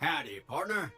Howdy, partner.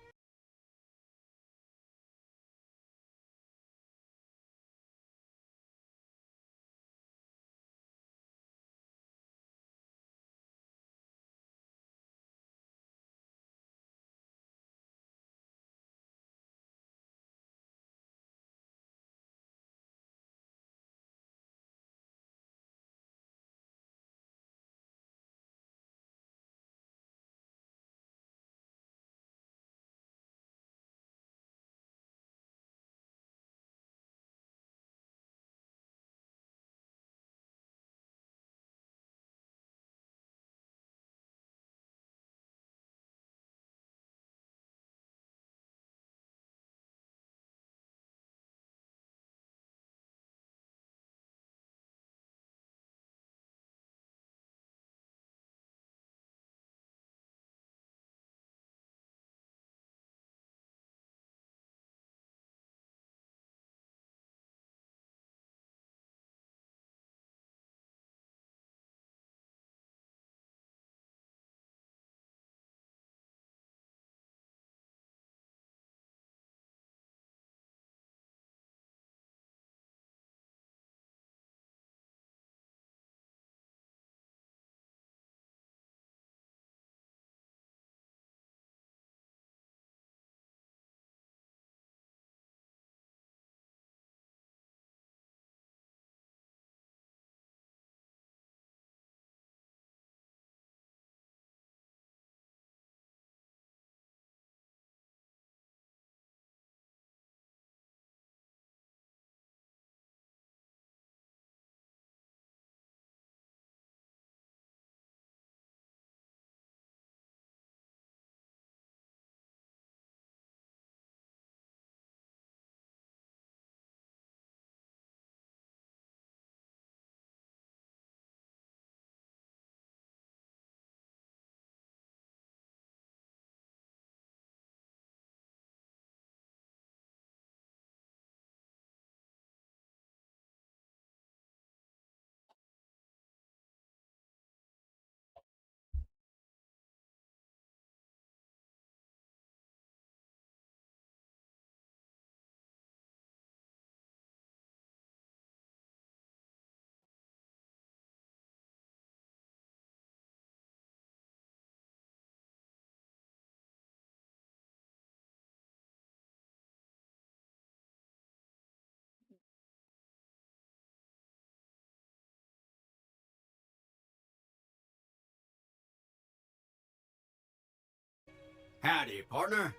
Howdy, partner.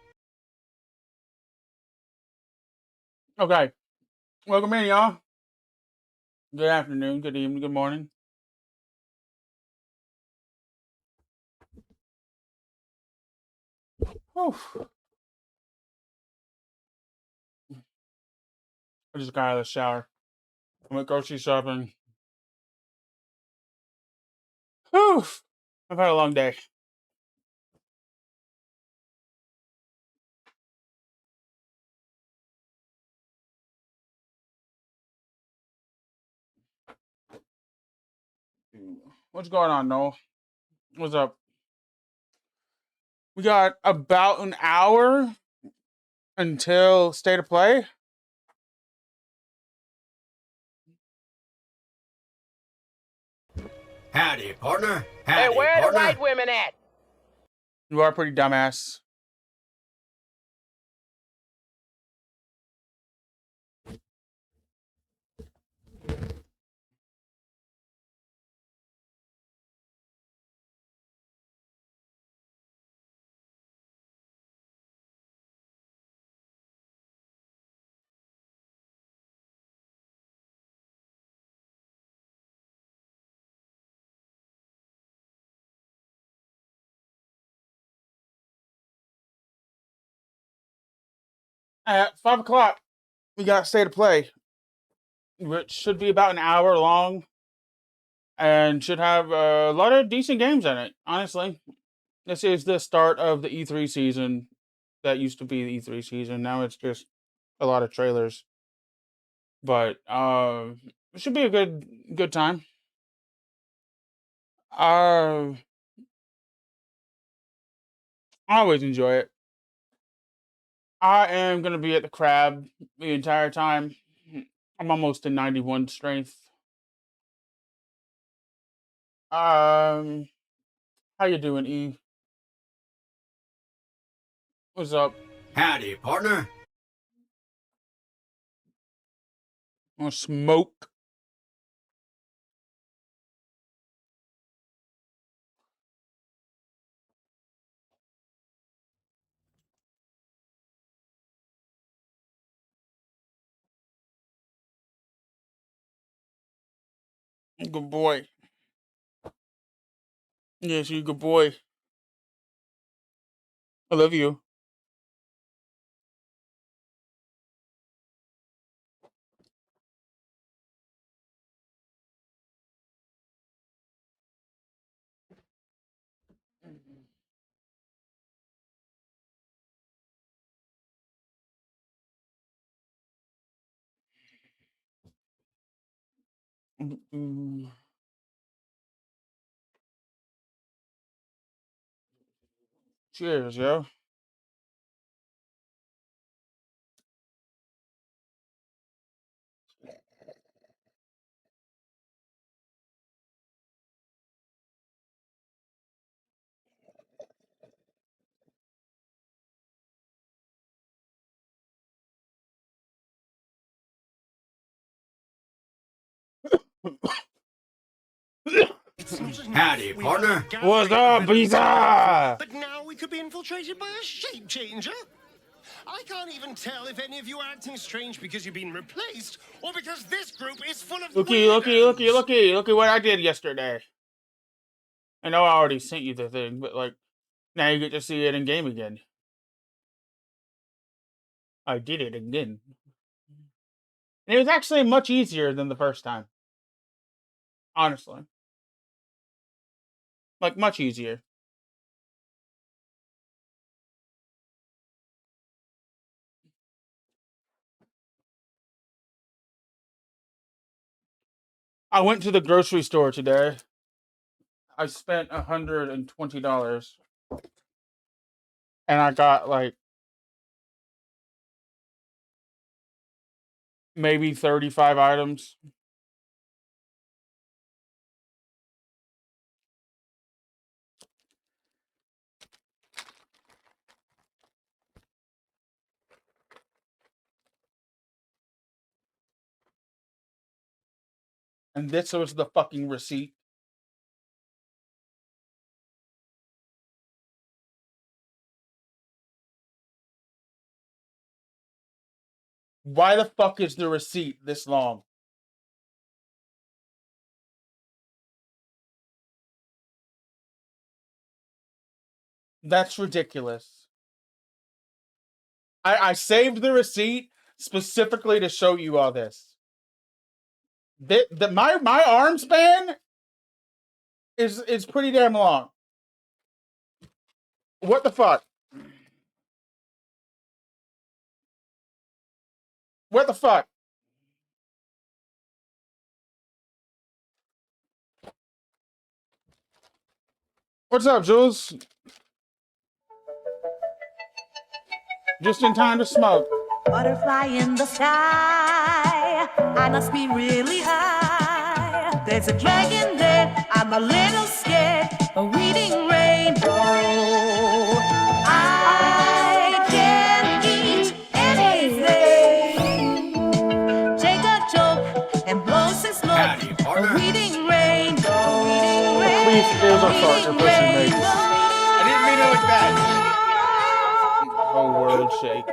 Okay. Welcome in, y'all. Good afternoon, good evening, good morning. Whew. I just got out of the shower. I went grocery shopping. Whew. I've had a long day. What's going on, Noel? What's up? We got about an hour until state of play. Howdy, partner. Howdy, Hey, where are the partner. white women at? You are pretty dumbass. At 5 o'clock, we got state of play, which should be about an hour long and should have a lot of decent games in it, honestly. This is the start of the E3 season. That used to be the E3 season. Now it's just a lot of trailers. But it should be a good time. Uh I always enjoy it. I am gonna be at the crab the entire time. I'm almost to 91 strength. How you doing, E? What's up? Howdy, partner. Want smoke? Good boy. Yes, you good boy. I love you. Mm. Cheers, yo. Howdy, partner. What's up, pizza? But now we could be infiltrated by a shape changer. I can't even tell if any of you are acting strange because you've been replaced or because this group is full of Looky what I did yesterday. I know I already sent you the thing, but like, now you get to see it in game again. I did it again. And it was actually much easier than the first time. Honestly. Like, much easier. I went to the grocery store today. I spent $120. And I got, like, maybe 35 items. And this was the fucking receipt. Why the fuck is the receipt this long? That's ridiculous. I saved the receipt specifically to show you all this. My arm span is pretty damn long. What the fuck? What the fuck? What's up, Jules? Just in time to smoke. Butterfly in the sky, I must be really high. There's a dragon there, I'm a little scared. A reading rainbow. I can eat anything. Take a joke and blow some smoke. Howdy, A partner. reading rainbow. Please, here's our start. Your pussy makes. I didn't mean it like that. The whole world shakes.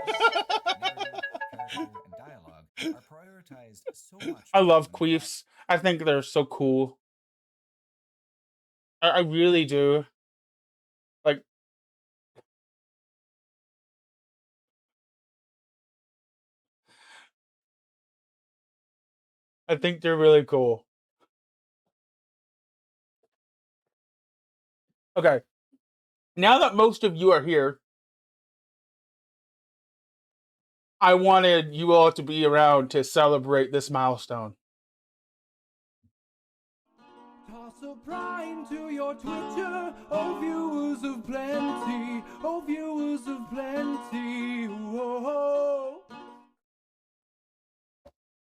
I love queefs. I think they're so cool. I really do. Like, I think they're really cool. Okay. Now that most of you are here, I wanted you all to be around to celebrate this milestone. Toss a prime to your Twitter, oh viewers of plenty, oh viewers.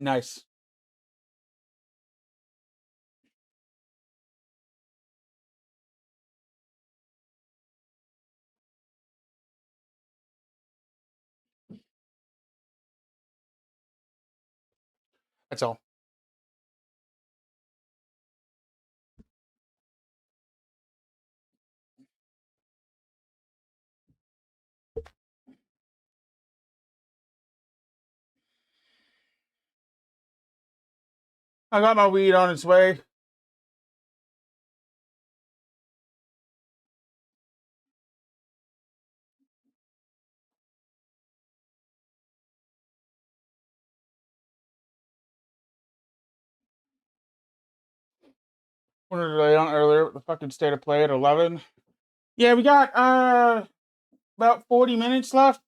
Nice. That's all. I got my weed on its way. What did I on earlier? The fucking state of play at 11. Yeah, we got about 40 minutes left.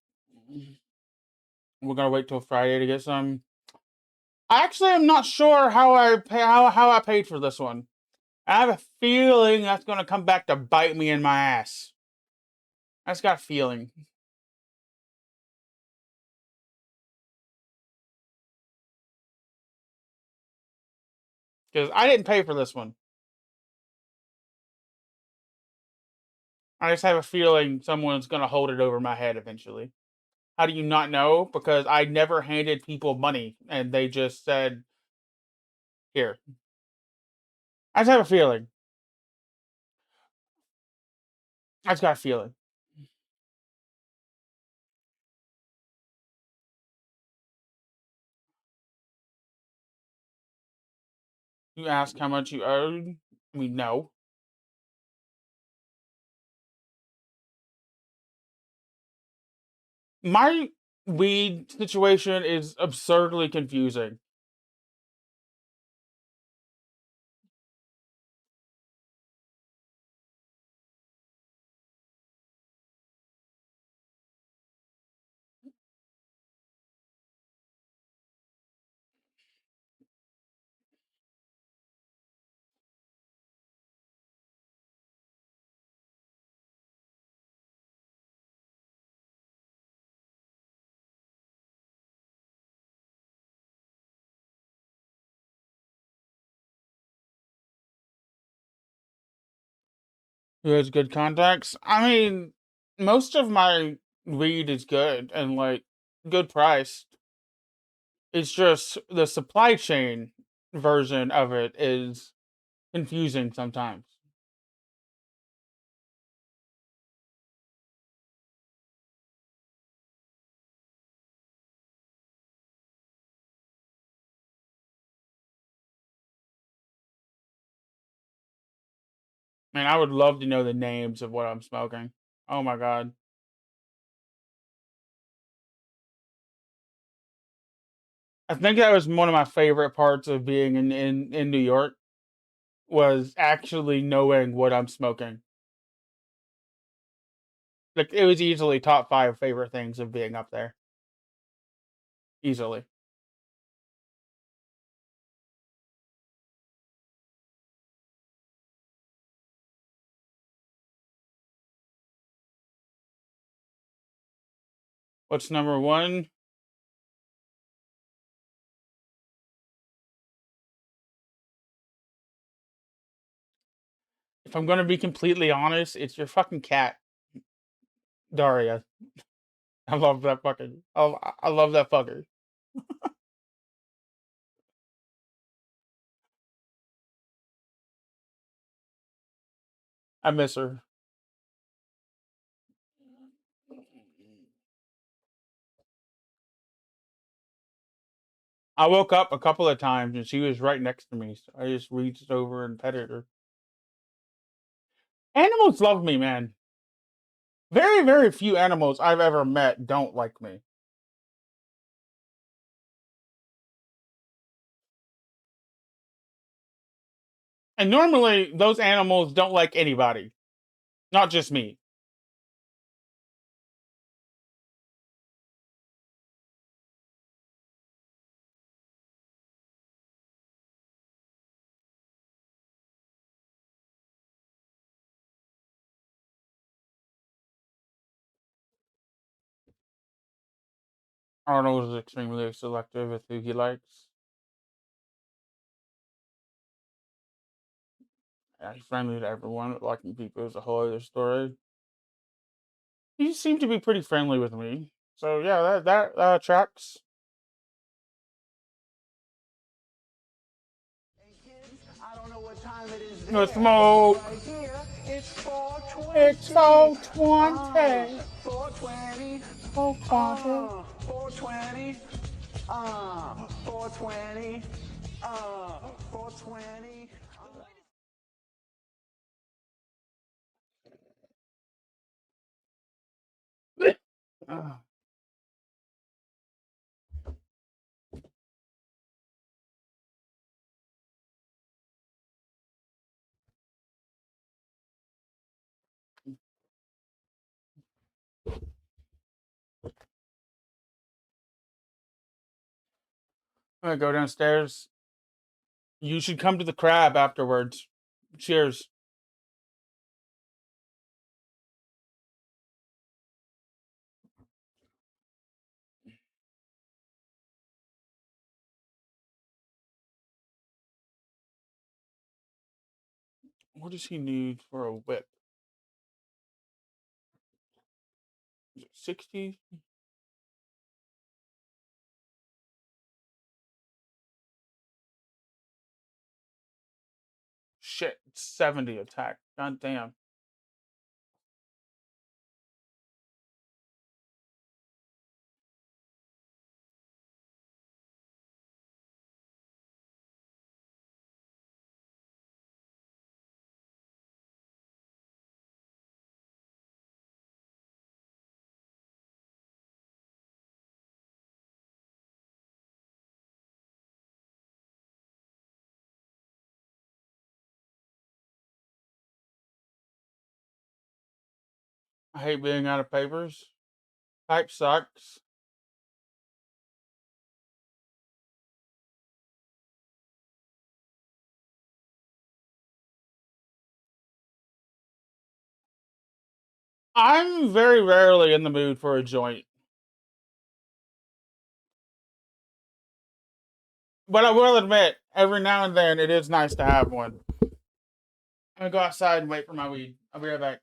We're gonna wait till Friday to get some. I actually am not sure how I paid for this one. I have a feeling that's gonna come back to bite me in my ass. I just got a feeling. Because I didn't pay for this one. I just have a feeling someone's gonna hold it over my head eventually. How do you not know? Because I never handed people money and they just said, here. I just have a feeling. I just got a feeling. You ask how much you owed? I mean, no. My weed situation is absurdly confusing. Who has good contacts? I mean, most of my weed is good and like good price. It's just the supply chain version of it is confusing sometimes. Man, I would love to know the names of what I'm smoking. Oh my god. I think that was one of my favorite parts of being in New York was actually knowing what I'm smoking. Like it was easily top 5 favorite things of being up there. Easily. What's number 1? If I'm gonna be completely honest, it's your fucking cat, Daria. I love that fucking. I love that fucker. I miss her. I woke up a couple of times and she was right next to me. So I just reached over and petted her. Animals love me, man. Very, very few animals I've ever met don't like me. And normally, those animals don't like anybody, not just me. Arnold is extremely selective with who he likes. Yeah, he's friendly to everyone, but liking people is a whole other story. He seemed to be pretty friendly with me. So yeah, that tracks. No smoke. It's 420. It's 420. 420. 420. 420. 420. 420. Ah. I'm gonna go downstairs. You should come to the crab afterwards. Cheers. What does he need for a whip? Is it 60? Shit, it's 70 attack. God damn. I hate being out of papers. Type sucks. I'm very rarely in the mood for a joint. But I will admit, every now and then it is nice to have one. I'm gonna go outside and wait for my weed. I'll be right back.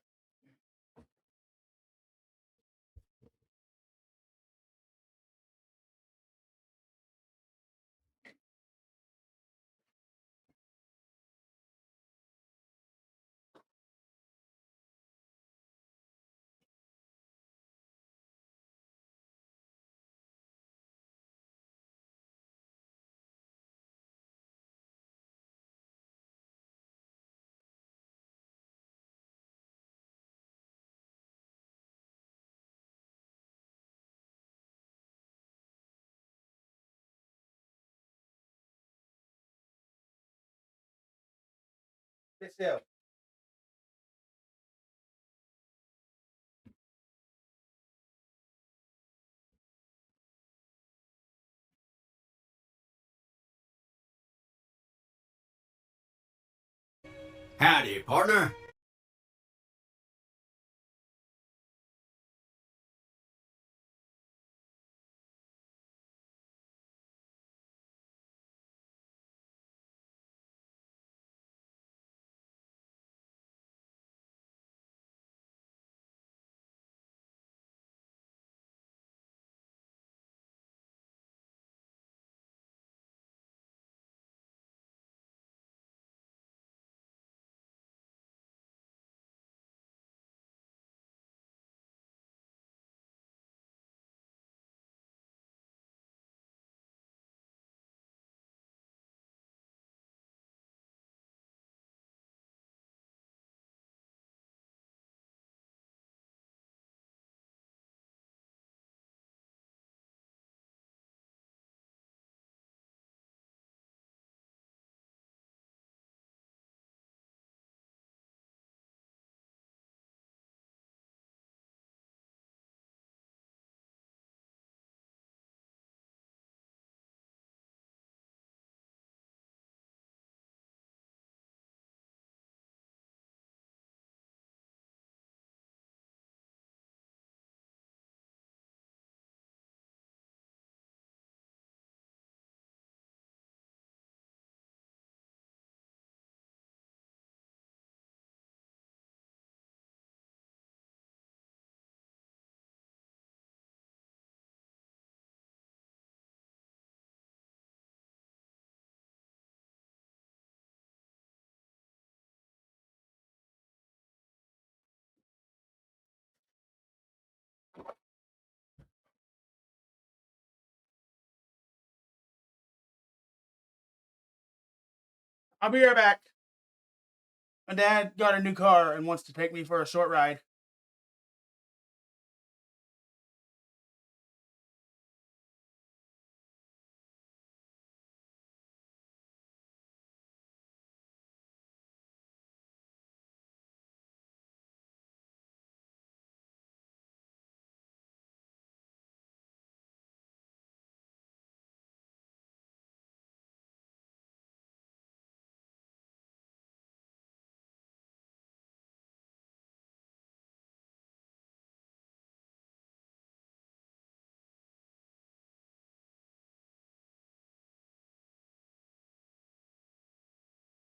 Sit still. Howdy, partner. I'll be right back. My dad got a new car and wants to take me for a short ride.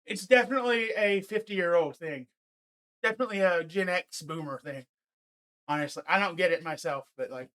It's definitely a 50-year-old thing. Definitely a Gen X boomer thing. Honestly, I don't get it myself, but like,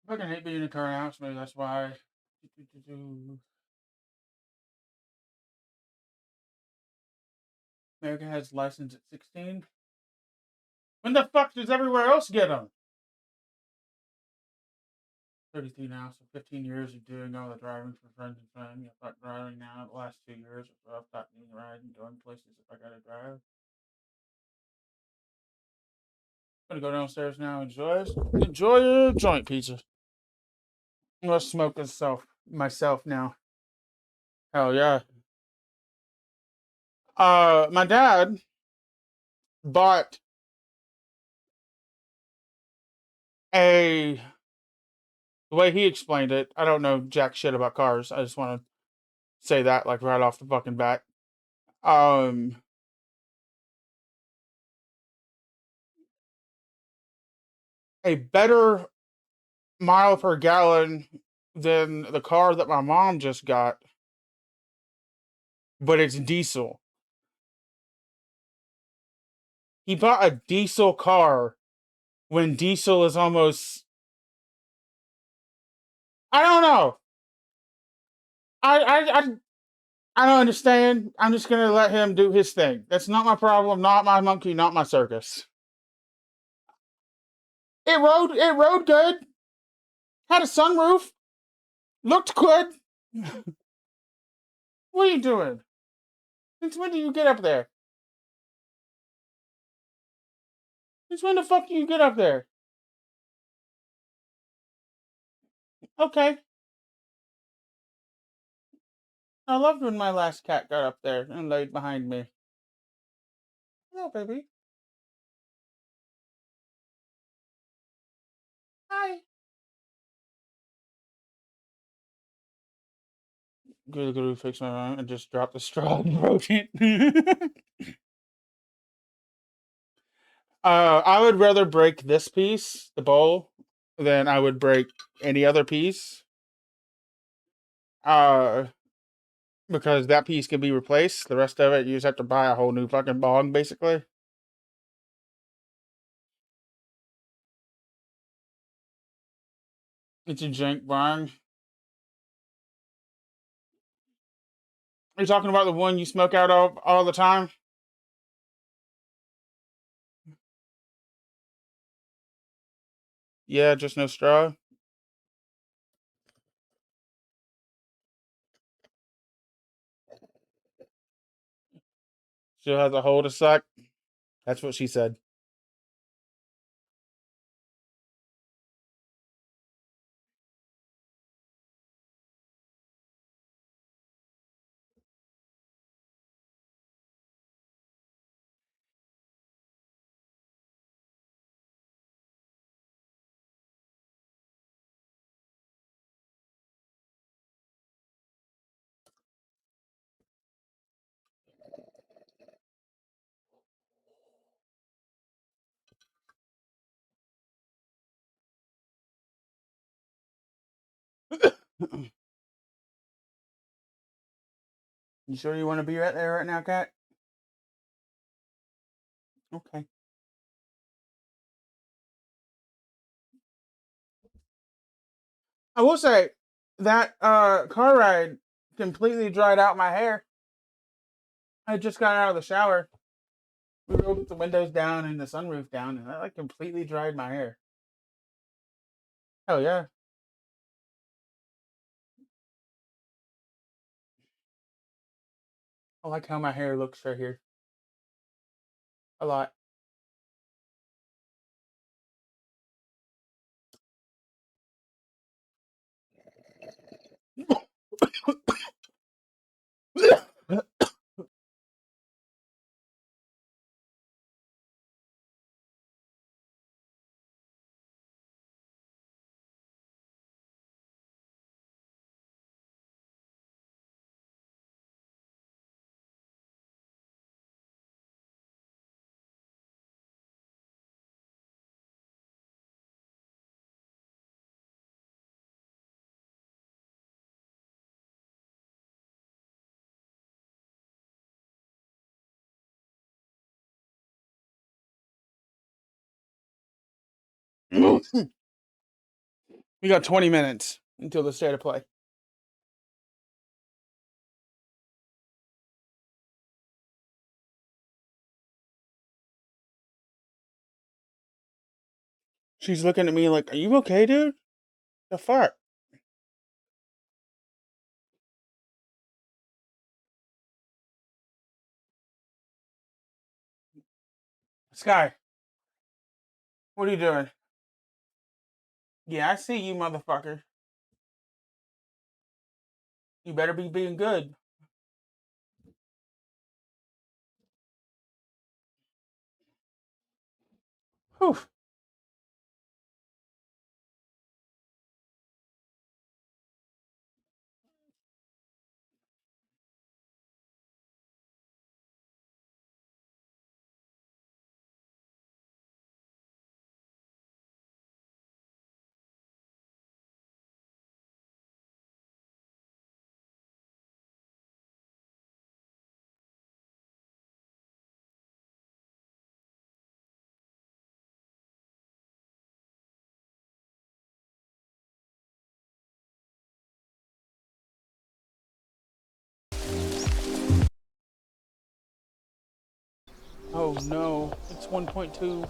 fucking hate being in a car house. Maybe that's why. America has license at 16. When the fuck does everywhere else get them? 33 now, so 15 years of doing all the driving for friends and family. I fuck driving now. The last 2 years, I've gotten me riding, going places if I gotta drive. I'm gonna go downstairs now and enjoy a joint pizza. I'm gonna smoke myself now. Hell yeah. My dad bought the way he explained it, I don't know jack shit about cars. I just want to say that like right off the fucking bat. A better mile per gallon than the car that my mom just got, but it's diesel. He bought a diesel car when diesel is almost, I don't know. I don't understand. I'm just gonna let him do his thing. That's not my problem, not my monkey, not my circus. It rode good. Had a sunroof. Looked good. What are you doing? Since when do you get up there? Since when the fuck do you get up there? Okay. I loved when my last cat got up there and laid behind me. Hello, baby. Hi. Guru fixed my arm and just dropped the straw and broke it. I would rather break this piece, the bowl, than I would break any other piece. Because that piece can be replaced. The rest of it, you just have to buy a whole new fucking bong, basically. It's a jank bong. Are you talking about the one you smoke out of all the time? Yeah, just no straw. Still has a hole to suck. That's what she said. You sure you want to be right there right now, Cat? Okay. I will say that car ride completely dried out my hair. I just got out of the shower. We rolled the windows down and the sunroof down, and that like completely dried my hair. Hell yeah. I like how my hair looks right here. A lot. We got 20 minutes until the state of play. She's looking at me like, "Are you okay, dude? The fuck?" Sky, what are you doing? Yeah, I see you, motherfucker. You better be being good. Whew. Oh no, it's 1.2.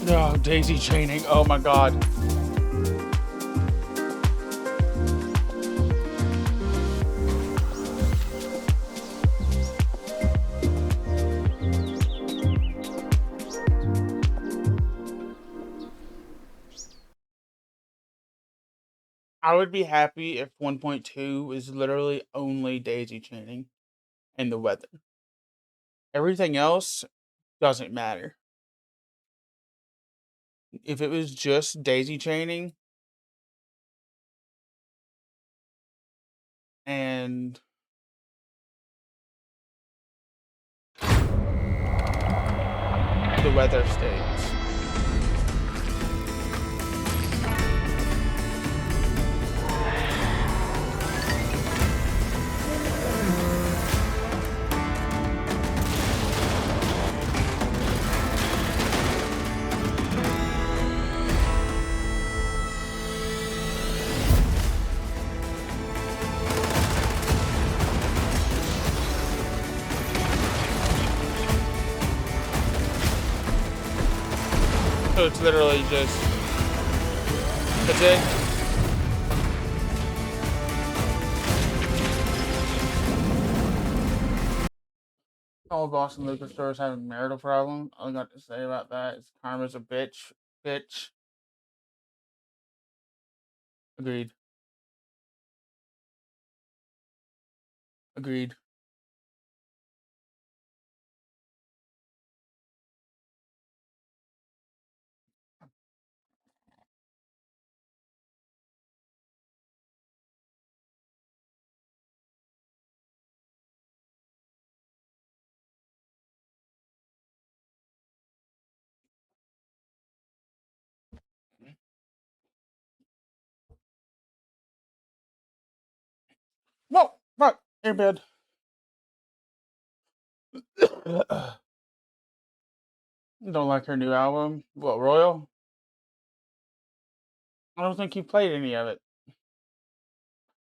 Oh, daisy chaining. Oh my god. I would be happy if 1.2 is literally only daisy chaining and the weather. Everything else doesn't matter. If it was just daisy chaining and the weather states. So it's literally just, that's it. All Boston liquor stores have a marital problem. All I got to say about that is karma's a bitch. Bitch. Agreed. Agreed. Whoa! Fuck! Airbed. Don't like her new album? What, Royal? I don't think you played any of it.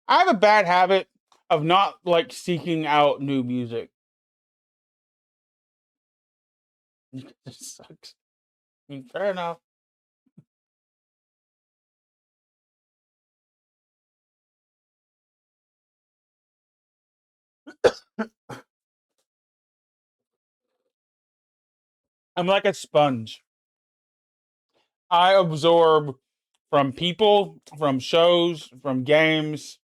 I have a bad habit of not like seeking out new music. It sucks. I mean, fair enough. I'm like a sponge. I absorb from people, from shows, from games.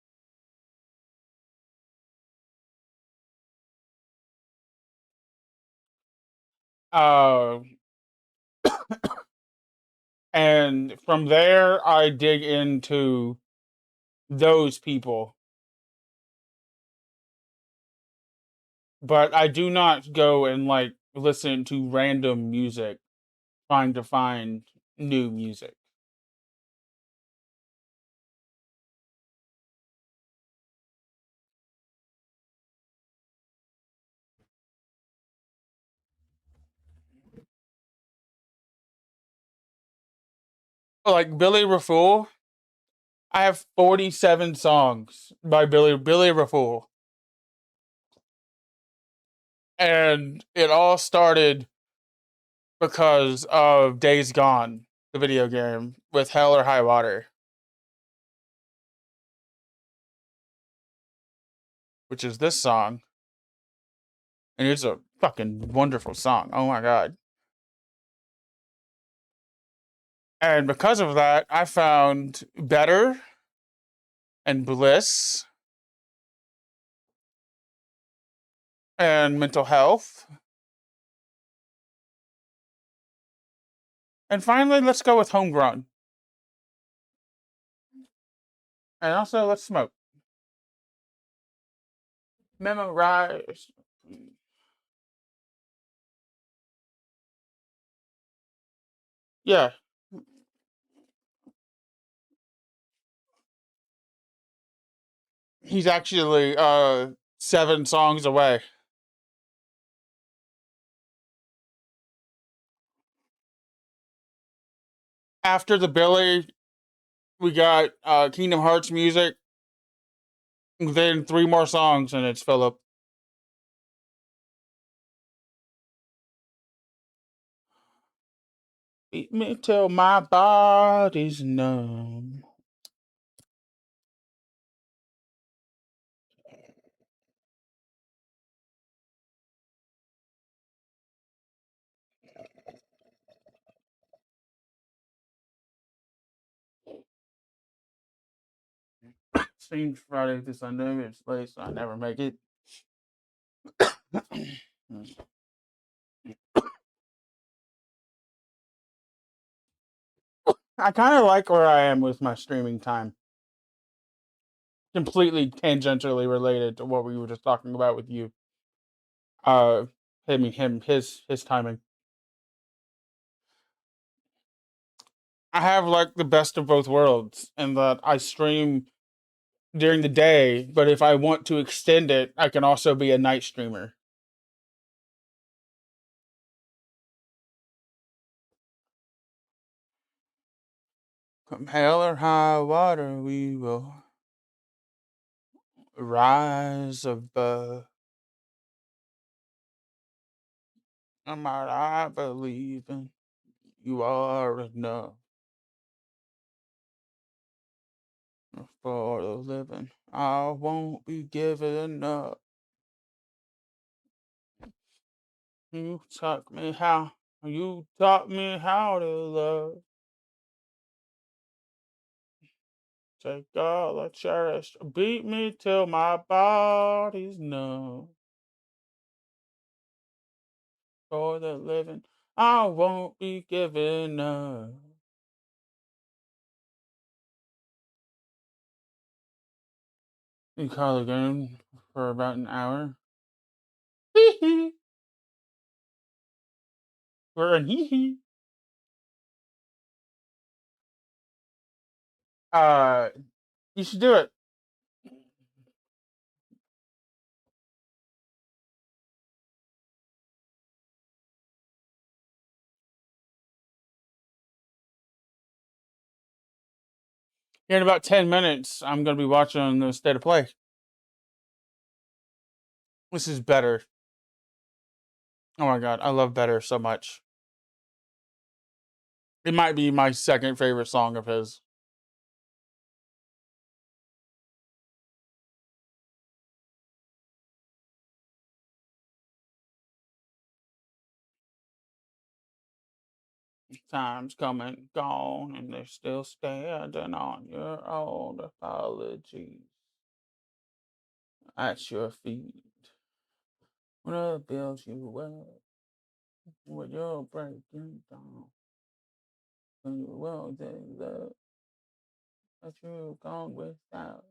Uh, and from there, I dig into those people. But I do not go and like listen to random music trying to find new music. Like Billy Rafool, I have 47 songs by Billy Rafool. And it all started because of Days Gone, the video game, with Hell or High Water, which is this song. And it's a fucking wonderful song. Oh my god. And because of that, I found Better and Bliss and Mental Health. And finally, let's go with Homegrown. And also, let's smoke. Memorize. Yeah, he's actually 7 songs away. After the Billy, we got Kingdom Hearts music. Then 3 more songs, and it's Philip. Beat me till my body's numb. Seems Friday to Sunday. It's late, so I never make it. I kind of like where I am with my streaming time. Completely tangentially related to what we were just talking about with you. Uh, his timing. I have like the best of both worlds in that I stream during the day, but if I want to extend it, I can also be a night streamer. Come hell or high water, we will rise above. No matter I believe in you are enough for the living. I won't be giving up. You taught me how to love. Take all I cherish. Beat me till my body's numb. For the living, I won't be giving up. You call again for about an hour. Hee hee. We're in hee hee. Uh, you should do it. Here in about 10 minutes, I'm going to be watching the State of Play. This is Better. Oh my god, I love Better so much. It might be my second favorite song of his. Time's come and gone, and they're still standing on your own apologies at your feet. When I build you up, when you're breaking down, when you won't take love that you've gone without.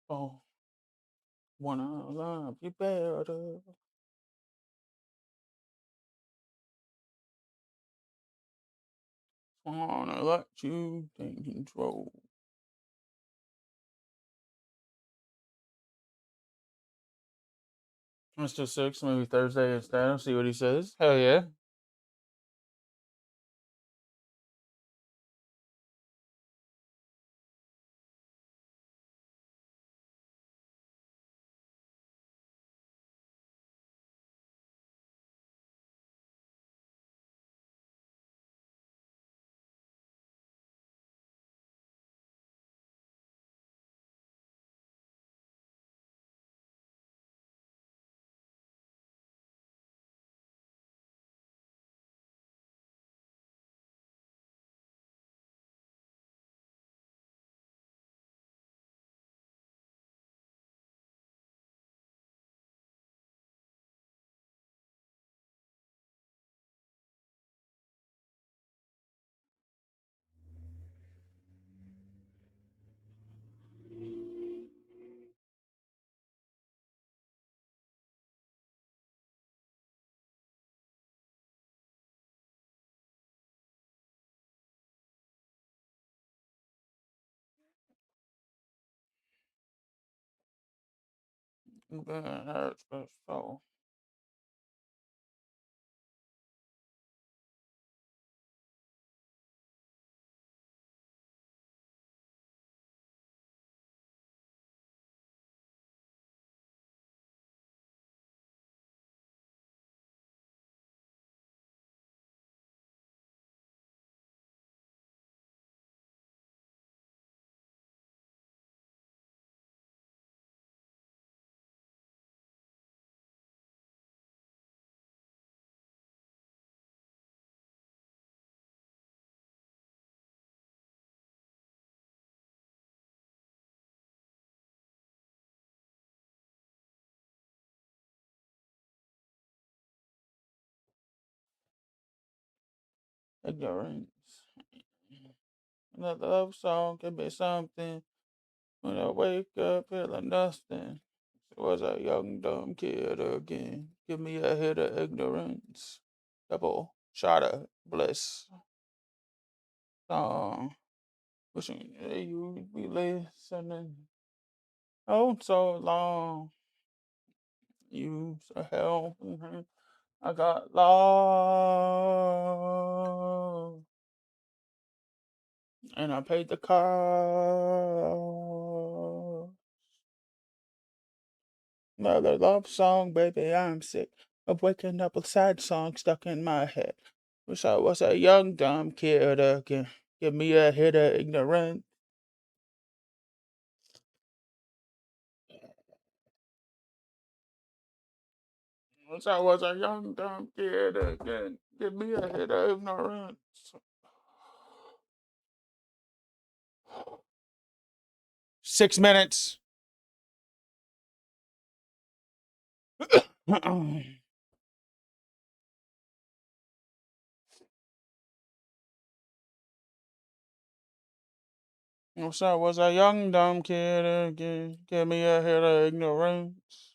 Oh, wanna love you better. Wanna let you take control. Mr. Six, maybe Thursday instead. I'll see what he says. Hell yeah. That hurts my soul. Ignorance. Another love song can be something. When I wake up feeling nothing. Was a young dumb kid again. Give me a hit of ignorance. Double shot of bliss. Song. Wishing that you would be listening. Oh, so long. You so help. I got lost. And I paid the cost. Another love song, baby, I'm sick of waking up with sad songs stuck in my head. Wish I was a young dumb kid again. Give me a hit of ignorance. Wish I was a young dumb kid again. Give me a hit of ignorance. 6 minutes. Wish I was a young dumb kid again. Give me a hit of ignorance.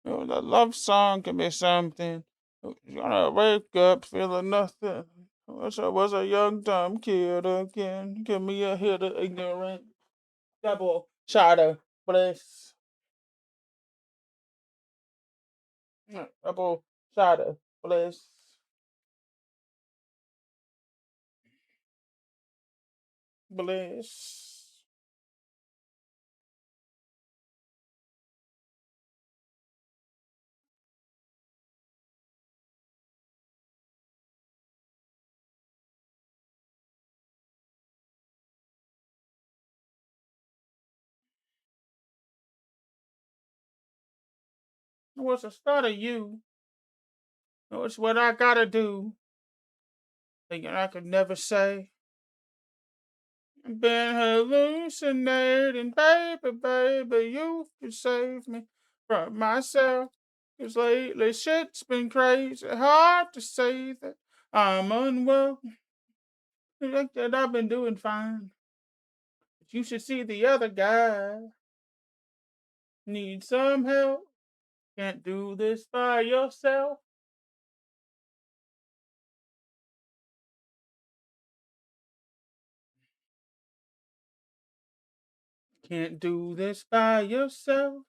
You know, the love song can be something. You're gonna wake up feeling nothing. Wish I was a young dumb kid again. Give me a hit of ignorance. Double shot of bliss. Double shot of bliss. Bliss. What's the start of you? It's what I gotta do. Thinking I could never say. Been hallucinating, baby, baby, you can save me from myself. 'Cause lately shit's been crazy, hard to say that I'm unwell. I think that I've been doing fine, but you should see the other guy. Need some help, can't do this by yourself. Can't do this by yourself.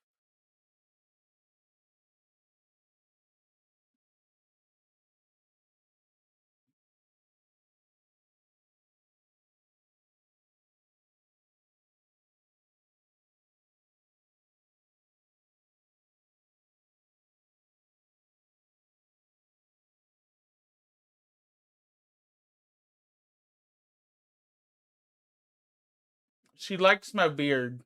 She likes my beard.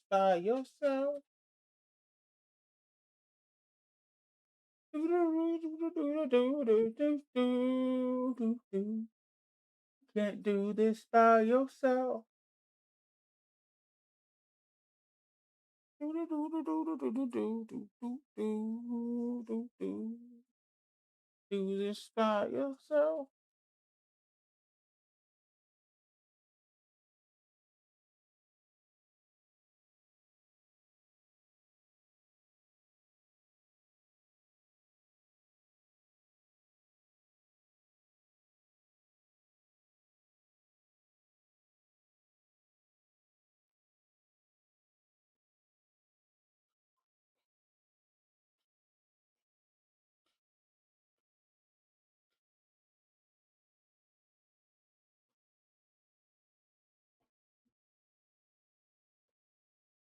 By yourself. Can't do this by yourself. Do this by yourself.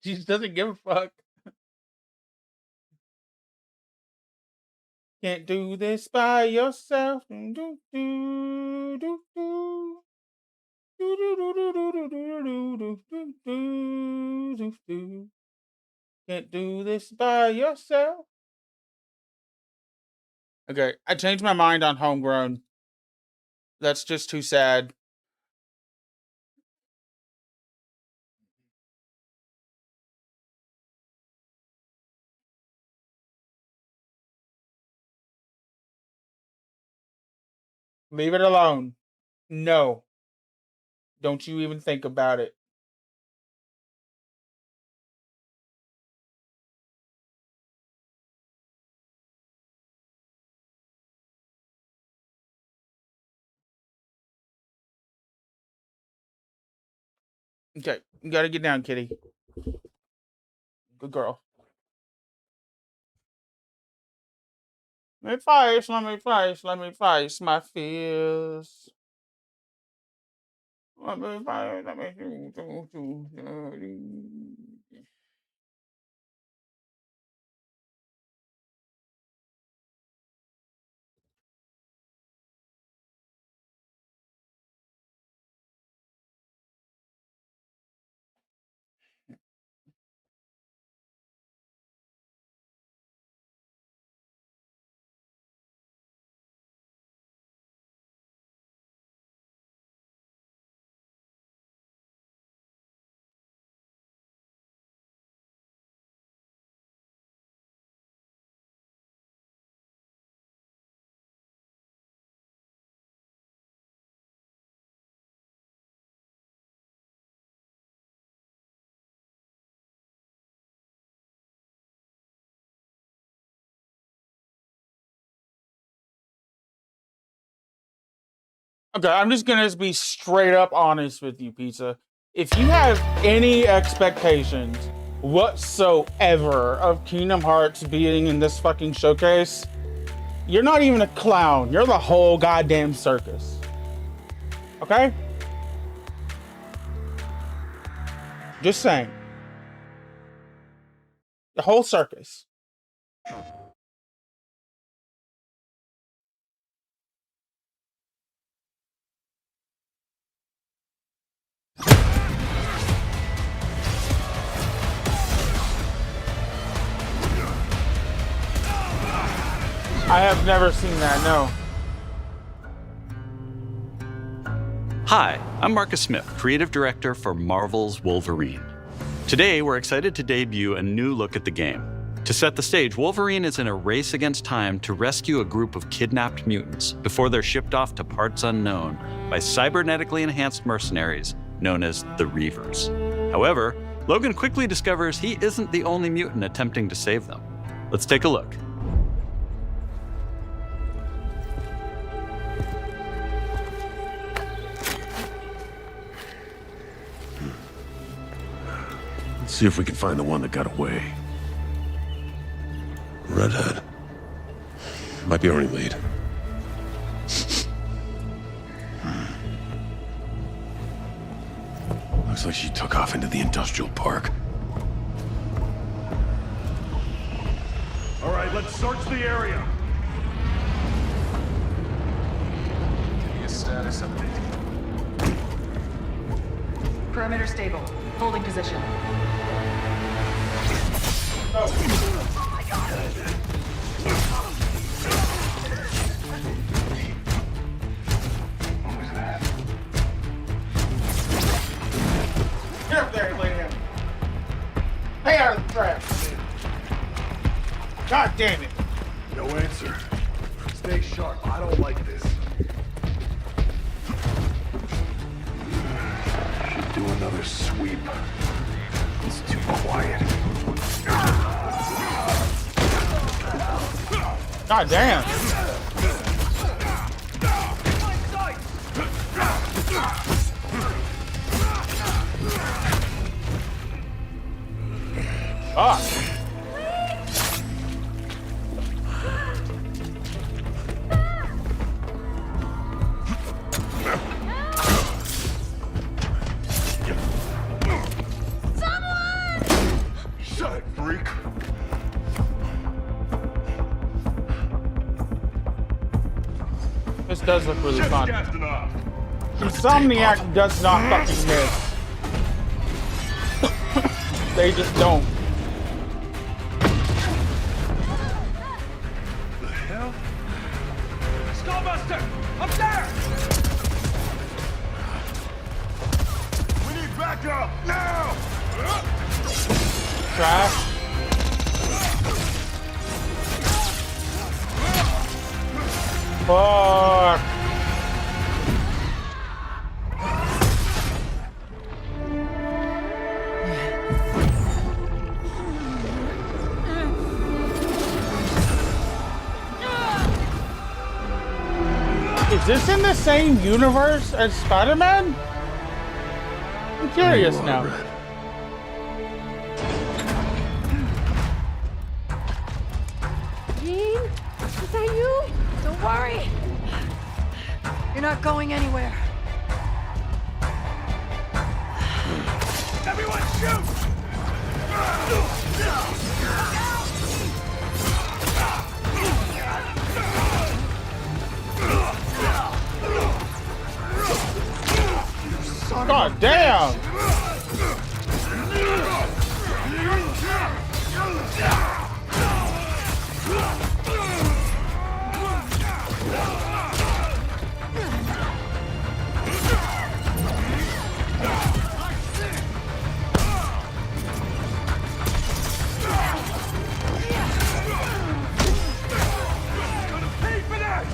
She just doesn't give a fuck. Can't do this by yourself. Do, do, do, do. Do, do, do, do, do, do, do, do, do, do, do, do. Can't do this by yourself. Okay, I changed my mind on Homegrown. That's just too sad. Leave it alone. No. Don't you even think about it. Okay, you gotta get down, kitty. Good girl. Let me face my fears. Let me face, let me do. Okay, I'm just gonna be straight up honest with you, Pizza. if you have any expectations whatsoever of Kingdom Hearts being in this fucking showcase, you're not even a clown. You're the whole goddamn circus. Okay? Just saying. The whole circus. I have never seen that, no. Hi, I'm Marcus Smith, Creative Director for Marvel's Wolverine. Today, we're excited to debut a new look at the game. To set the stage, Wolverine is in a race against time to rescue a group of kidnapped mutants before they're shipped off to parts unknown by cybernetically enhanced mercenaries known as the Reavers. However, Logan quickly discovers he isn't the only mutant attempting to save them. Let's take a look. Let's see if we can find the one that got away. Redhead. Might be our only lead. Looks like she took off into the industrial park. All right, let's search the area. Give me a status update. Perimeter stable. Holding position. Get up there, lay down. Stay out of the trap. God damn it. No answer. Stay sharp. I don't like this. Should do another sweep. It's too quiet. God damn. Ah. Shut it, freak. This does look really Just fun. gassing off. Insomniac does not fucking miss. They just don't. The hell? Skullbuster! Up there! We need backup now! Trash. Fuck. Is this in the same universe as Spider-Man? I'm curious now. Jean? Is that you? Don't worry. You're not going anywhere. Everyone shoot! God damn! Pay for that!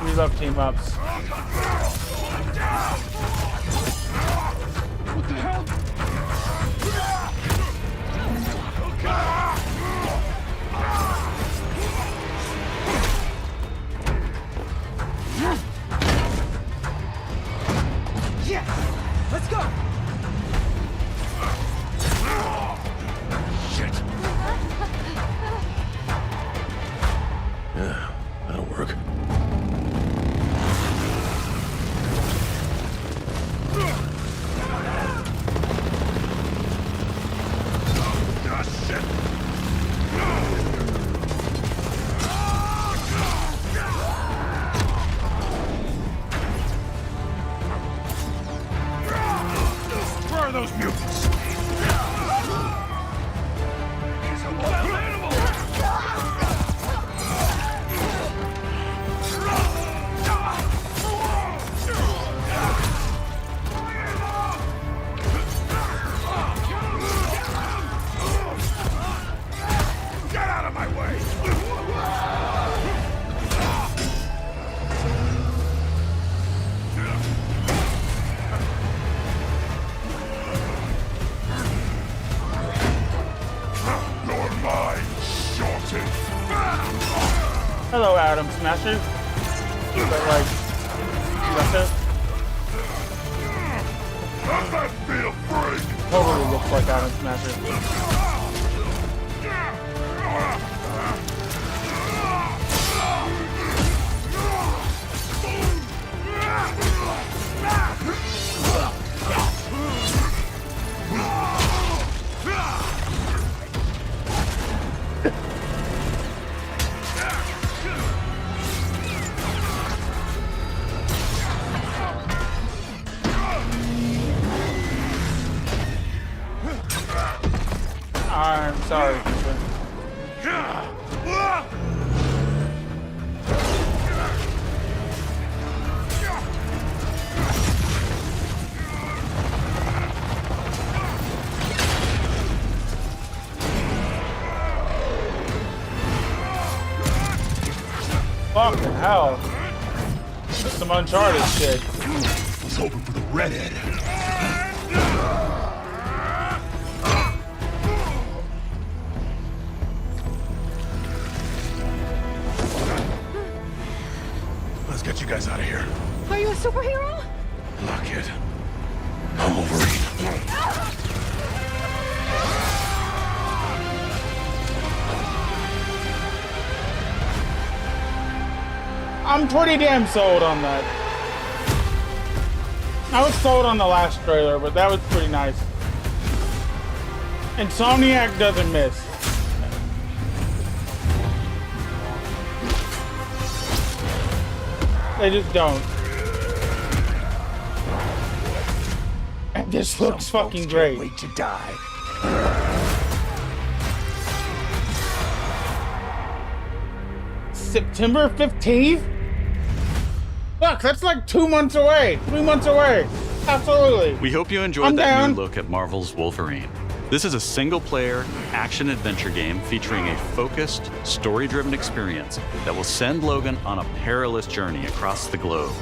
We love team ups. What the hell? Yeah, let's go. Shit. Yeah, that'll work. Where are those mutants? He's a wild animal! Get out of my way! You're mine, Shorty! Hello, Adam Smasher. But like, that's Let that be a freak! it. Totally looks like Adam Smasher. I'm sorry. Fucking hell. That's some Uncharted shit. I was hoping for the redhead. Let's get you guys out of here. Are you a superhero? Look it. I'm Wolverine. I'm pretty damn sold on that. I was sold on the last trailer, but that was pretty nice. Insomniac doesn't miss. They just don't. And this looks fucking great. Wait to die. September 15th? Fuck, that's like 2 months away. 3 months away. Absolutely. We hope you enjoyed I'm that down. new look at Marvel's Wolverine. This is a single-player, action-adventure game featuring a focused, story-driven experience that will send Logan on a perilous journey across the globe,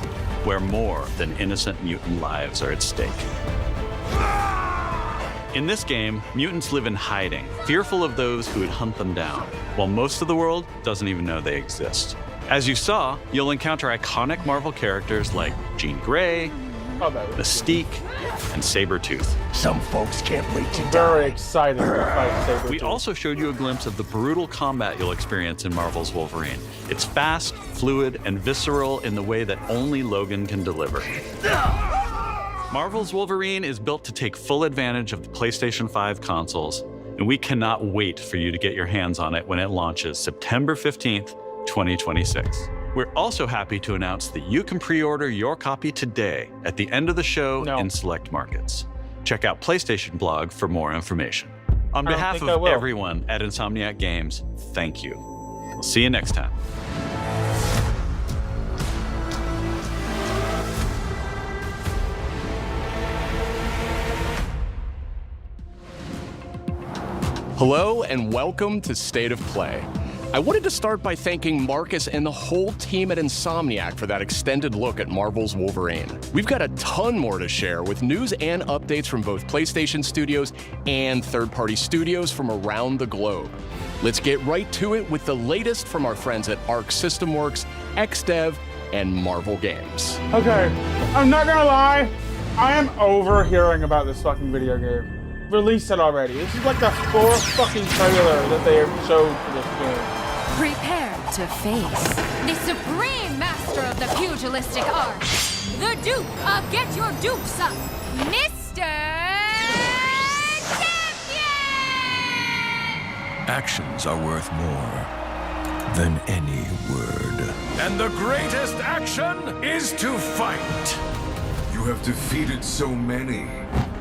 where more than innocent mutant lives are at stake. In this game, mutants live in hiding, fearful of those who would hunt them down, while most of the world doesn't even know they exist. As you saw, you'll encounter iconic Marvel characters like Jean Grey, Mystique, and Sabretooth. Some folks can't wait to Very die. excited to fight Sabretooth. We also showed you a glimpse of the brutal combat you'll experience in Marvel's Wolverine. It's fast, fluid, and visceral in the way that only Logan can deliver. Marvel's Wolverine is built to take full advantage of the PlayStation 5 consoles, and we cannot wait for you to get your hands on it when it launches September 15th, 2026. We're also happy to announce that you can pre-order your copy today at the end of the show in select markets. Check out PlayStation Blog for more information. On behalf of everyone at Insomniac Games, thank you. We'll see you next time. Hello and welcome to State of Play. I wanted to start by thanking Marcus and the whole team at Insomniac for that extended look at Marvel's Wolverine. We've got a ton more to share with news and updates from both PlayStation Studios and third-party studios from around the globe. Let's get right to it with the latest from our friends at Arc System Works, XDev, and Marvel Games. Okay, I'm not gonna lie, I am over hearing about this fucking video game. Release it already. This is like the fourth fucking trailer that they have showed for this game. Prepare to face the supreme master of the pugilistic art, the Duke of Get Your Dukes Up, Mr. Champion! Actions are worth more than any word. And the greatest action is to fight. You have defeated so many.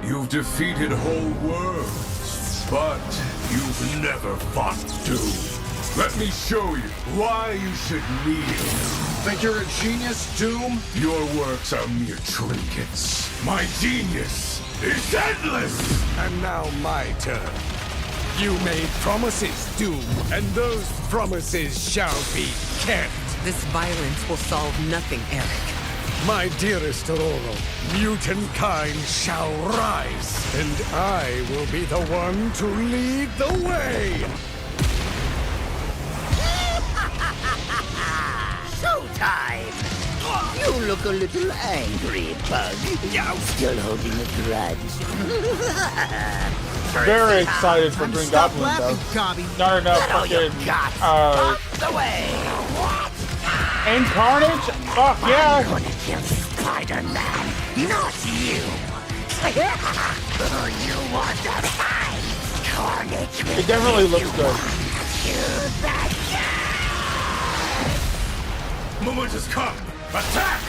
You've defeated whole worlds. But you've never fought Doom. Let me show you why you should kneel. Think you're a genius, Doom? Your works are mere trinkets. My genius is endless! And now my turn. You made promises, Doom, and those promises shall be kept. This violence will solve nothing, Eric. My dearest Aurora, mutant kind shall rise, and I will be the one to lead the way! Showtime! You look a little angry, Bug. Still holding a grudge. Very excited for Green Goblin, though. Not enough fucking, the way! And Carnage? Fuck yeah! I'm gonna kill Spider-Man, not you! You want to fight? Carnage will It definitely looks good. Moment has come! Attack!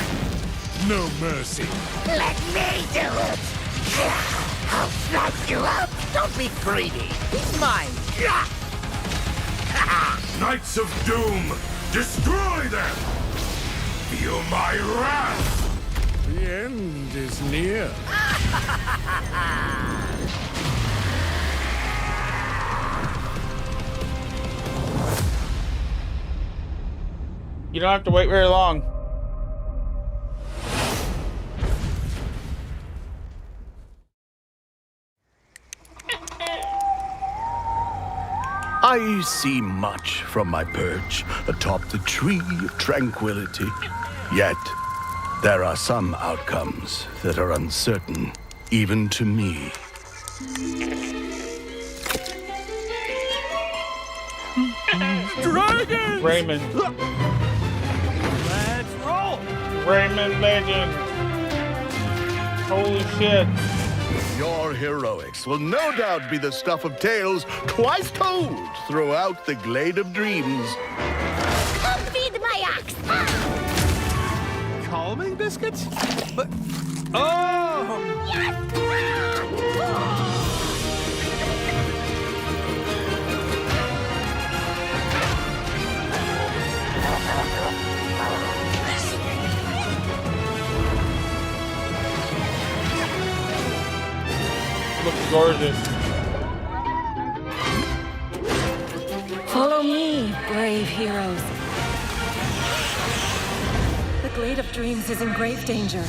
No mercy. Let me do it! I'll slice you up! Don't be greedy! He's mine! Knights of Doom! Destroy them! Feel my wrath! The end is near. You don't have to wait very long. I see much from my perch atop the tree of tranquility. Yet, there are some outcomes that are uncertain, even to me. Dragon! Raymond. Let's roll! Raymond Legend. Holy shit. Your heroics will no doubt be the stuff of tales twice told throughout the Glade of Dreams. Come feed my ox! Calming biscuits? But... Oh! Yes! Looks gorgeous. Follow me, brave heroes. The Glade of Dreams is in grave danger.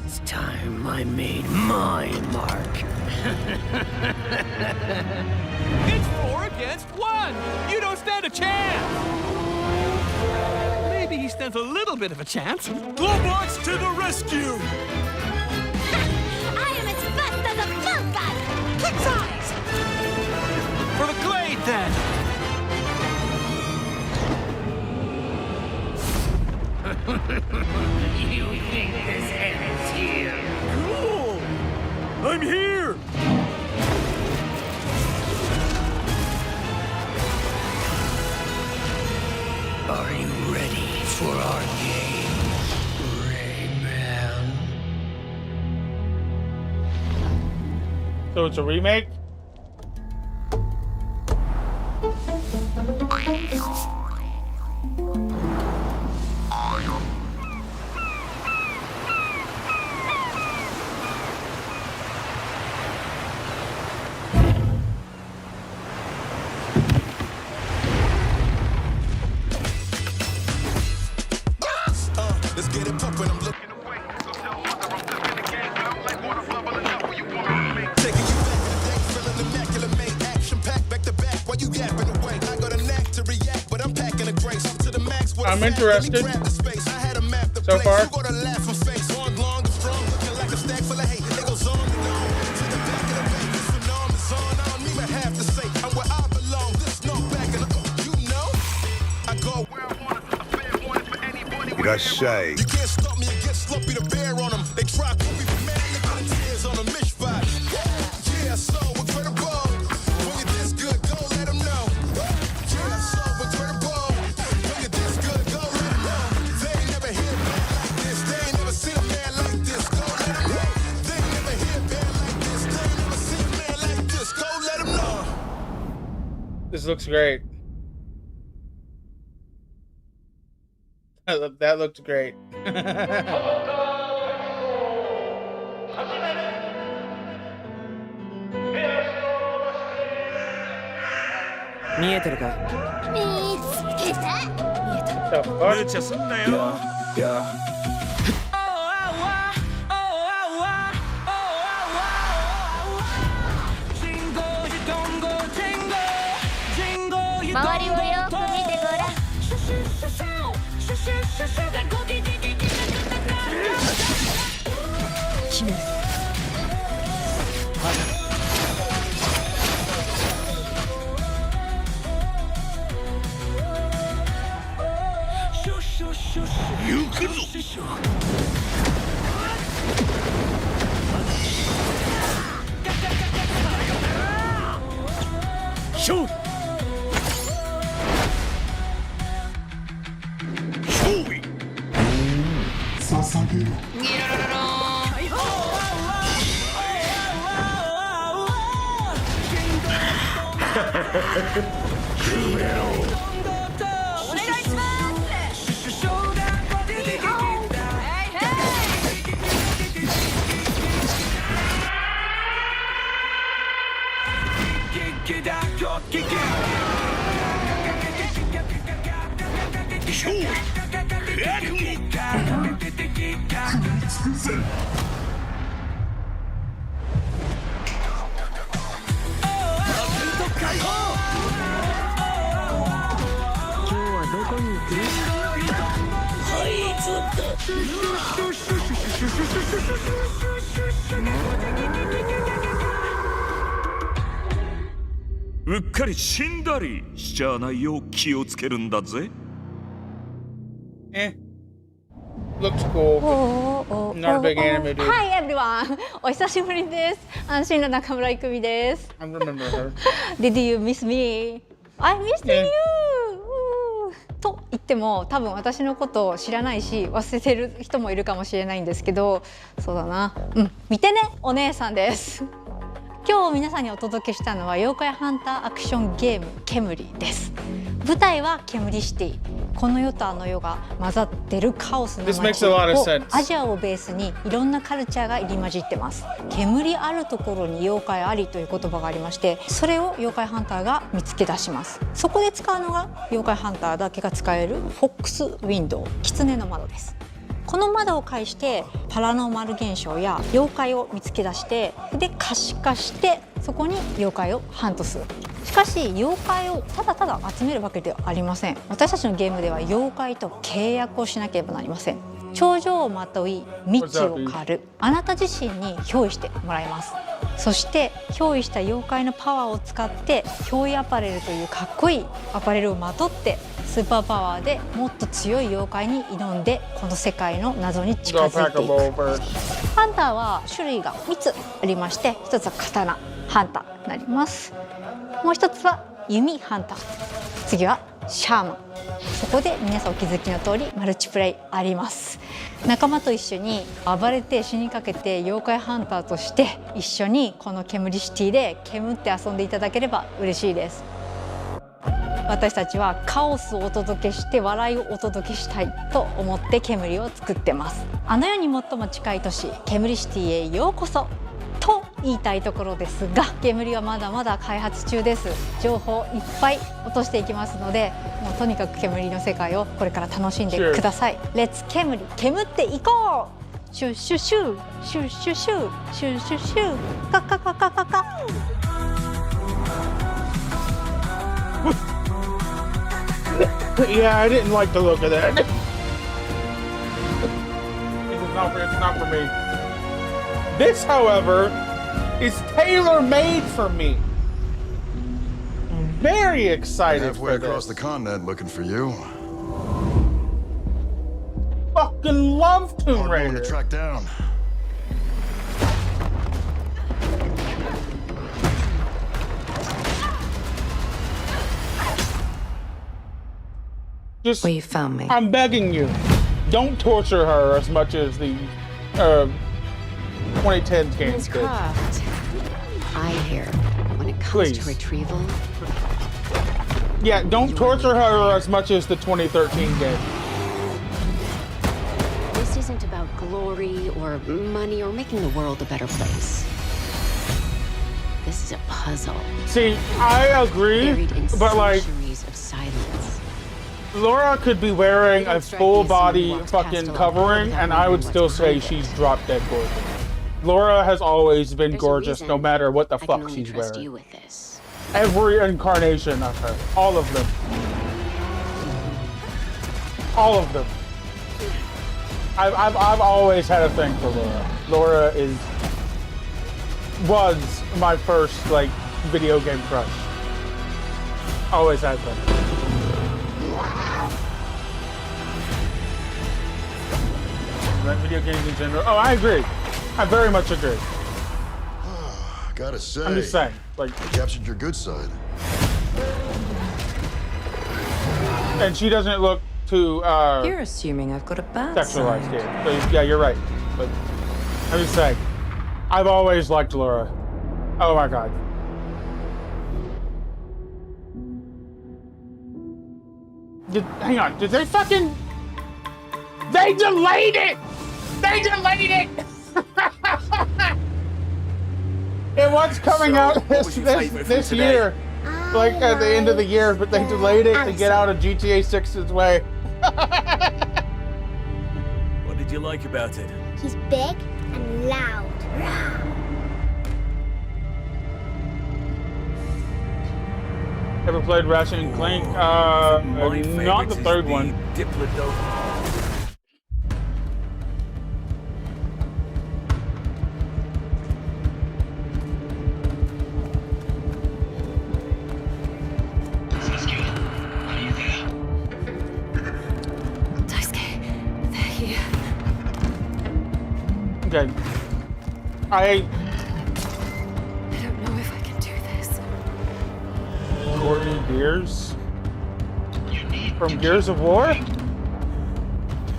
It's time I made my mark. It's 4 against 1! You don't stand a chance! Maybe he stands a little bit of a chance. Globots to the rescue! I am as fast as a milk gun! Quick size! For the Glade, then! You think this ends here? Cool! I'm here! Are you ready for our game, Rayman? So it's a remake? I'm interested so far. Irashai. You can't stop me and get sloppy to bear on them. They try kofi for man, they got tears on a mishpat. Yeah, so incredible. When you're this good, go let them know. Yeah, so incredible. When you're this good, go let them know. They ain't never hear a man like this. They ain't never seen a man like this. Go let them know. They ain't never hear a man like this. They ain't never seen a man like this. Go let them know. This looks great. That looked great. 見えてるか見つけた。無茶すんなよ。周りをよく見てごらん。決める。行くぞ。勝利。勝利。捧げろ。くれろ。お願いします。勝利。覚悟。尽くせ。うっかり死んだりしちゃわないよう気をつけるんだぜ。Looks cool. Not a big anime dude. Hi everyone! お久しぶりです。安心の中村郁美です。I remember her. Did you miss me? I missed you! と言っても多分私のことを知らないし忘れてる人もいるかもしれないんですけど、そうだな、見てねお姉さんです。今日皆さんにお届けしたのは妖怪ハンターアクションゲーム煙です。舞台は煙シティ。この世とあの世が混ざってるカオスな街をアジアをベースにいろんなカルチャーが入り混じってます。煙あるところに妖怪ありという言葉がありまして、それを妖怪ハンターが見つけ出します。そこで使うのが妖怪ハンターだけが使えるフォックスウィンドウ、狐の窓です。この窓を介してパラノーマル現象や妖怪を見つけ出して、で可視化してそこに妖怪をハントする。しかし妖怪をただただ集めるわけではありません。私たちのゲームでは妖怪と契約をしなければなりません。頂上をまとい未知を狩る、あなた自身に憑依してもらいます。そして憑依した妖怪のパワーを使って憑依アパレルというかっこいいアパレルをまとってスーパーパワーでもっと強い妖怪に挑んでこの世界の謎に近づいていく。ハンターは種類が3つありまして、1つは刀ハンターになります。もう1つは弓ハンター、次はシャーマン。そこで皆さんお気づきの通りマルチプレイあります。仲間と一緒に暴れて死にかけて妖怪ハンターとして一緒にこの煙シティで煙って遊んでいただければ嬉しいです。私たちはカオスをお届けして笑いをお届けしたいと思って煙を作ってます。あの世に最も近い都市煙シティへようこそと言いたいところですが、煙はまだまだ開発中です。情報いっぱい落としていきますので、もうとにかく煙の世界をこれから楽しんでください。レッツ煙、煙っていこう。シュッシュシュシュッシュシュシュッシュシュカカカカカカ。うっ Yeah, I didn't like the look of that. It's not for me. This, however, is tailor-made for me. I'm very excited Halfway for across this. the continent looking for you. Fucking love Tomb Hard one Raider. to track down. Just, well, you found me. I'm begging you, don't torture her as much as the 2010s games Ms. did. Croft, I hear when it comes Please. to retrieval. Yeah, don't torture her as much as the 2013 game. This isn't about glory or money or making the world a better place. This is a puzzle. See, I agree, Buried in but like, centuries of silence. Laura could be wearing a full body fucking covering, and I would still say she's drop dead gorgeous. Laura has always been gorgeous, no matter what the fuck she's wearing. You with this. Every incarnation of her, all of them, all of them. I've always had a thing for Laura. Laura was my first like video game crush. Always has been. Right, video games in general. Oh, I agree. I very much agree. Gotta say, I'm just saying, like, you captured your good side. and she doesn't look too You're assuming I've got a bad sexualized side. here. So, yeah, you're right. But I'm just saying, I've always liked Laura. Oh my god. Hang on, did they fucking... They delayed it! They delayed it! It was coming out this year. Like at the end of the year, but they delayed it to get out of GTA 6's way. What did you like about it? He's big and loud. Ever played Ratchet and Clank? Not the third one. Diplodocus. Okay. I don't know if I can do this. Courtney Gears? From Gears of War?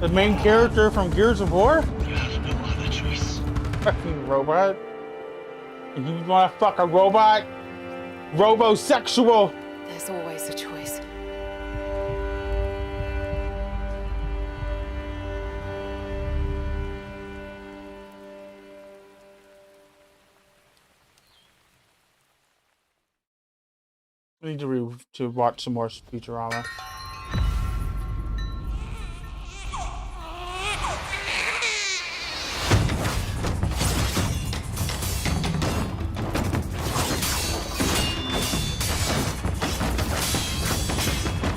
The main character from Gears of War? You have no other choice. Fucking robot. You wanna fuck a robot? Robosexual! There's always a choice. I need to watch some more Futurama.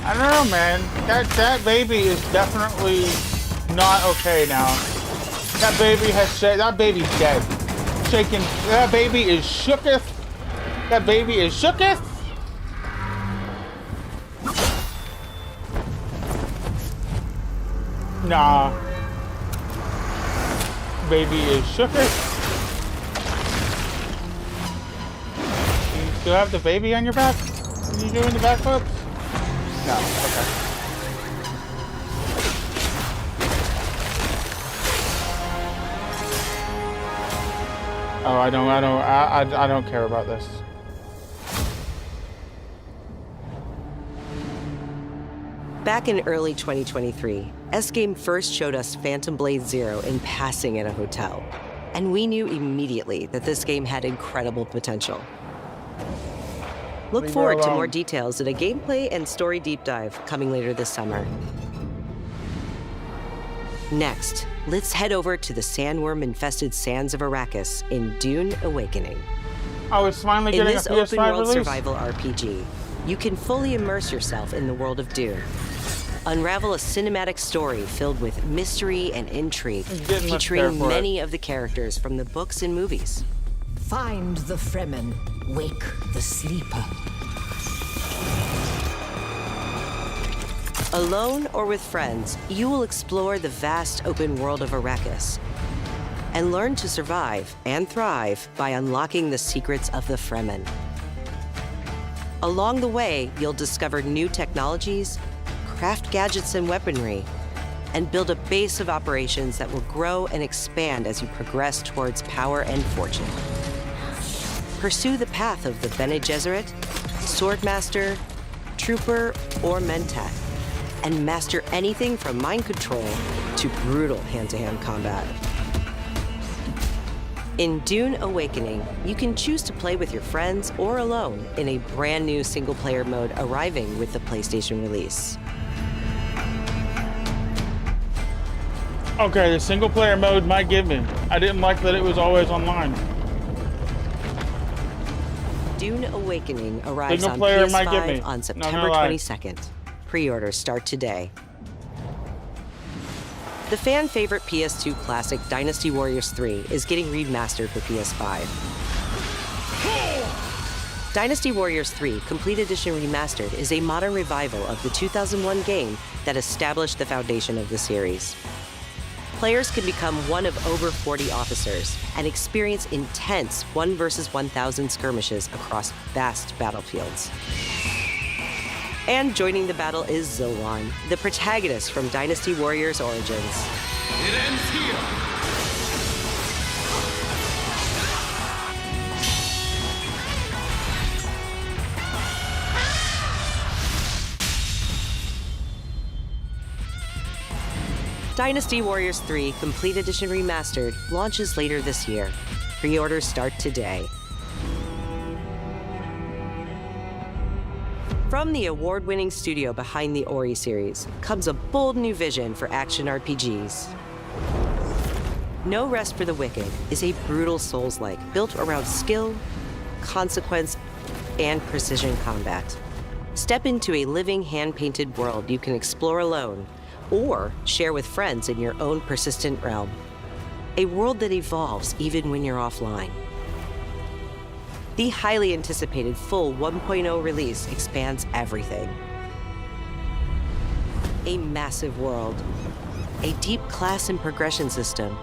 I don't know, man. That baby is definitely not okay now. That baby that baby's dead. Shaking. That baby is shooketh. That baby is shooketh. Nah. Baby is shooketh. You still have the baby on your back? Are you doing the backflip? No, okay. Oh, I don't care about this. Back in early 2023, S-Game first showed us Phantom Blade Zero in passing at a hotel. And we knew immediately that this game had incredible potential. Look forward to more details at a gameplay and story deep dive coming later this summer. Next, let's head over to the sandworm-infested sands of Arrakis in Dune Awakening. Oh, it's finally getting a PS5 release? In this open-world release? survival RPG, you can fully immerse yourself in the world of Dune, Unravel a cinematic story filled with mystery and intrigue, Didn't much care featuring for it. many of the characters from the books and movies. Find the Fremen, wake the sleeper. Alone or with friends, you will explore the vast open world of Arrakis and learn to survive and thrive by unlocking the secrets of the Fremen. Along the way, you'll discover new technologies, craft gadgets and weaponry, and build a base of operations that will grow and expand as you progress towards power and fortune. Pursue the path of the Bene Gesserit, Swordmaster, Trooper, or Mentat, and master anything from mind control to brutal hand-to-hand combat. In Dune Awakening, you can choose to play with your friends or alone in a brand new single-player mode arriving with the PlayStation release. Okay, the single player mode might give me. I didn't like that it was always online. Dune Awakening arrives Single on player might give me. PS5 on Not September gonna lie. 22nd. Pre-orders start today. The fan favorite PS2 classic Dynasty Warriors 3 is getting remastered for PS5. Dynasty Warriors 3 Complete Edition Remastered is a modern revival of the 2001 game that established the foundation of the series. Players can become one of over 40 officers and experience intense 1 versus 1,000 skirmishes across vast battlefields. And joining the battle is Zoan, the protagonist from Dynasty Warriors Origins. It ends here. Dynasty Warriors 3 Complete Edition Remastered launches later this year. Pre-orders start today. From the award-winning studio behind the Ori series comes a bold new vision for action RPGs. No Rest for the Wicked is a brutal Souls-like built around skill, consequence, and precision combat. Step into a living hand-painted world you can explore alone or share with friends in your own persistent realm. A world that evolves even when you're offline. The highly anticipated full 1.0 release expands everything. A massive world, a deep class and progression system,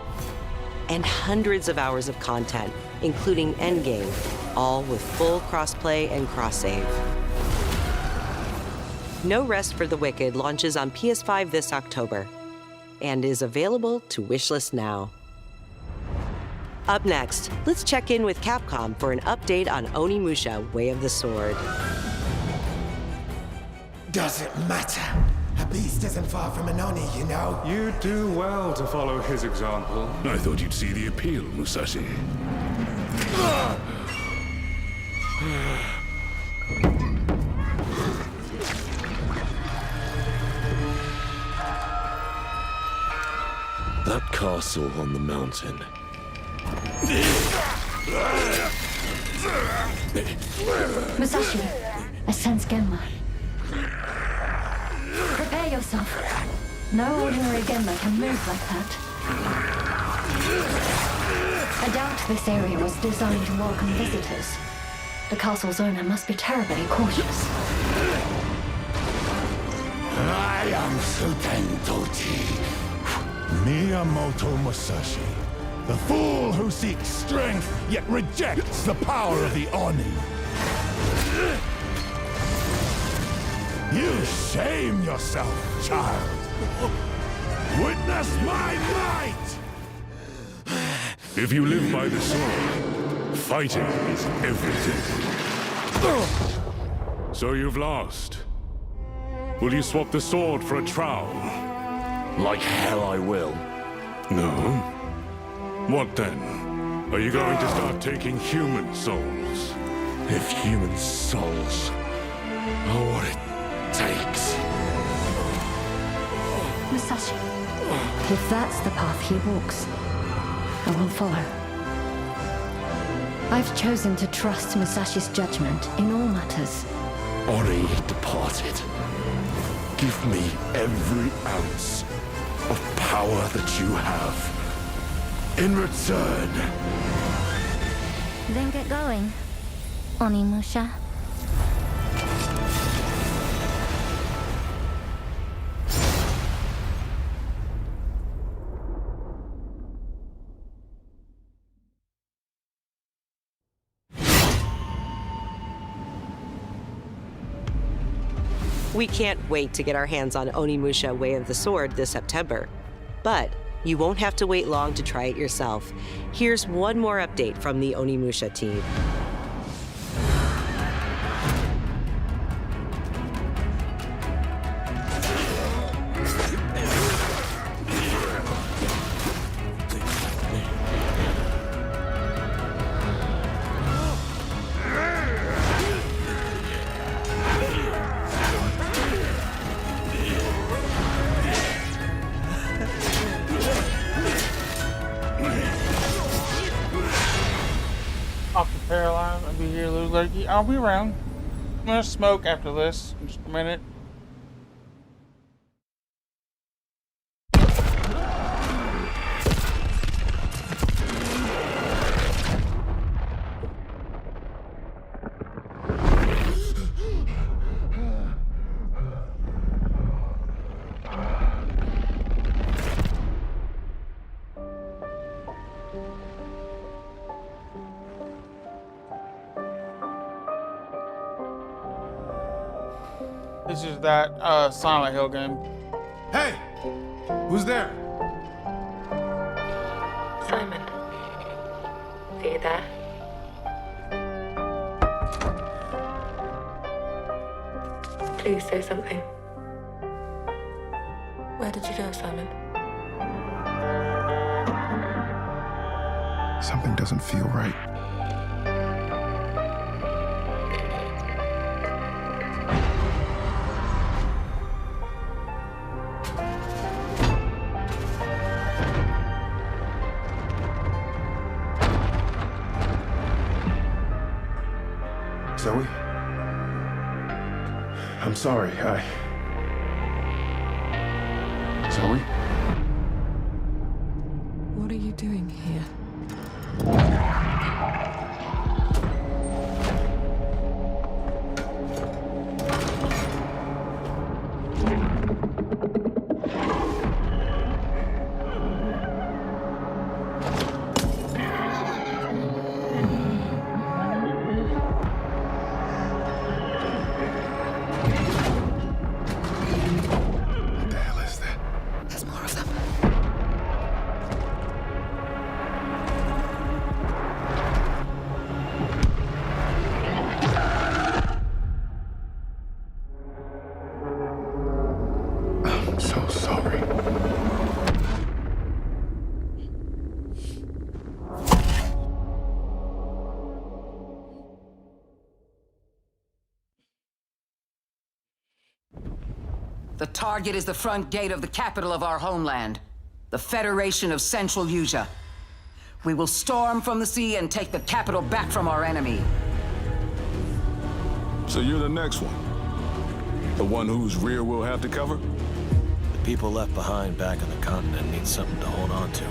and hundreds of hours of content, including endgame, all with full crossplay and cross-save. No Rest for the Wicked launches on PS5 this October and is available to wishlist now. Up next, let's check in with Capcom for an update on Onimusha: Way of the Sword. Doesn't matter. A beast isn't far from an Oni, you know. You do well to follow his example. I thought you'd see the appeal, Musashi. That castle on the mountain. Musashi, I sense Genma. Prepare yourself. No ordinary Genma can move like that. I doubt this area was designed to welcome visitors. The castle's owner must be terribly cautious. I am Suten Tochi. Miyamoto Musashi, the fool who seeks strength yet rejects the power of the Oni. You shame yourself, child. Witness my might! If you live by the sword, fighting is everything. So you've lost. Will you swap the sword for a trowel? Like hell I will. No? What then? Are you going to start taking human souls? If human souls are what it takes. Musashi, if that's the path he walks, I will follow. I've chosen to trust Musashi's judgment in all matters. Ori departed. Give me every ounce of power that you have. In return. Then get going, Onimusha. We can't wait to get our hands on Onimusha Way of the Sword this September. But you won't have to wait long to try it yourself. Here's one more update from the Onimusha team. Off the paralyzed, I'll be here, little lady. I'll be around. I'm gonna smoke after this in just a minute. This is that Silent Hill game. Hey! Who's there? Simon. Are you there? Please say something. Where did you go, Simon? Something doesn't feel right. Zoe? I'm sorry, Zoe? What are you doing here? What the hell is that? There's more of them. I'm so sorry. The target is the front gate of the capital of our homeland, the Federation of Central Asia. We will storm from the sea and take the capital back from our enemy. So you're the next one? The one whose rear we'll have to cover? The people left behind back on the continent need something to hold on to.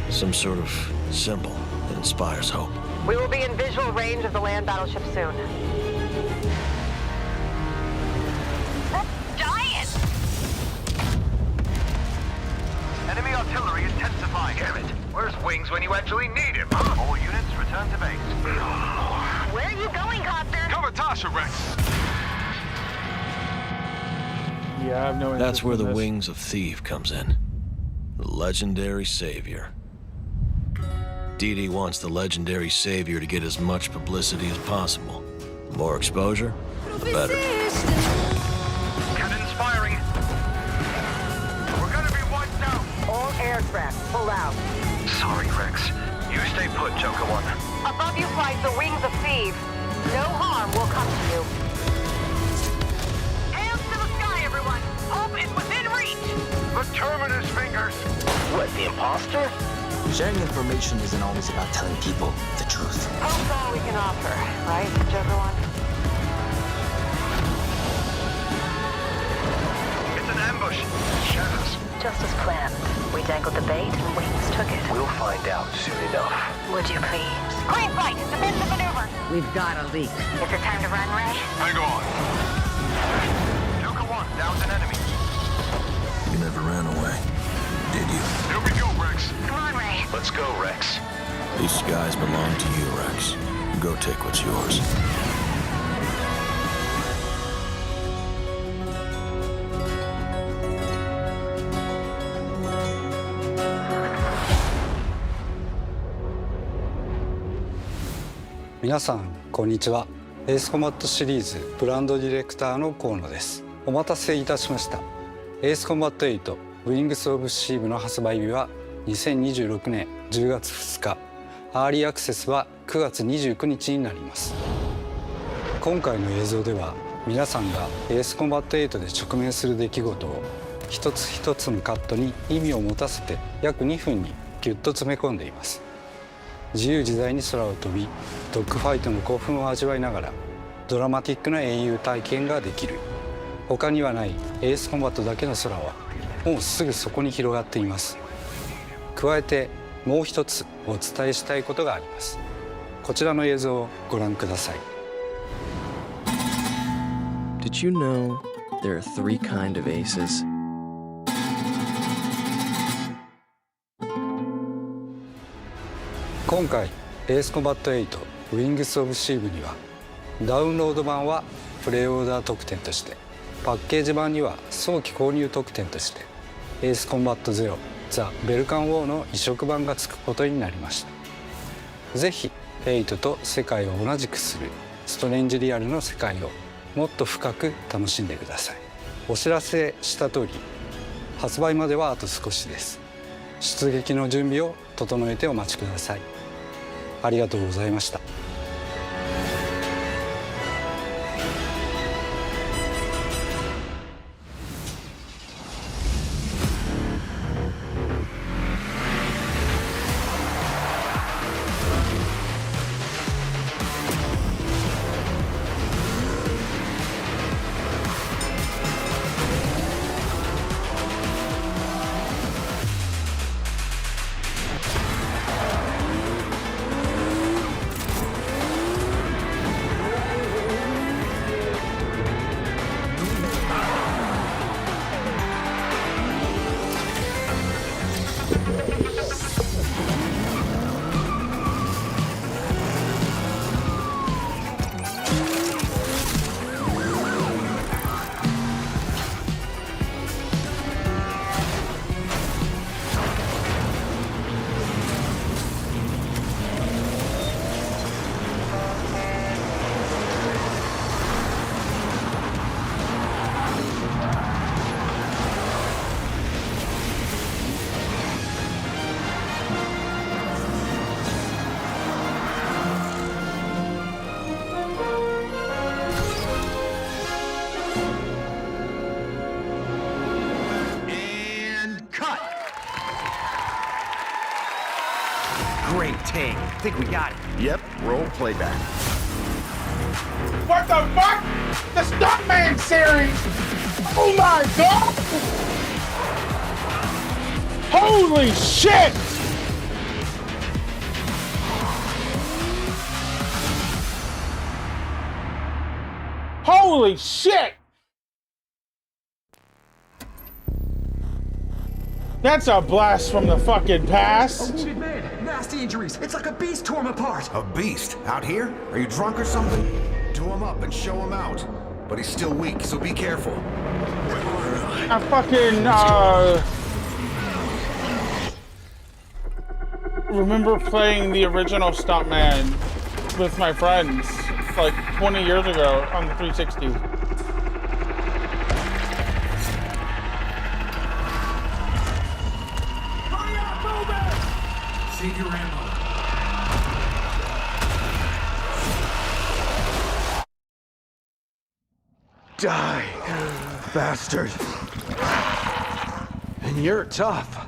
Some sort of symbol that inspires hope. We will be in visual range of the land battleship soon. Giant! Enemy artillery intensifying. Damn it. Where's Wings when you actually need him, huh? All units return to base. Where are you going, Copter? Cover Tasha, Rex. Yeah, I have no interest That's where in the this. Wings of Thief comes in. The legendary savior. Dee Dee wants the legendary savior to get as much publicity as possible. The more exposure, the better. Cannon firing. We're gonna be wiped out. All aircraft, pull out. Sorry, Rex. You stay put, Joker One. Above you flies the Wings of Thieves. No harm will come to you. Hands to the sky, everyone. Hope is within reach. The Terminus fingers. What, the imposter? Sharing information isn't always about telling people the truth. Hope's all we can offer, right, Joker One? dangled the bait and Wings took it. We'll find out soon enough. Would you please? Green light! Defend the maneuver! We've got a leak. Is it time to run, Ray? Hang on. Nuka 1, down's an enemy. You never ran away, did you? Here we go, Rex. Come on, Ray. Let's go, Rex. These skies belong to you, Rex. Go take what's yours.皆さんこんにちは。エースコンバットシリーズブランドディレクターの河野です。お待たせいたしました。エースコンバット8ウィングスオブシーブの発売日は2026年10月2日、アーリーアクセスは9月29日になります。今回の映像では皆さんがエースコンバット8で直面する出来事を一つ一つのカットに意味を持たせて約2分にギュッと詰め込んでいます。自由自在に空を飛び、ドッグファイトの興奮を味わいながらドラマティックな英雄体験ができる。他にはないエースコンバットだけの空はもうすぐそこに広がっています。加えてもう一つお伝えしたいことがあります。こちらの映像をご覧ください。 Did you know there are 3 kinds of aces? 今回エースコンバット8ウィングスオブシーブにはダウンロード版はプレイオーダー特典として、パッケージ版には早期購入特典としてエースコンバット0ザ・ベルカンウォーの移植版がつくことになりました。ぜひ8と世界を同じくするストレンジリアルの世界をもっと深く楽しんでください。お知らせした通り発売まではあと少しです。出撃の準備を整えてお待ちください。ありがとうございました。Great take. Think we got it. Yep, roll playback. What the fuck? The Stuntman series! Oh my god! Holy shit! Holy shit! That's a blast from the fucking past. A wounded man, nasty injuries. It's like a beast tore him apart. A beast? Out here? Are you drunk or something? Tow him up and show him out. But he's still weak, so be careful. I fucking, remember playing the original Stuntman with my friends like 20 years ago on the 360. Save your ammo. Die, bastard. And you're tough.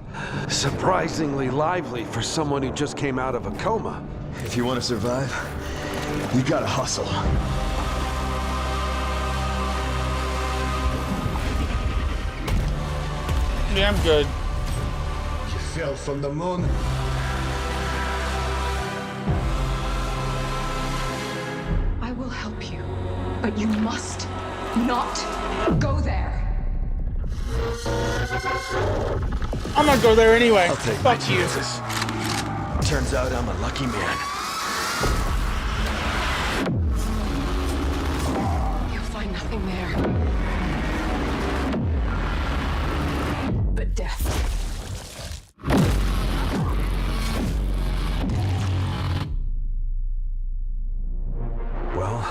Surprisingly lively for someone who just came out of a coma. If you want to survive, you gotta hustle. Yeah, I'm good. You fell from the moon. I will help you, but you must not go there. I'm gonna go there anyway. I'll take my chances. Turns out I'm a lucky man. You'll find nothing there. But death. Well,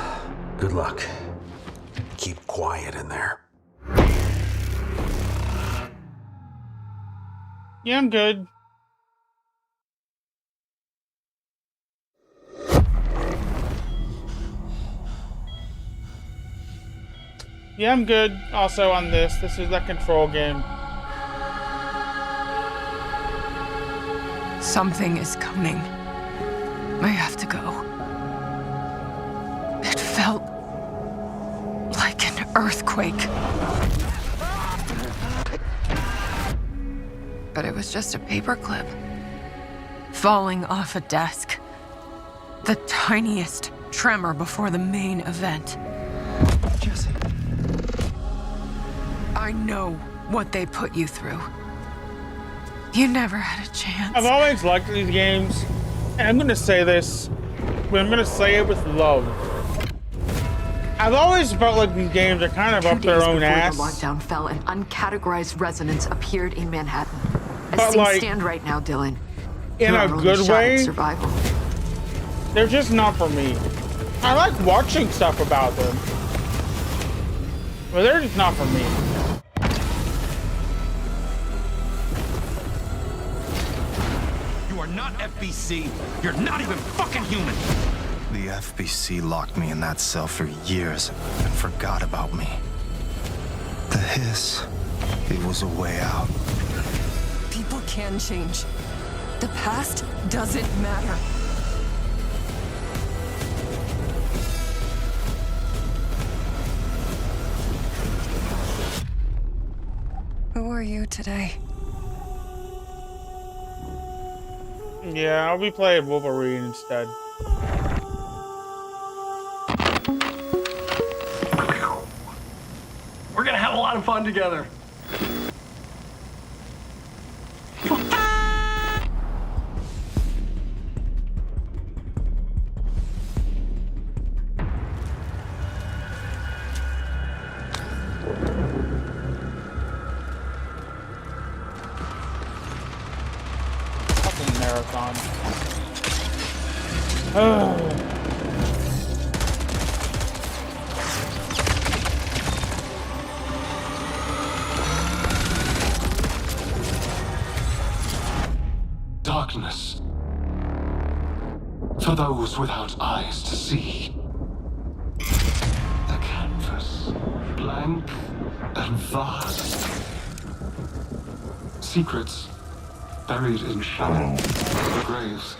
good luck. Keep quiet in there. Yeah, I'm good. Yeah, I'm good. Also on this. This is the control game. Something is coming. I have to go. It felt like an earthquake. But it was just a paperclip. Falling off a desk. The tiniest tremor before the main event. Jesse. I know what they put you through. You never had a chance. I've always liked these games, and I'm gonna say this, but I'm gonna say it with love. I've always felt like these games are kind of up their own ass. Before the lockdown fell, an uncategorized resonance appeared in Manhattan. As But, things like, stand right now, Dylan, in you're a our only good shot at way, survival. they're just not for me. I like watching stuff about them, but they're just not for me. You are not FBC. You're not even fucking human. The FBC locked me in that cell for years and forgot about me. The hiss, it was a way out. People can change. The past doesn't matter. Who are you today? Yeah, I'll be playing Wolverine instead. We're gonna have a lot of fun together. Fucking marathon. Darkness. For those without eyes to see. The canvas, blank and vast. Secrets buried in shallow graves.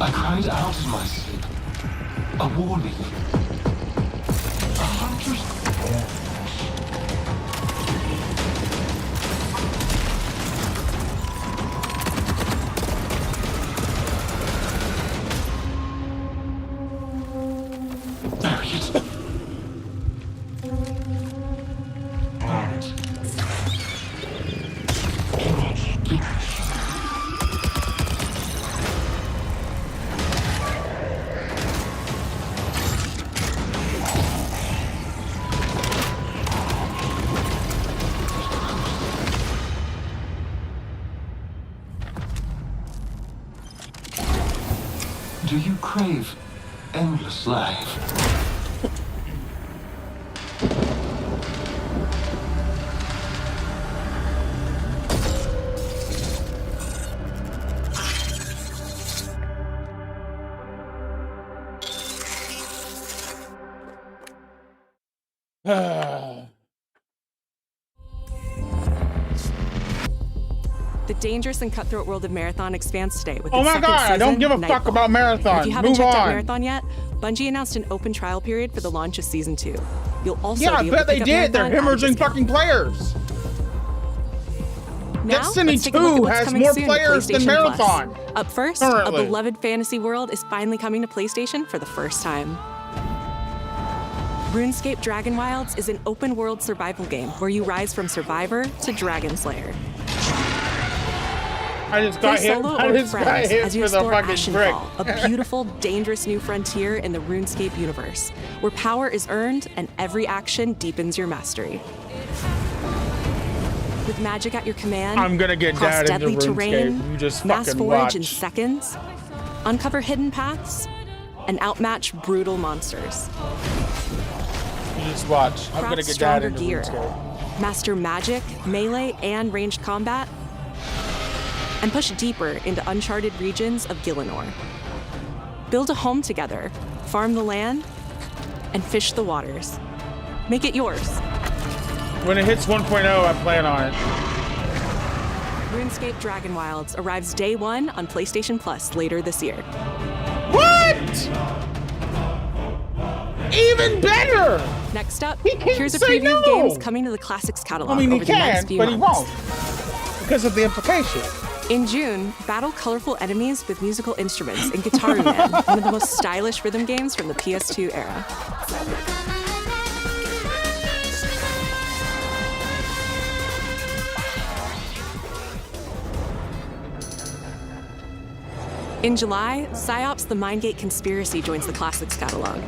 I cried out in my sleep. A warning. 100. Bury it. Do you crave endless life? The dangerous and cutthroat world of Marathon expands today with Oh its my second God, I don't season, give a fuck Nightfall. about Marathon. If you haven't Move checked out on. Marathon yet, Bungie announced an open trial period for the launch of Season 2. You'll also Yeah, I be able bet to they pick up did. They're Marathon at a hemorrhaging fucking players. Now, Destiny let's take a look at 2 what's has coming more soon to players than PlayStation Plus. Marathon. Up first, currently. a beloved fantasy world is finally coming to PlayStation for the first time. RuneScape Dragon Wilds is an open-world survival game where you rise from survivor to dragon slayer. I just Play got hit. solo I or with just got friends hit as you with a explore fucking brick. Ashenfall, a beautiful, dangerous new frontier in the RuneScape universe, where power is earned and every action deepens your mastery. With magic at your command, I'm gonna get cross dad into deadly terrain, RuneScape. You just mass fucking forage in watch. seconds, uncover hidden paths, and outmatch brutal monsters. You just watch. I'm Craft gonna get dad stronger into gear, RuneScape. master magic, melee, and ranged combat, and push deeper into uncharted regions of Gielinor. Build a home together, farm the land, and fish the waters. Make it yours. When it hits 1.0, I plan on it. RuneScape Dragon Wilds arrives day 1 on PlayStation Plus later this year. What? Even better! Next up, He can't here's a say preview of no. games coming to the Classics catalog I mean, he over the next can, few but he months. won't. Because of the implication. In June, battle colorful enemies with musical instruments in Guitar Man, one of the most stylish rhythm games from the PS2 era. In July, PsyOps The Mindgate Conspiracy joins the Classics catalog.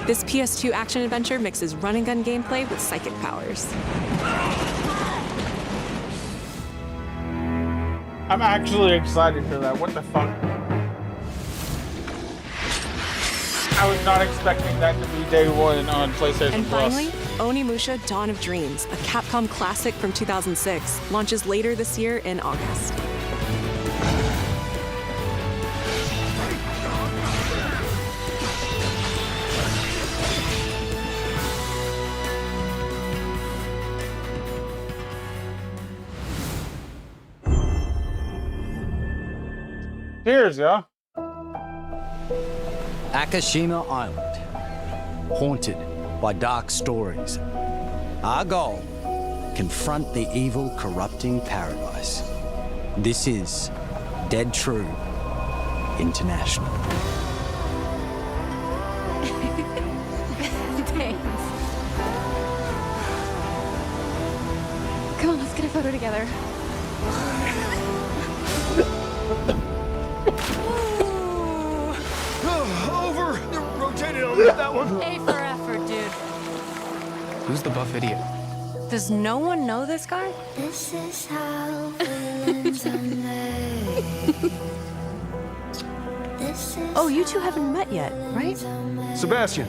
This PS2 action-adventure mixes run-and-gun gameplay with psychic powers. I'm actually excited for that. What the fuck? I was not expecting that to be day 1 on PlayStation And Plus. finally, Onimusha Dawn of Dreams, a Capcom classic from 2006, launches later this year in August. Cheers, yeah. Akashima Island, haunted by dark stories. Our goal, confront the evil, corrupting paradise. This is Dead True International. Thanks. Come on, let's get a photo together. Over! Rotated on that one. A for effort, dude. Who's the buff idiot? Does no one know this guy? This is how villains are made. Oh, you two haven't met yet, right? Sebastian,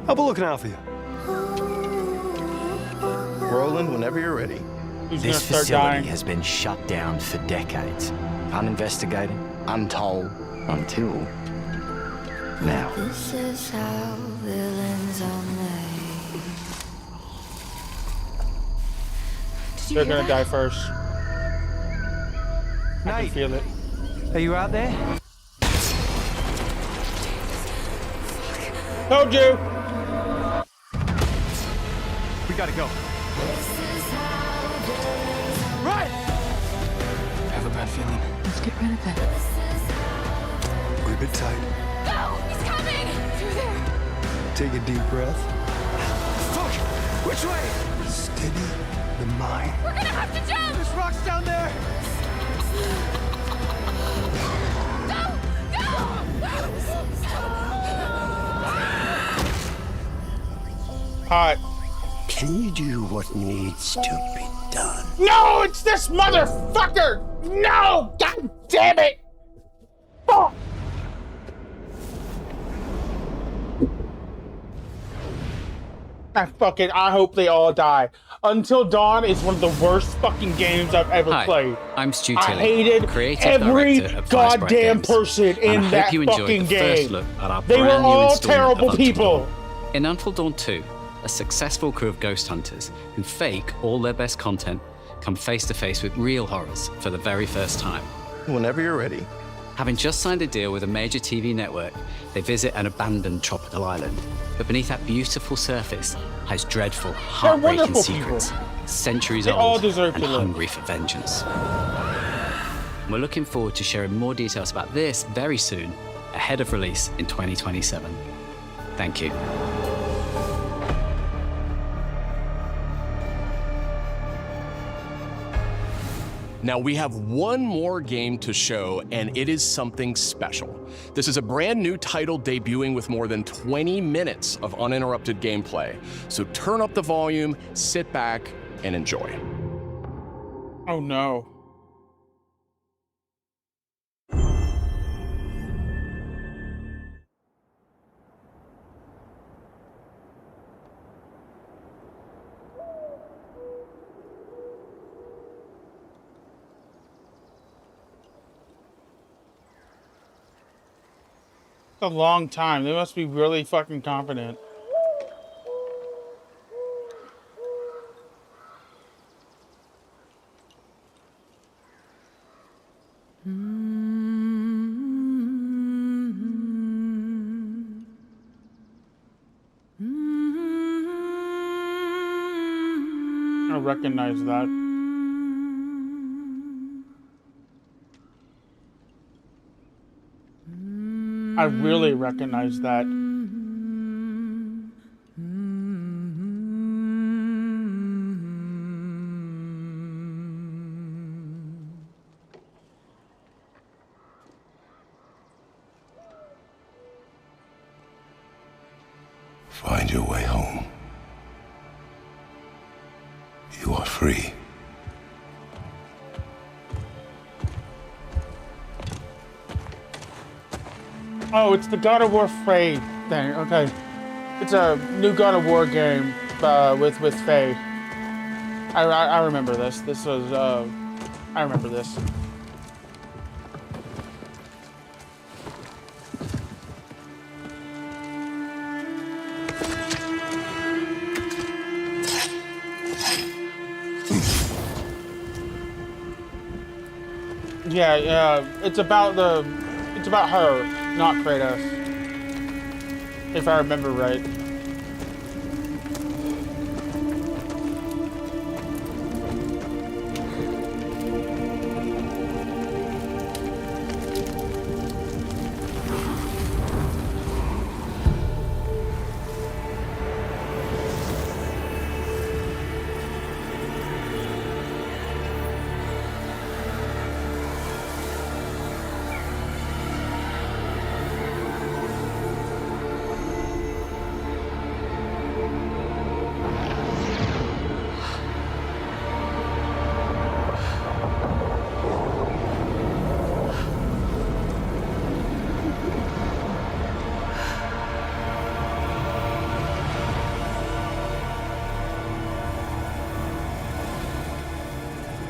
I'll be looking out for you. Roland, whenever you're ready. This facility has been shut down for decades. Uninvestigated, untold, until now. This is how villains are made. They're gonna die first. I can feel it. Are you out there? Told you! We gotta go. Right! I have a bad feeling. Let's get rid of it. Grip it tight. Go! He's coming! Through there! Take a deep breath. Fuck! Which way? Steady the mind. We're gonna have to jump! There's rocks down there! Hot. Can you do what needs to be done? No, it's this motherfucker! No! God damn it! Fuck! I hope they all die. Until Dawn is one of the worst fucking games I've ever Hi, played. I'm Stu I Tilley, hated creative every director of goddamn Firesprite Games, person and in I that hope you enjoyed fucking the first game. look at our They were brand new all installment terrible of Until people. Dawn. In Until Dawn 2, a successful crew of ghost hunters who fake all their best content come face to face with real horrors for the very first time. Whenever you're ready. Having just signed a deal with a major TV network, they visit an abandoned tropical island. But beneath that beautiful surface hides dreadful, heartbreaking secrets, centuries old and hungry for vengeance. We're looking forward to sharing more details about this very soon, ahead of release in 2027. Thank you. Now we have one more game to show, and it is something special. This is a brand new title debuting with more than 20 minutes of uninterrupted gameplay. So turn up the volume, sit back, and enjoy. Oh no. A long time. They must be really fucking confident. I recognize that. I really recognize that. Find your way home. You are free. Oh, it's the God of War Faye thing. Okay, it's a new God of War game with Faye. I remember this. This was I remember this. Yeah, it's about her, not Kratos, if I remember right.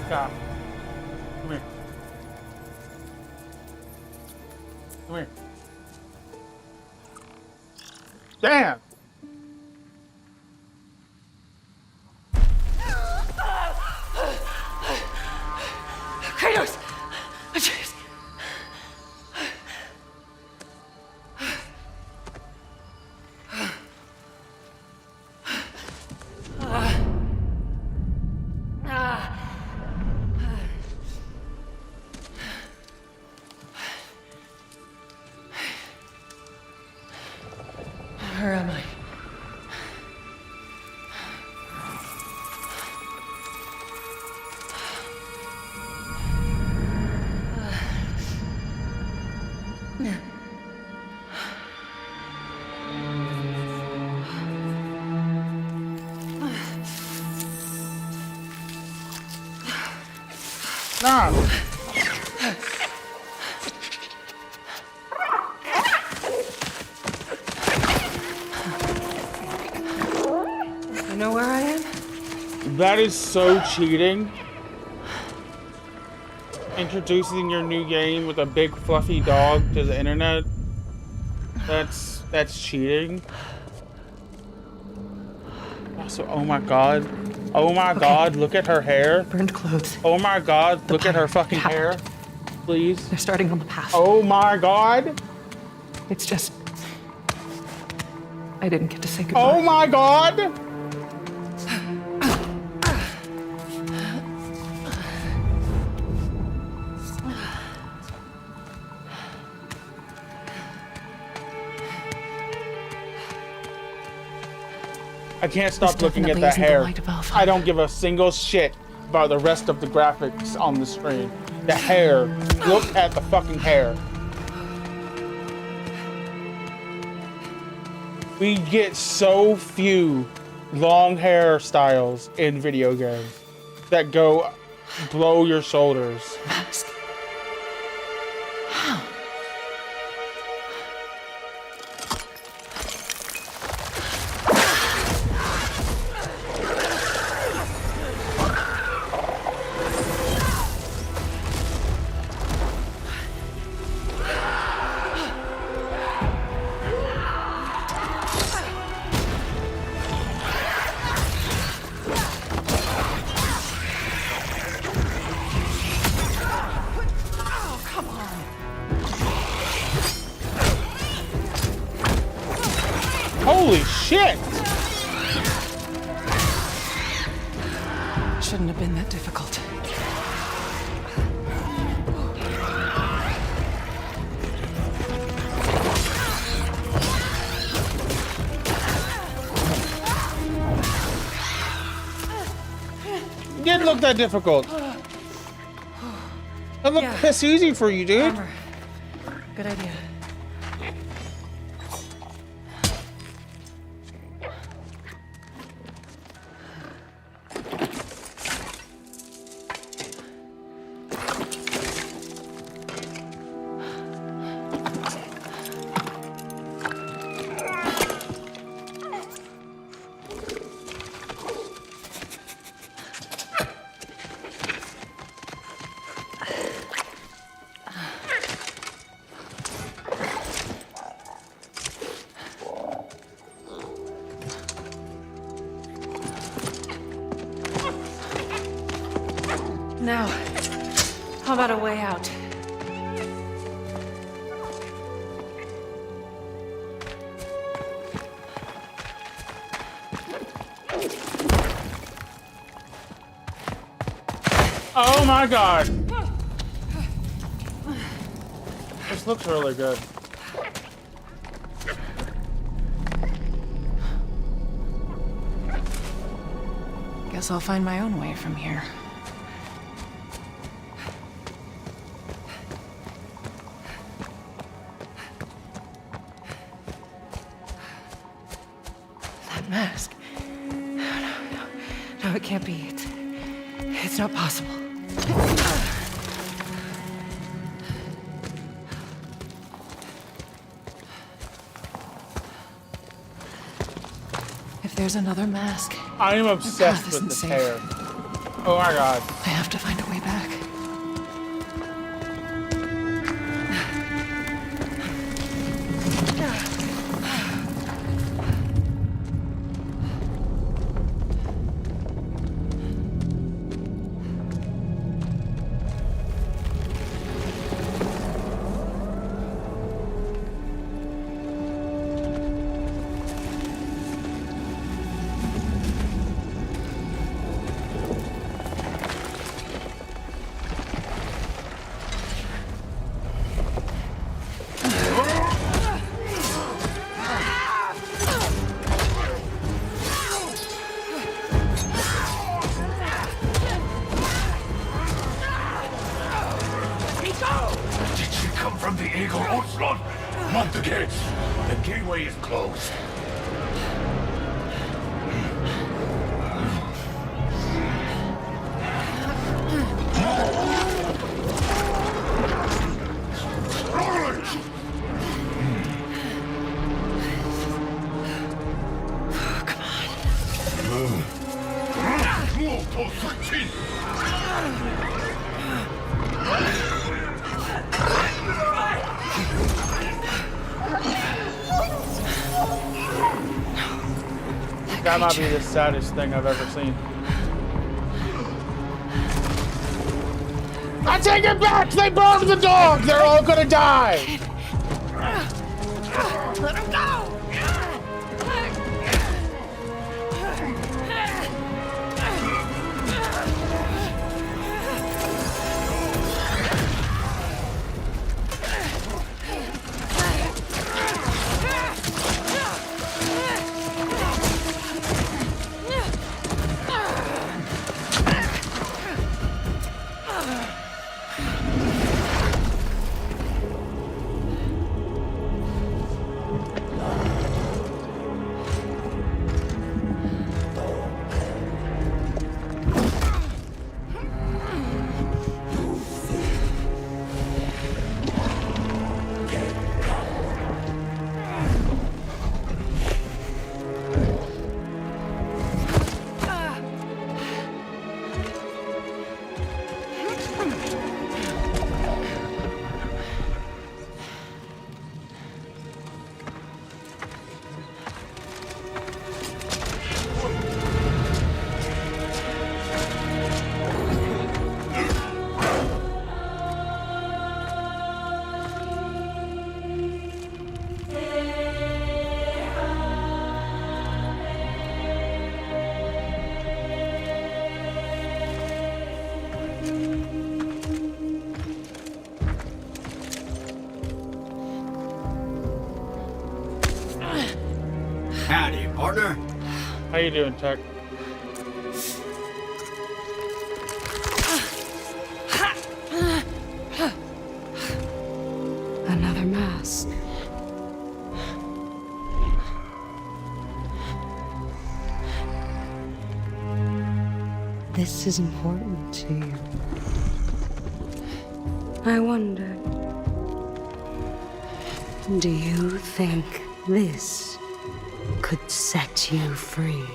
Stop. Come here. Come here. Damn! Kratos! Where am I? No! You know where I am? That is so cheating. Introducing your new game with a big fluffy dog to the internet. That's cheating. Also, oh my god. Oh my god, look at her hair. Burned clothes. Oh my god, look at her fucking hair. Please. They're starting on the path. Oh my god. It's just... I didn't get to say goodbye. Oh my god. I can't stop looking at that hair. I don't give a single shit about the rest of the graphics on the screen. The hair. Look at the fucking hair. We get so few long hairstyles in video games that go blow your shoulders. Mask. How? Holy shit! Shouldn't have been that difficult. It didn't look that difficult. That looked piss easy for you, dude. Armor. Good idea. Now, how about a way out? Oh my god. This looks really good. Guess I'll find my own way from here. That mask. No, it can't be. It's not possible. If there's another mask, I am obsessed with this hair. Oh my god. I have to find a way back. Not the gates. The gateway is closed. That might be the saddest thing I've ever seen. I take it back! They burned the dog! They're all gonna die! Let him go! Howdy, partner. How you doing, Tech? Another mask. This is important to you. I wonder, do you think this could set you free?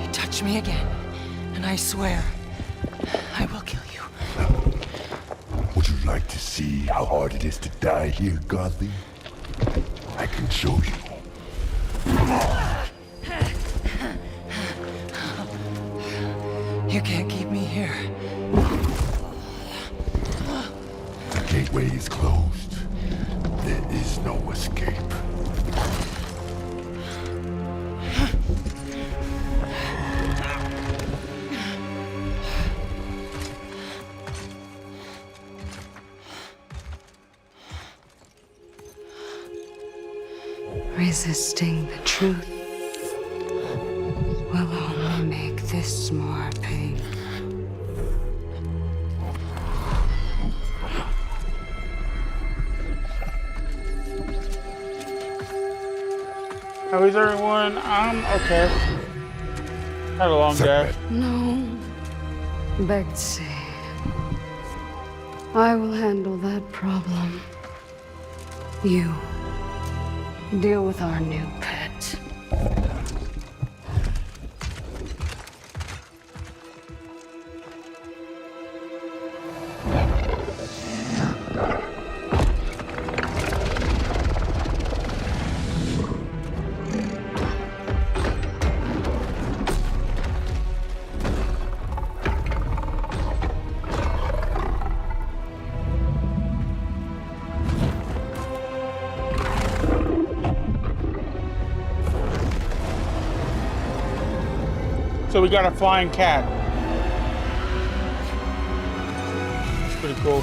You touch me again, and I swear, I will kill you. Would you like to see how hard it is to die here, Godly? I can show you. You can't keep me here. The gateway is closed. There is no escape. Resisting the truth will only make this more painful. How is everyone? I'm okay. Had a long day. No, Betsy. I will handle that problem. You deal with our new pet. So we got a flying cat. It's pretty cool.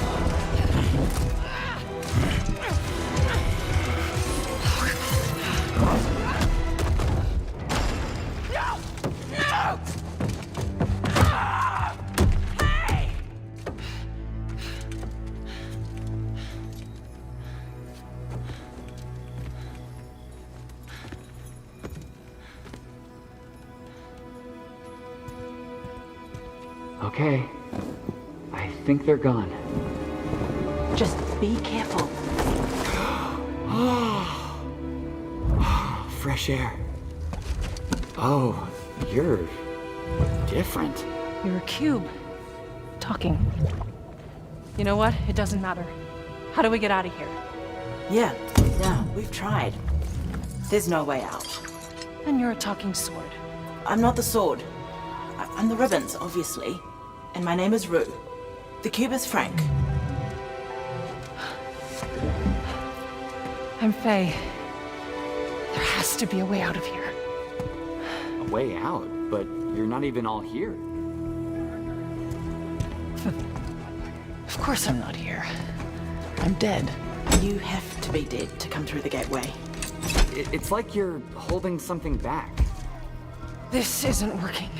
Okay. I think they're gone. Just be careful. Fresh air. Oh, you're different. You're a cube. Talking. You know what? It doesn't matter. How do we get out of here? Yeah, we've tried. There's no way out. And you're a talking sword. I'm not the sword. I'm the ribbons, obviously. And my name is Rue. The cube is Frank. I'm Faye. There has to be a way out of here. A way out? But you're not even all here. Of course I'm not here. I'm dead. You have to be dead to come through the gateway. It's like you're holding something back. This isn't working.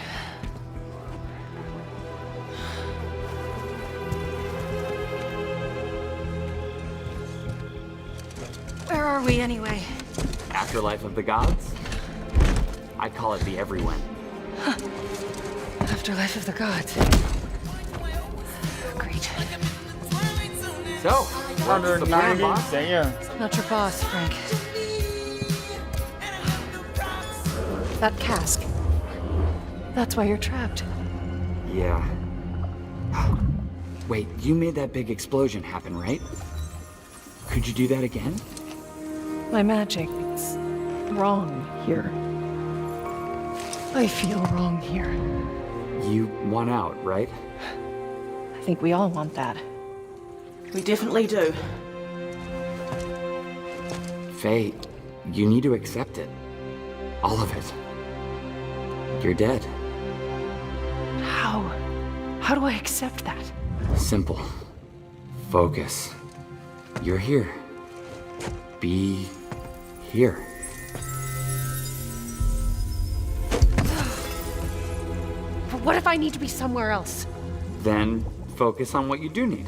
Where are we anyway? Afterlife of the gods? I call it the everyone. Huh. Afterlife of the gods. Great. So, under 90, damn. Not your boss, Frank. That cask. That's why you're trapped. Yeah. Wait, you made that big explosion happen, right? Could you do that again? My magic, it's wrong here. I feel wrong here. You want out, right? I think we all want that. We definitely do. Faye, you need to accept it. All of it. You're dead. How? How do I accept that? Simple. Focus. You're here. Be here. But what if I need to be somewhere else? Then focus on what you do need.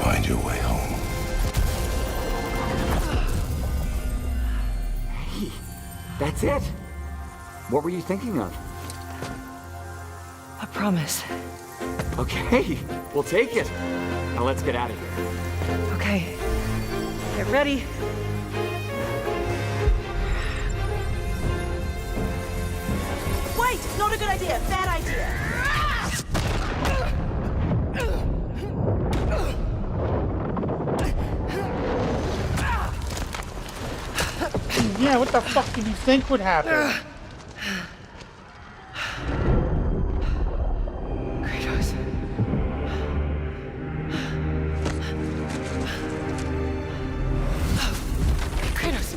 Find your way home. Hey, that's it. What were you thinking of? A promise. Okay, we'll take it. Now let's get out of here. Okay. Get ready. Wait! Not a good idea. Bad idea. Yeah, what the fuck did you think would happen? Kratos. Kratos.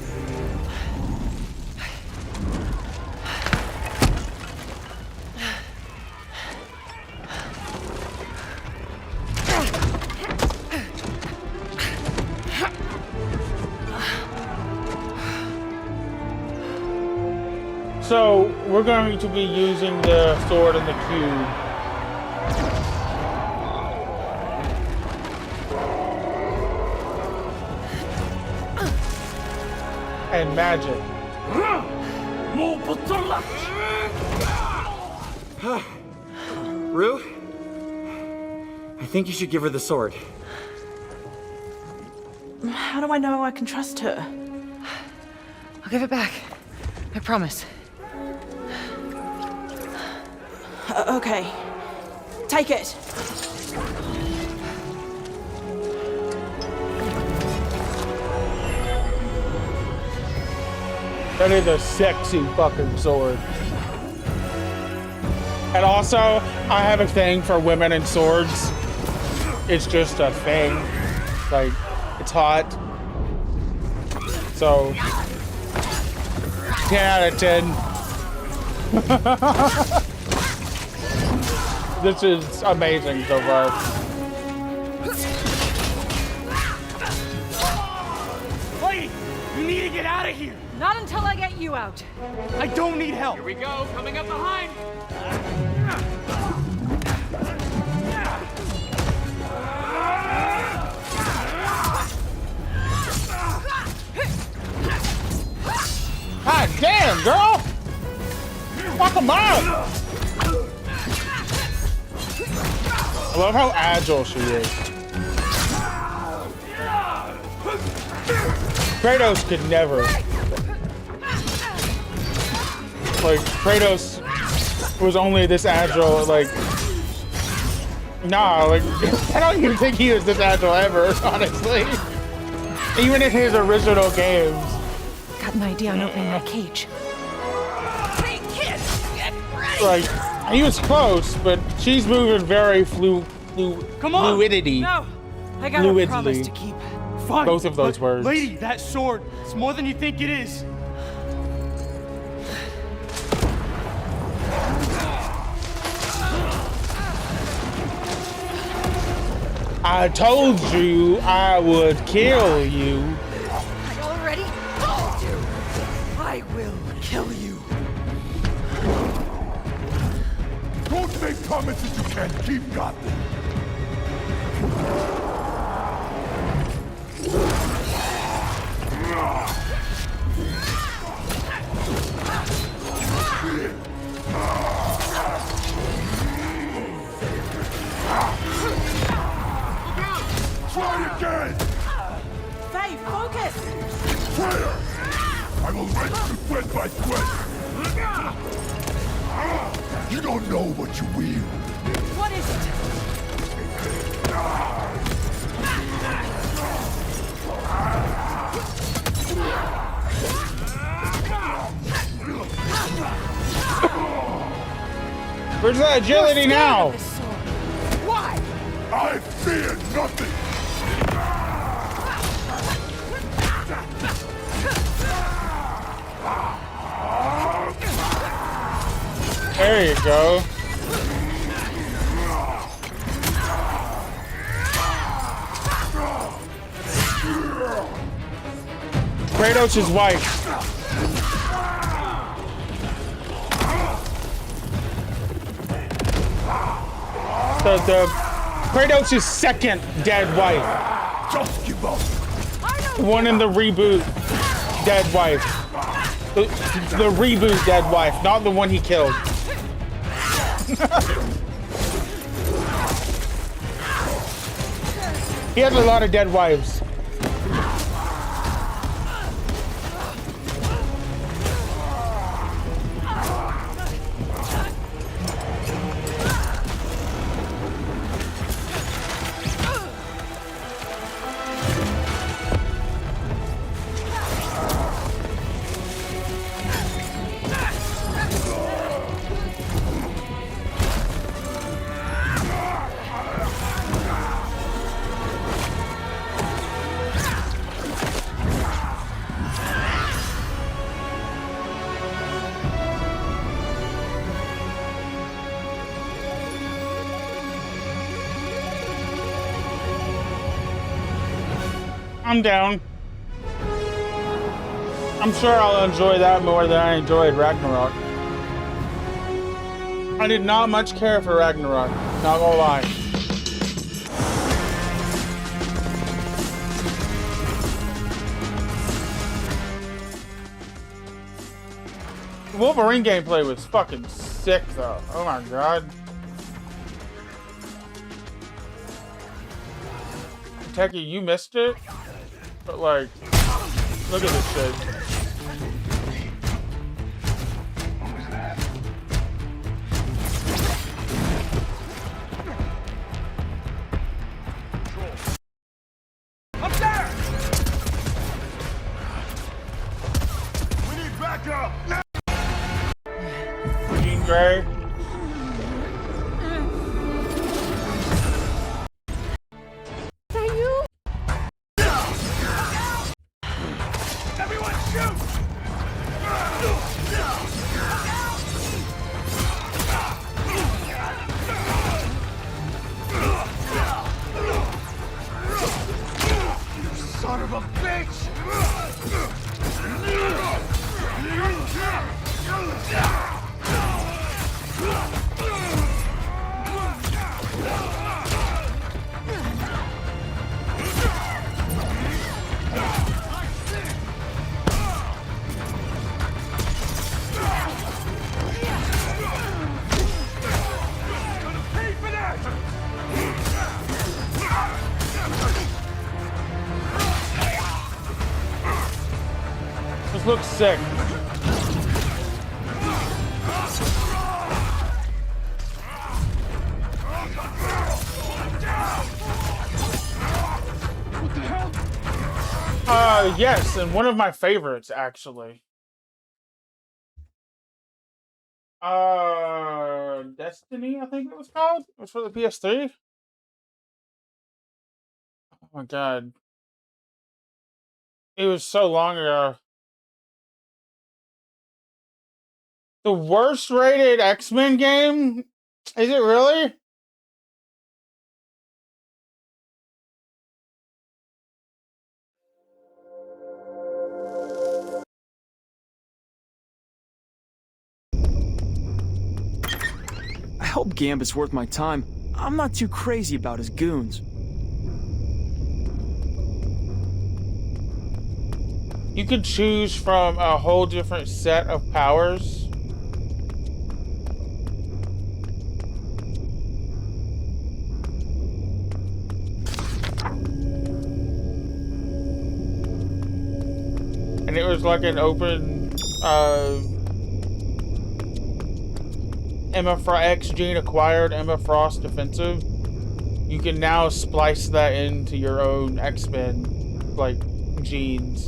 So, we're going to be using the sword and the cube. And magic. Rue? I think you should give her the sword. How do I know I can trust her? I'll give it back. I promise. Okay. Take it. That is a sexy fucking sword. And also, I have a thing for women and swords. It's just a thing. Like, it's hot. So, 10 out of 10. This is amazing so far. Wait! You need to get out of here! Not until I get you out. I don't need help! Here we go, coming up behind! God damn, girl! Fuck 'em up! I love how agile she is. Kratos could never. Like, Kratos was only this agile, like... Nah, like, I don't even think he was this agile ever, honestly. Even in his original games. Got an idea on opening that cage. Hey, kid! Get ready! Like, he was close, but she's moving very Come on! fluidity. No! I got a promise to keep. Fine. Both of those words. Lady, that sword, it's more than you think it is. I told you I would kill you. I already told you. I will kill you. Don't make promises you can't keep, Gotham. Try again! Faye, focus! Where? I will wrench you sweat by sweat! You don't know what you wield. What is it? Where's that agility now? Why? I fear nothing! There you go. Kratos' wife. The Kratos' second dead wife. Just give up. One in the reboot dead wife. The reboot dead wife, not the one he killed. He has a lot of dead wives. I'm down. I'm sure I'll enjoy that more than I enjoyed Ragnarok. I did not much care for Ragnarok, not gonna lie. The Wolverine gameplay was fucking sick though. Oh my god. Techie, you missed it? But like, look at this shit. Up there! We need backup! Jean Grey. Son of a bitch! This looks sick. Yes, and one of my favorites, actually. Destiny, I think it was called. It was for the PS3. Oh my god. It was so long ago. The worst rated X-Men game? Is it really? I hope Gambit's worth my time. I'm not too crazy about his goons. You could choose from a whole different set of powers. And it was like an open X gene acquired Emma Frost defensive. You can now splice that into your own X-Men like genes,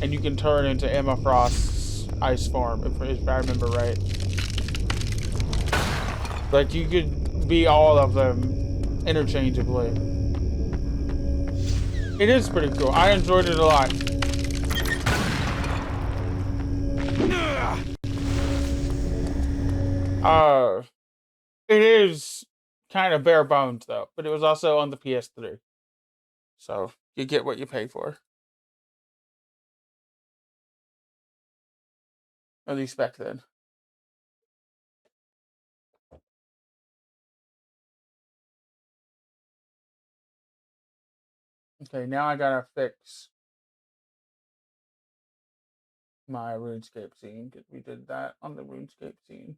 and you can turn into Emma Frost's ice form if I remember right. Like you could be all of them interchangeably. It is pretty cool. I enjoyed it a lot. It is kind of bare bones though, but it was also on the PS3. So you get what you pay for. At least back then. Okay, now I gotta fix my RuneScape scene, because we did that on the RuneScape scene.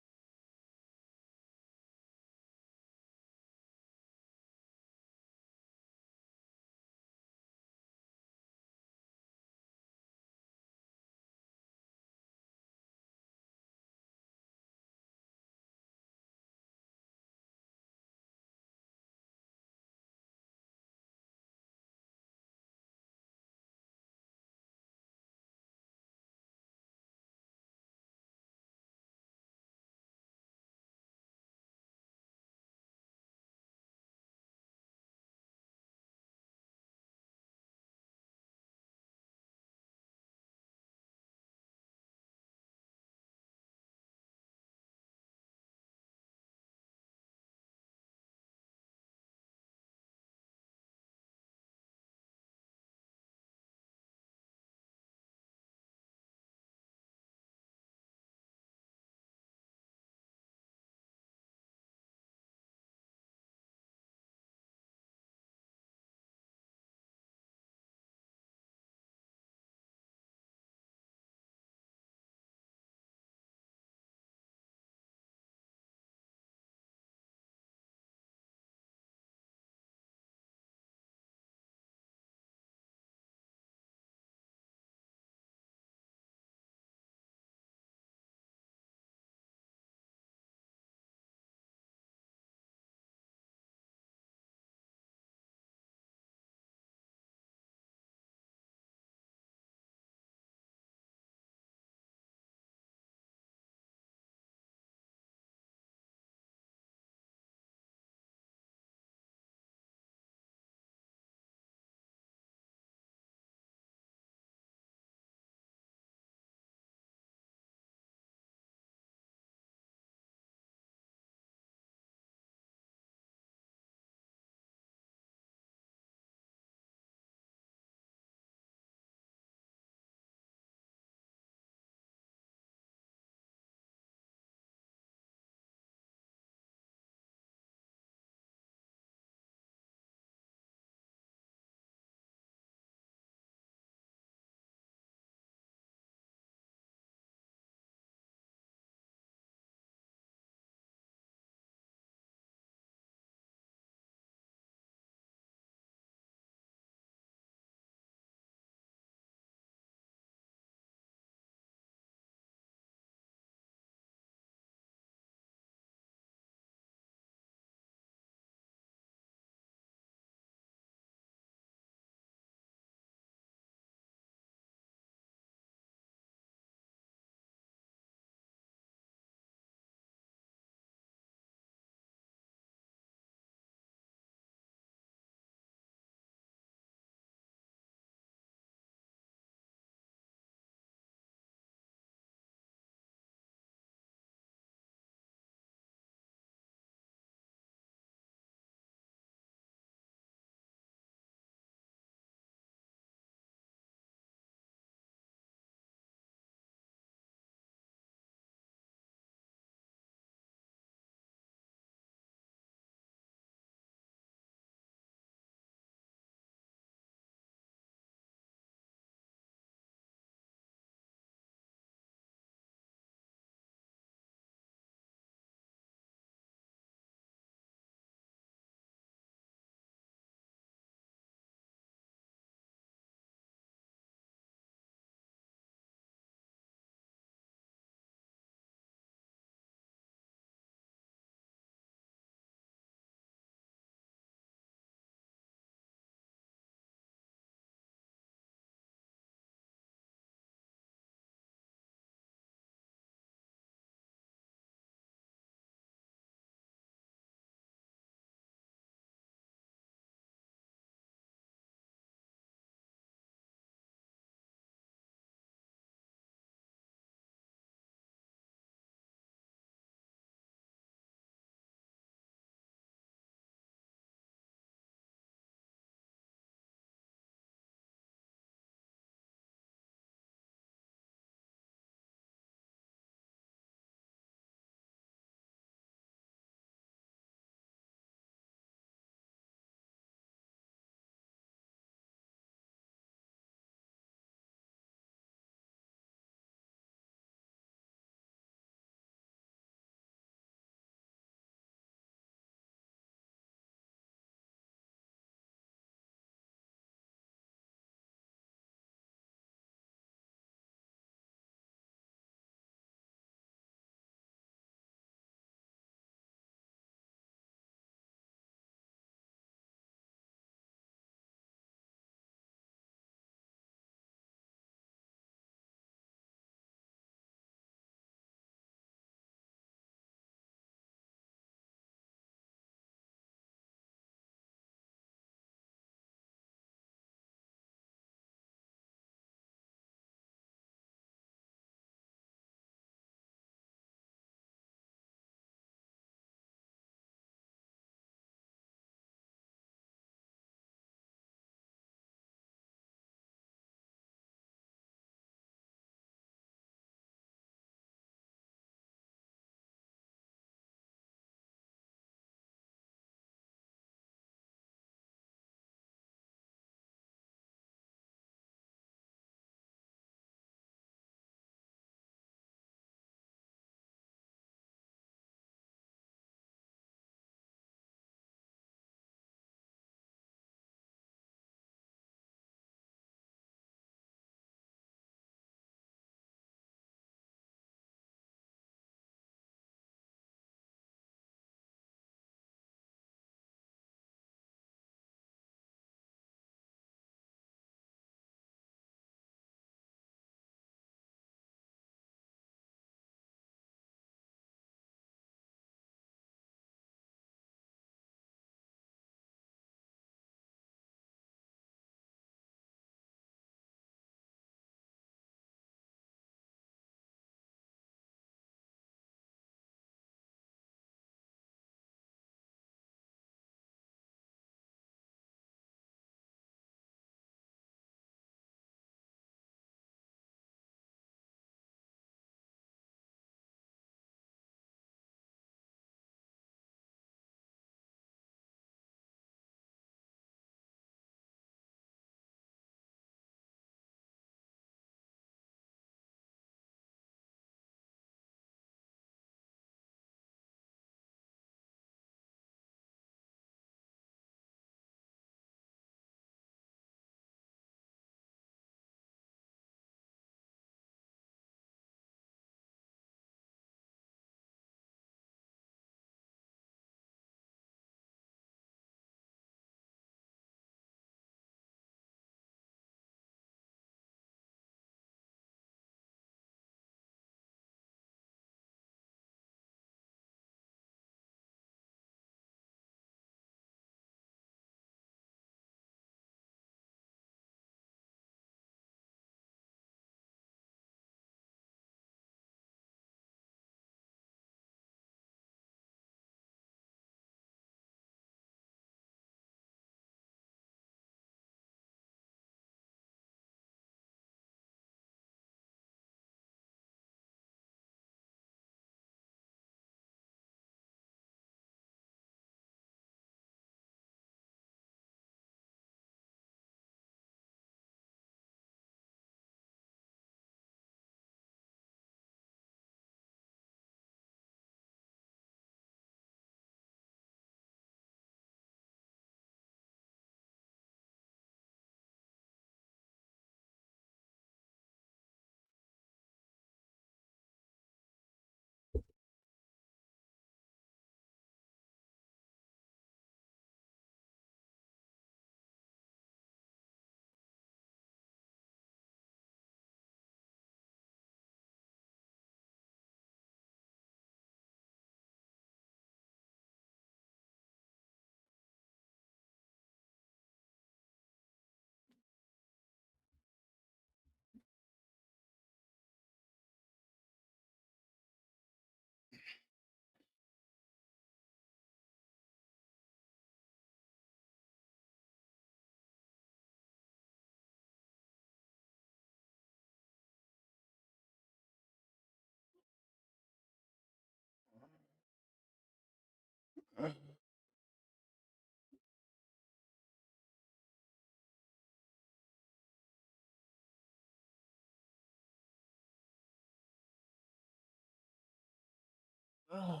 Ugh.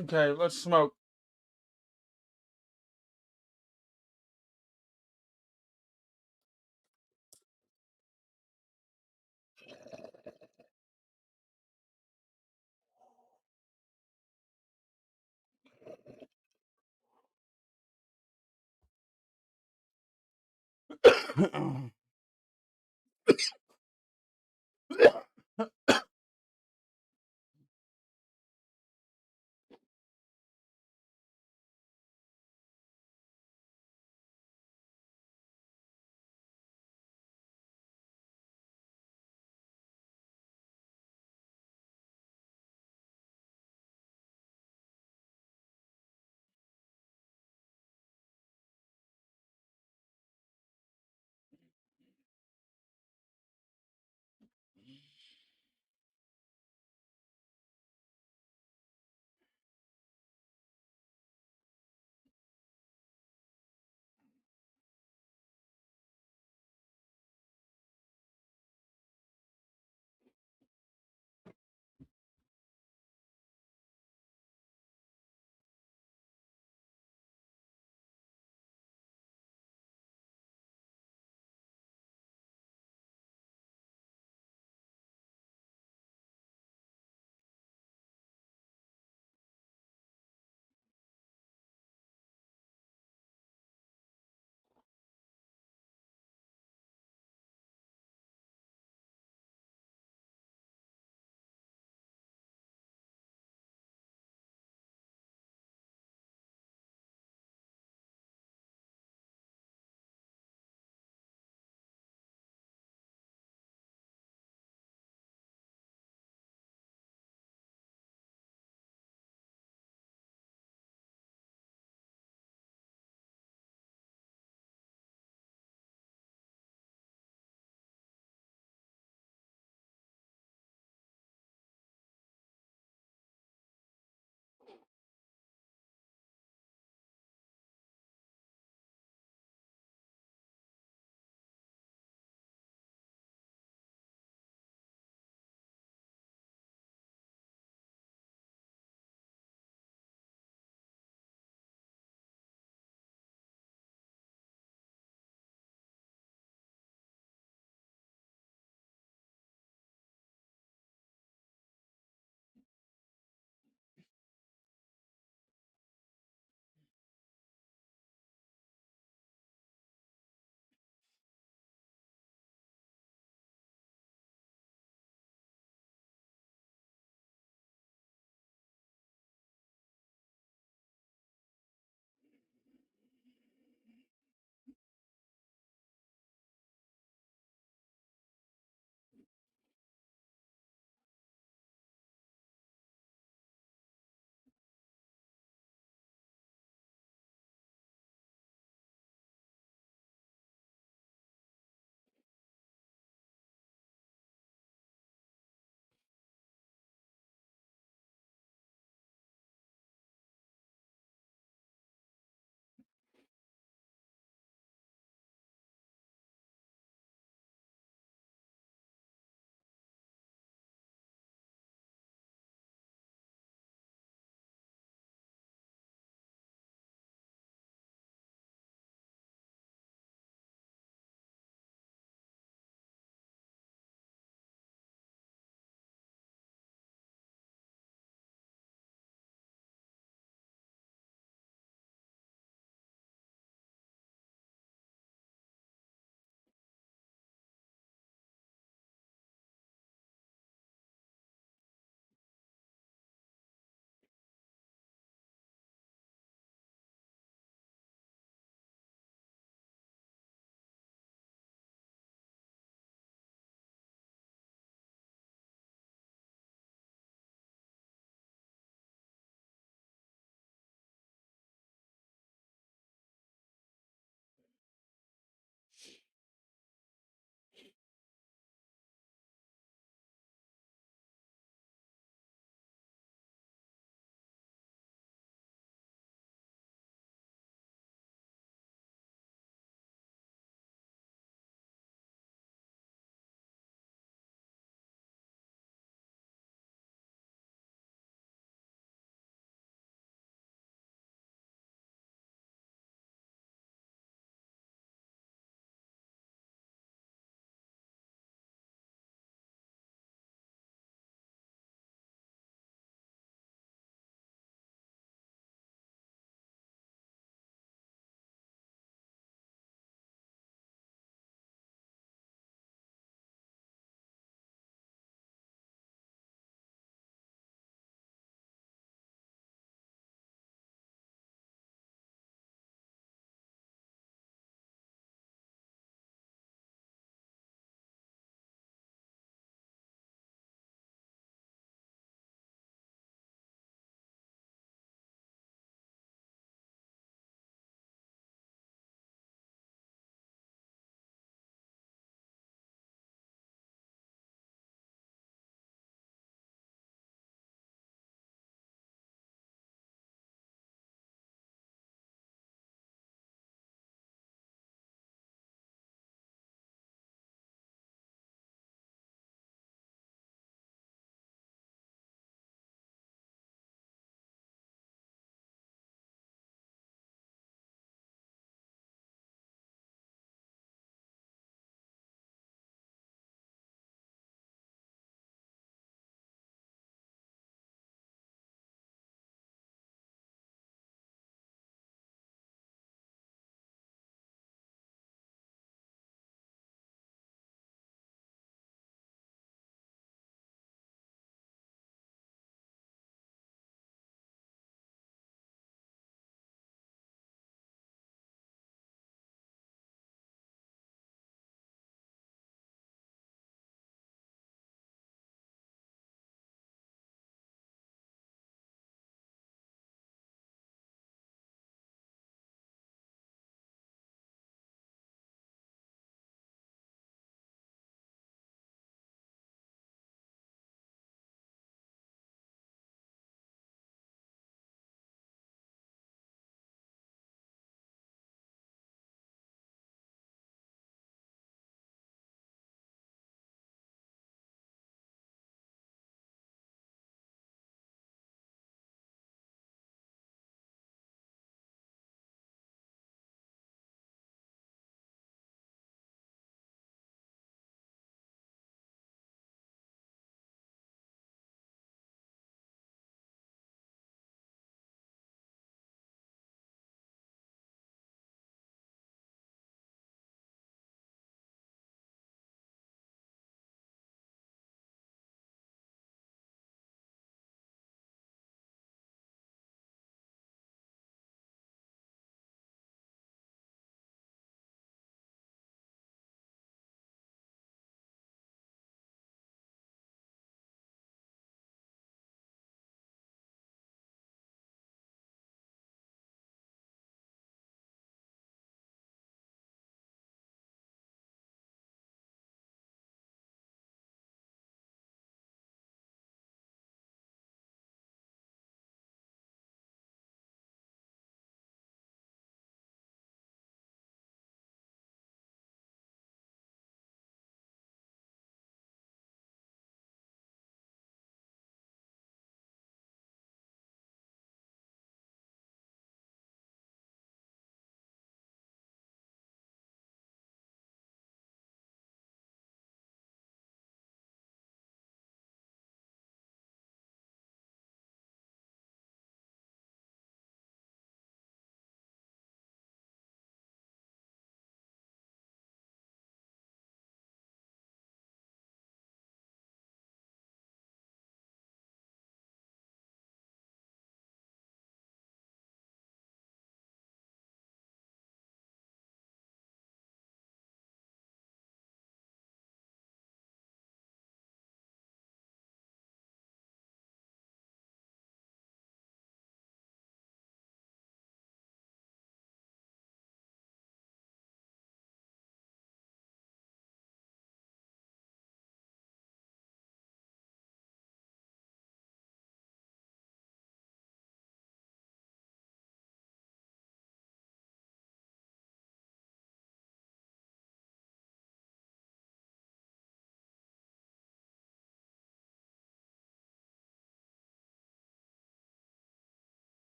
Okay, let's smoke.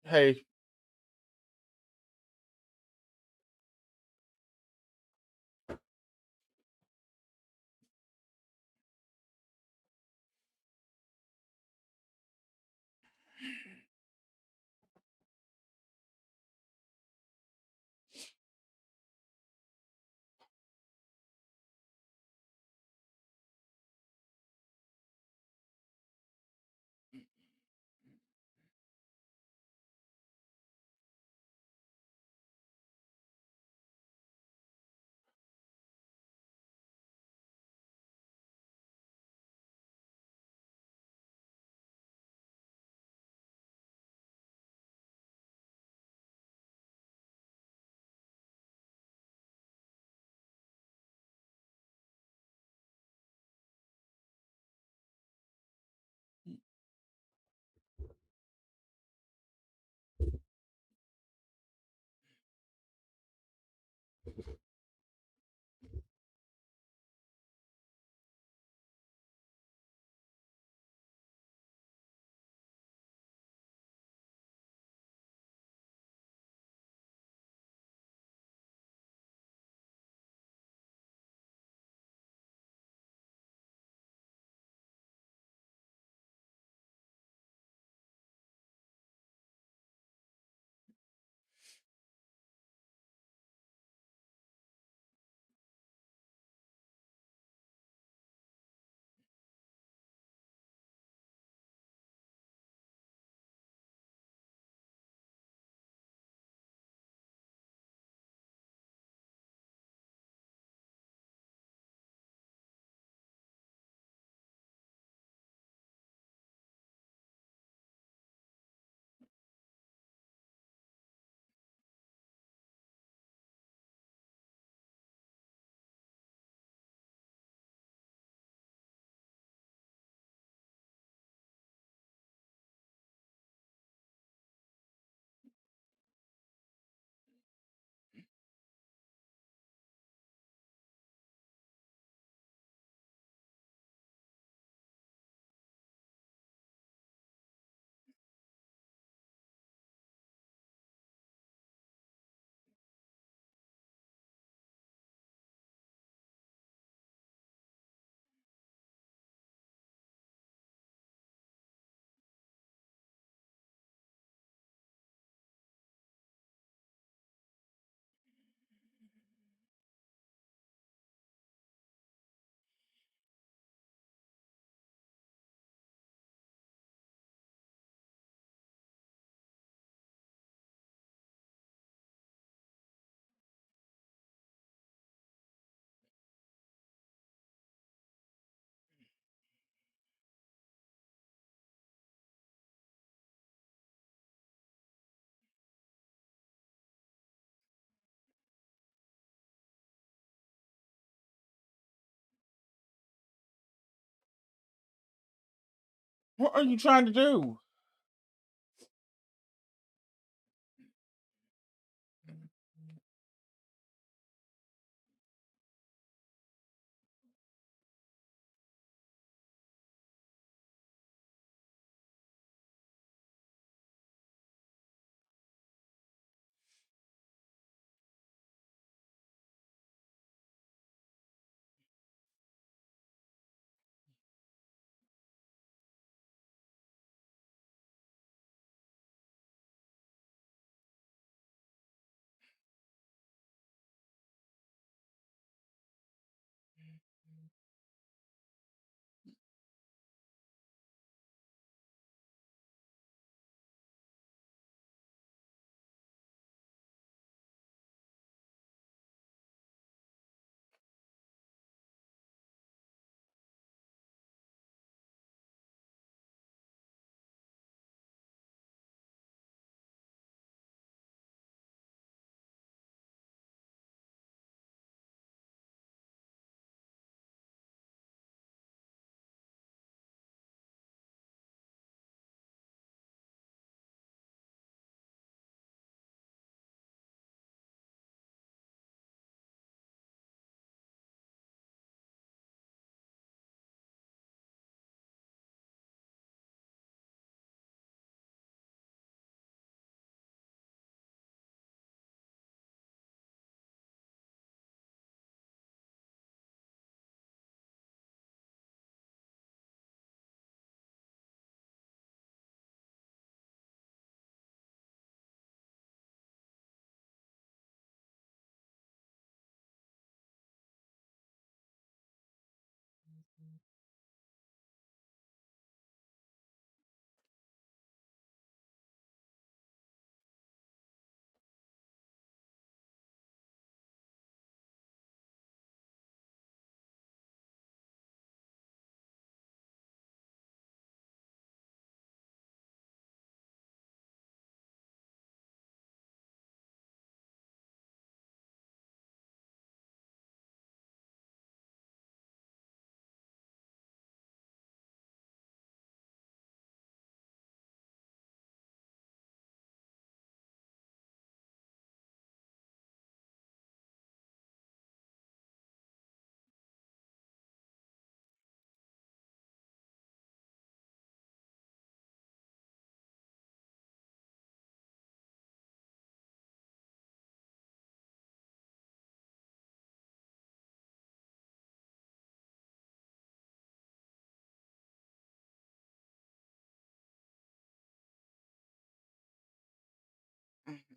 Hey. What are you trying to do?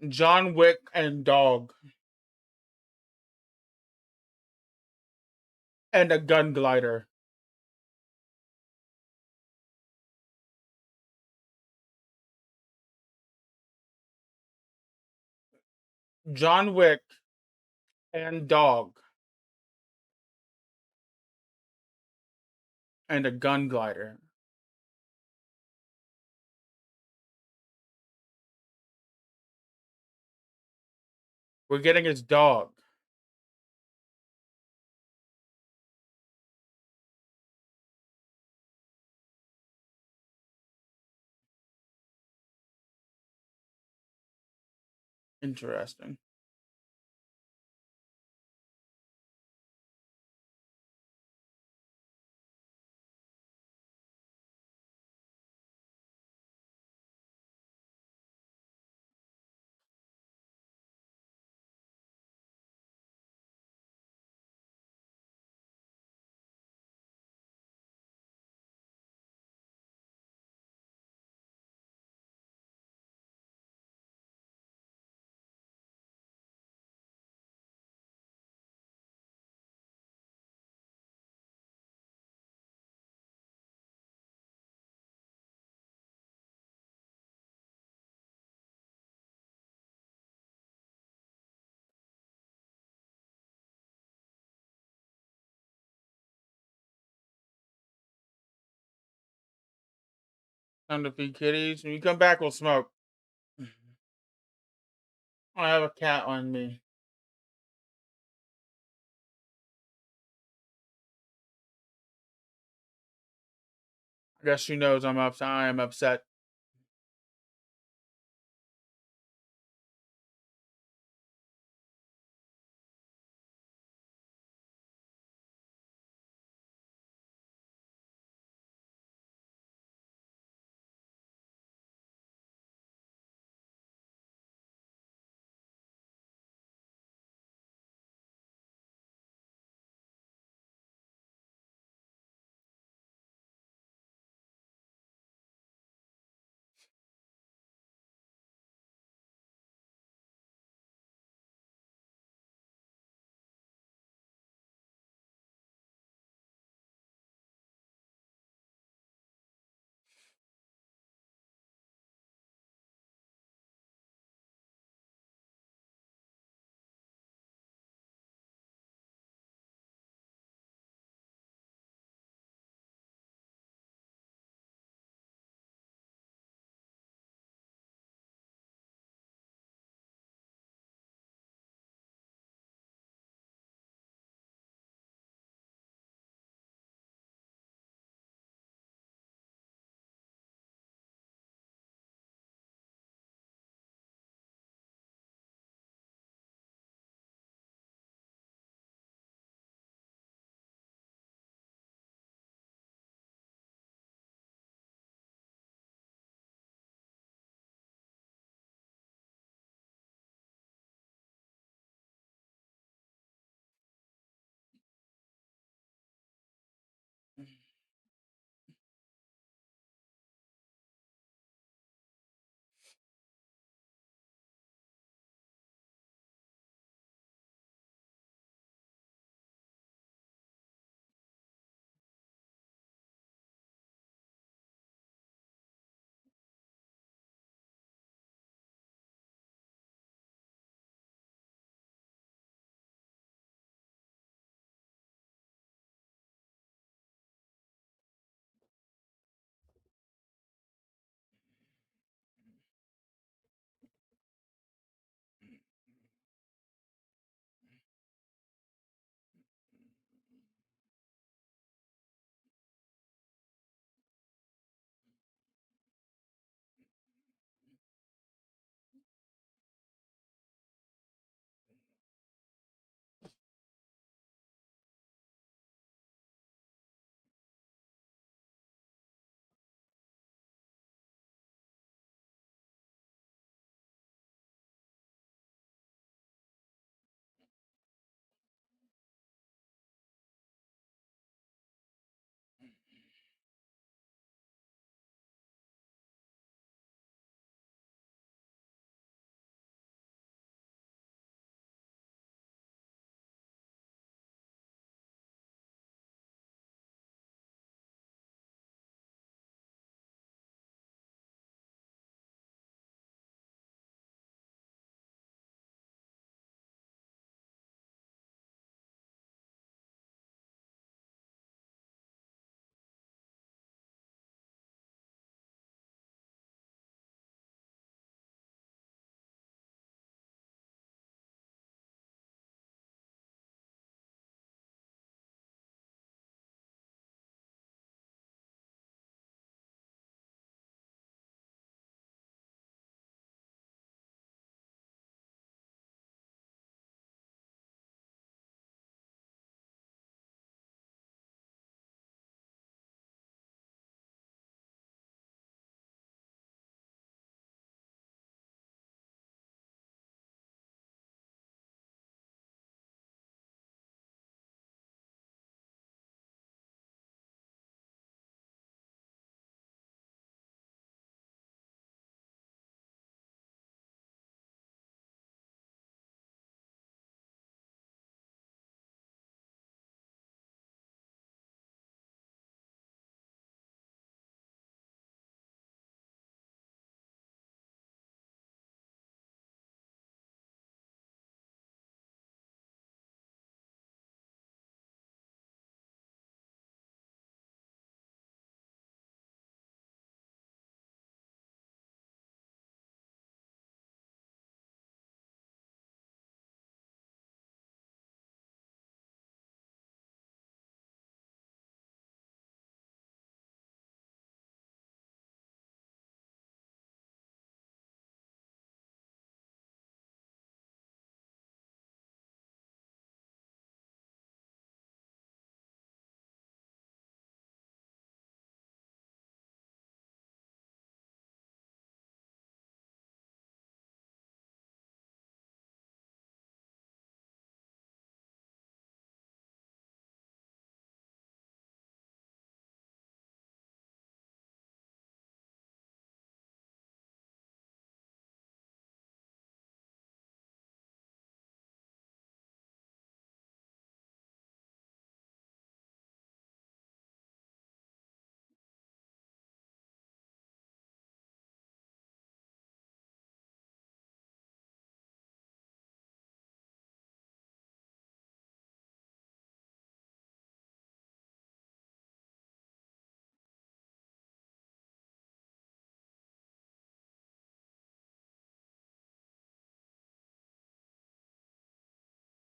John Wick and dog. And a gun glider. John Wick and dog. And a gun glider. We're getting his dog. Interesting. Time to feed kitties. When you come back, we'll smoke. I have a cat on me. I guess she knows I'm upset. I am upset.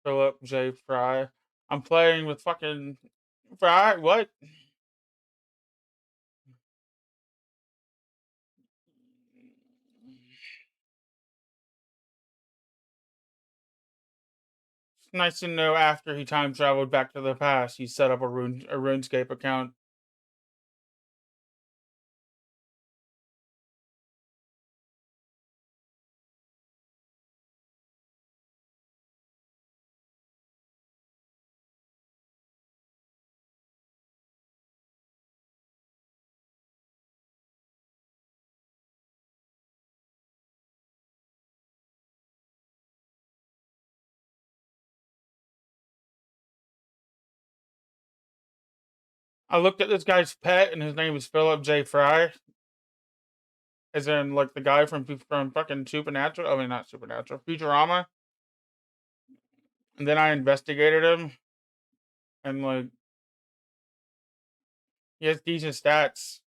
Philip J. Fry. I'm playing with fucking Fry. What? It's nice to know after he time traveled back to the past, he set up a RuneScape account. I looked at this guy's pet, and his name is Philip J. Fry. As in, like, the guy from fucking Supernatural. I mean, not Supernatural. Futurama. And then I investigated him. And, like, he has decent stats.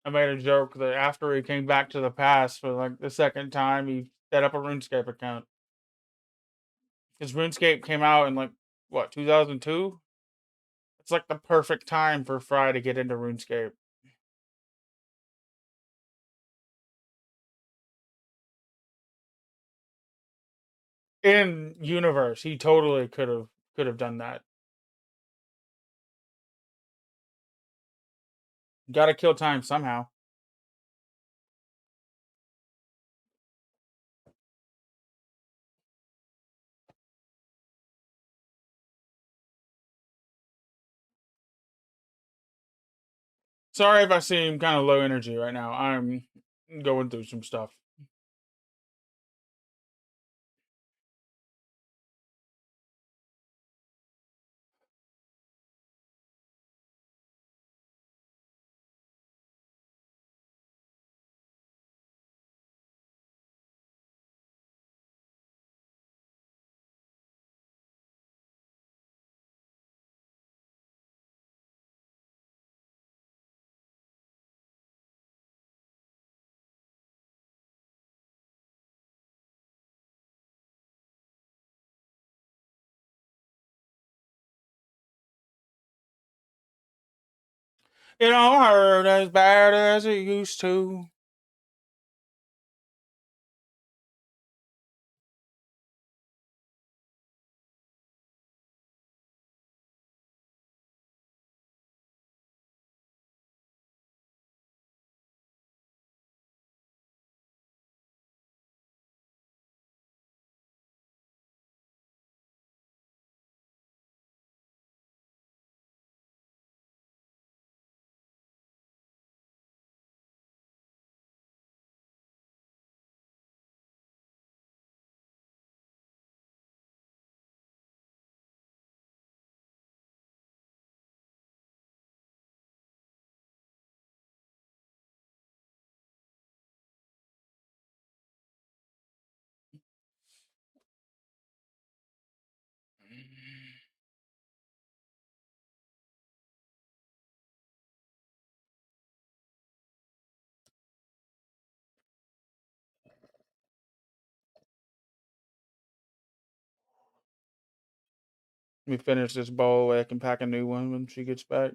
I made a joke that after he came back to the past for, like, the second time, he set up a RuneScape account. Because RuneScape came out in, like, what, 2002? It's like the perfect time for Fry to get into RuneScape. In universe, he totally could have done that. Gotta kill time somehow. Sorry if I seem kind of low energy right now. I'm going through some stuff. It don't hurt as bad as it used to. Let me finish this bowl. I can pack a new one when she gets back.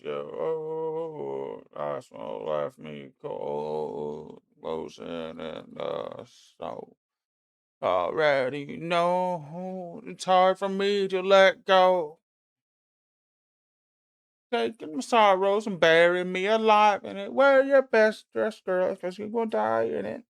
Oh, I smell left me cold, closing in the snow. Already know it's hard for me to let go. Taking my sorrows and burying me alive in it. Wear your best dress, girl, because you're gonna die in it.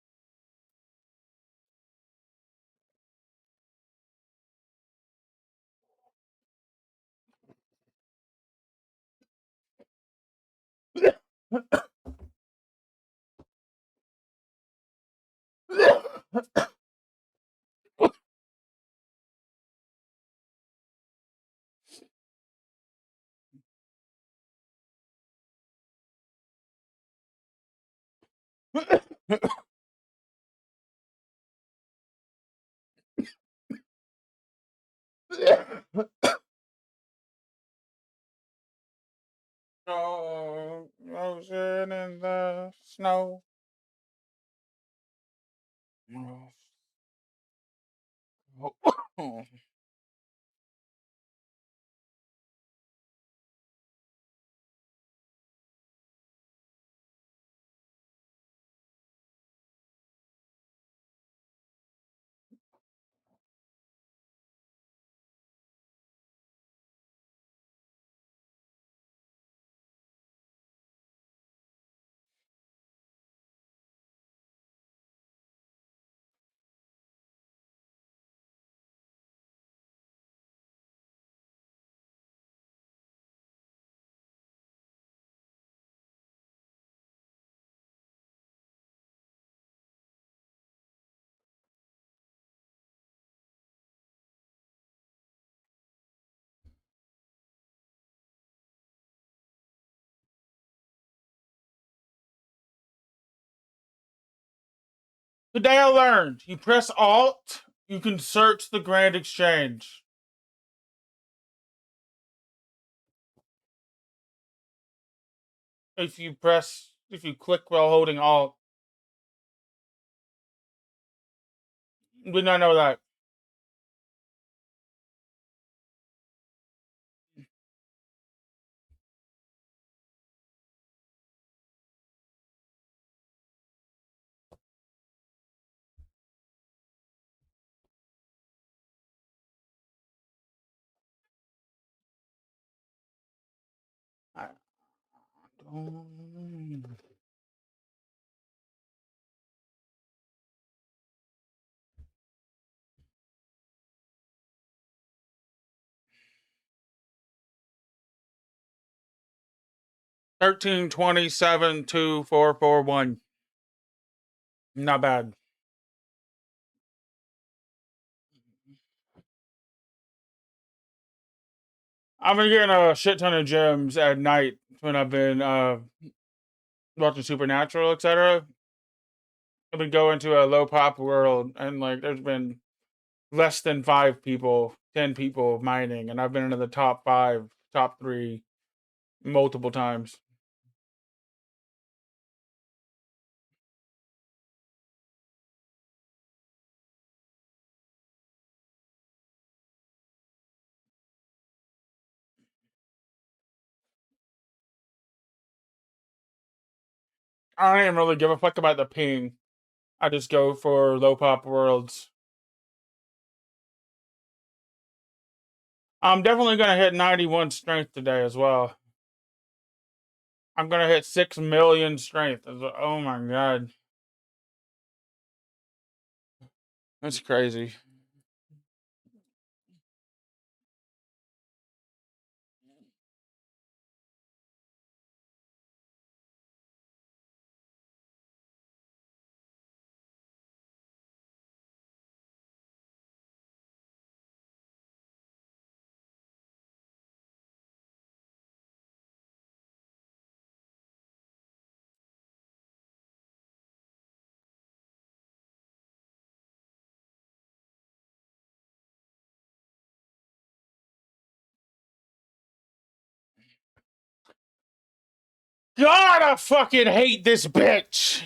Today I learned, you press Alt, you can search the Grand Exchange. If you click while holding Alt. Did not know that. I 13272441. Not bad. I've been getting a shit ton of gems at night when I've been watching Supernatural, etc. I've been going to a low pop world, and like there's been less than 5 people, 10 people mining, and I've been into the top 5, top 3 multiple times. I don't even really give a fuck about the ping. I just go for low pop worlds. I'm definitely gonna hit 91 strength today as well. I'm gonna hit 6 million strength. Oh my god. That's crazy. God, I fucking hate this bitch.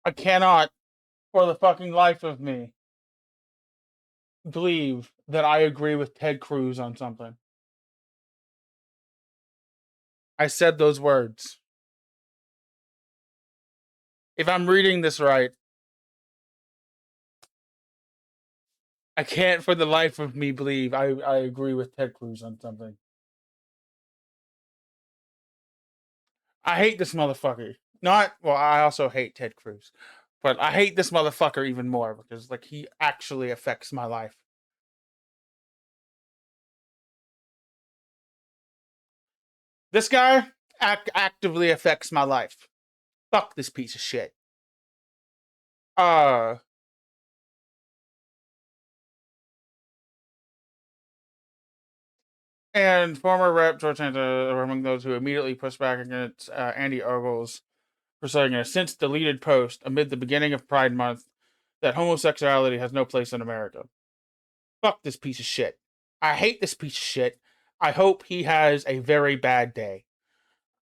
I cannot, for the fucking life of me, believe that I agree with Ted Cruz on something. I said those words. If I'm reading this right, I can't for the life of me believe I agree with Ted Cruz on something. I hate this motherfucker. I also hate Ted Cruz. But I hate this motherfucker even more because, like, he actually affects my life. This guy actively affects my life. Fuck this piece of shit. And former Rep. George Santa were among those who immediately pushed back against Andy Ogles for saying in a since deleted post amid the beginning of Pride Month that homosexuality has no place in America. Fuck this piece of shit. I hate this piece of shit. I hope he has a very bad day.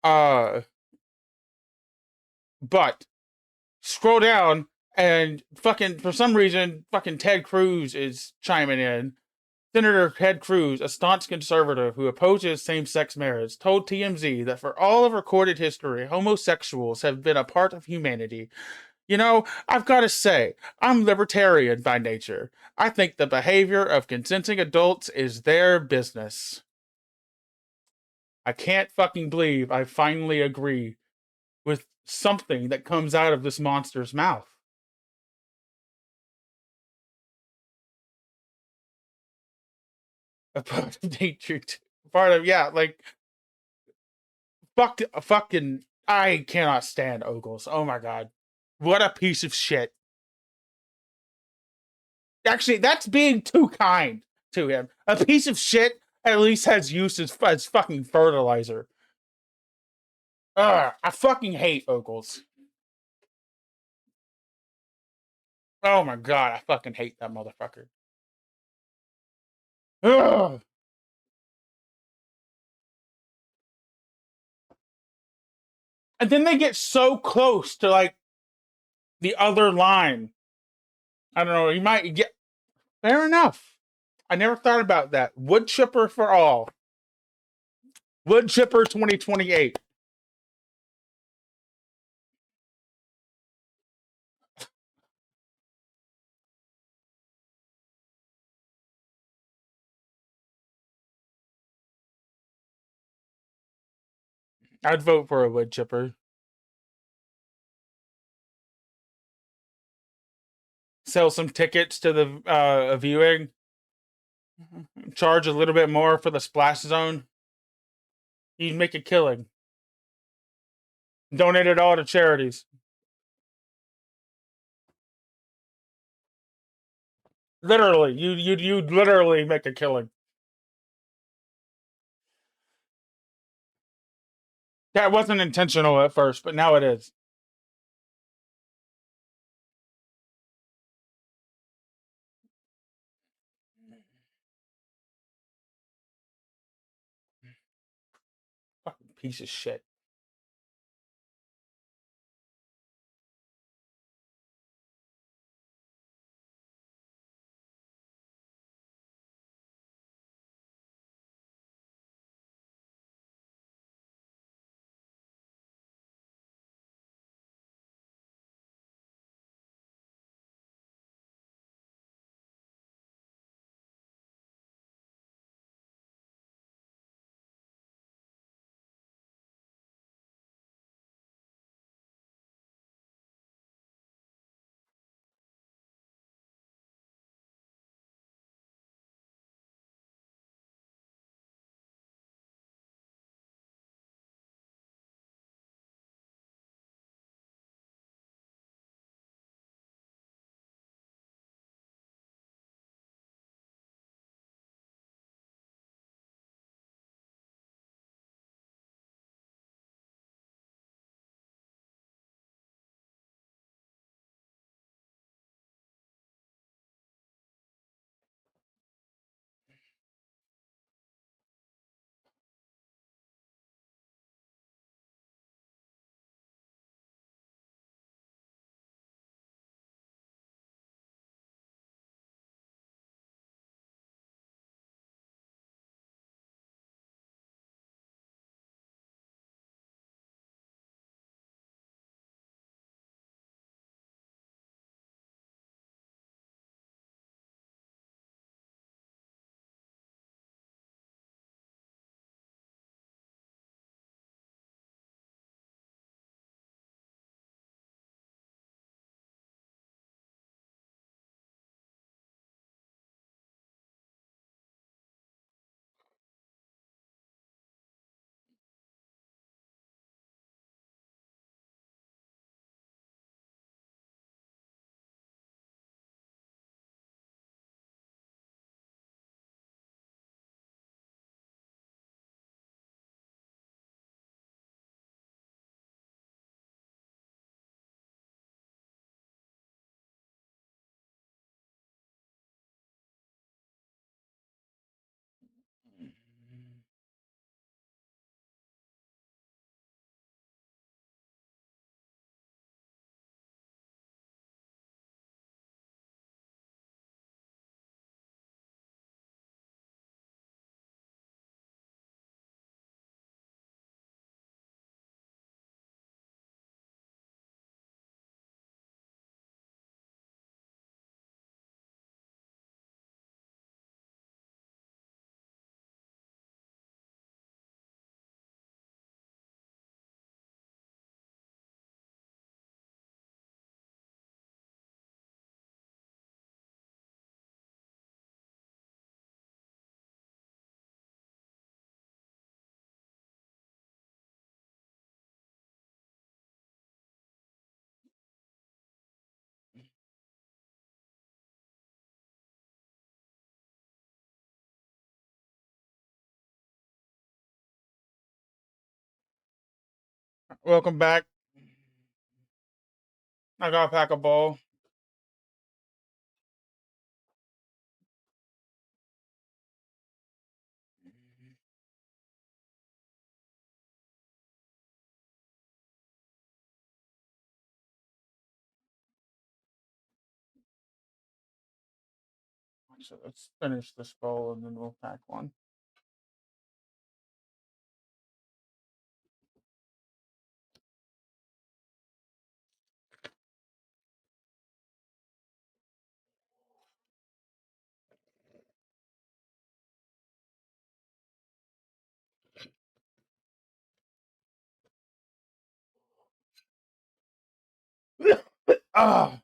But scroll down and fucking, for some reason, fucking Ted Cruz is chiming in. Senator Ted Cruz, a staunch conservative who opposes same-sex marriage, told TMZ that for all of recorded history, homosexuals have been a part of humanity. You know, I've got to say, I'm libertarian by nature. I think the behavior of consenting adults is their business. I can't fucking believe I finally agree with something that comes out of this monster's mouth. A part of nature, fucking, I cannot stand Ogles. Oh my god. What a piece of shit. Actually, that's being too kind to him. A piece of shit at least has use as fucking fertilizer. I fucking hate Ogles. Oh my god, I fucking hate that motherfucker. Ugh. And then they get so close to, like, the other line. I don't know, you might get... Fair enough. I never thought about that. Wood chipper for all. Wood chipper 2028. I'd vote for a wood chipper. Sell some tickets to the viewing. Charge a little bit more for the splash zone. You'd make a killing. Donate it all to charities. Literally, you'd literally make a killing. That wasn't intentional at first, but now it is. Fucking piece of shit. Welcome back. I gotta pack a ball. So let's finish this bowl and then we'll pack one. Ah.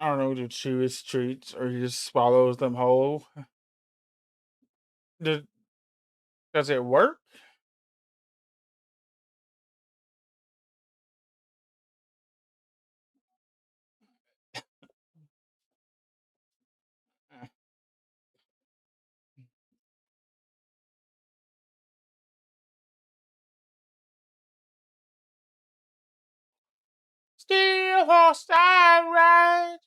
I don't know, to chew his treats or he just swallows them whole. Does it work? Still hostile, right?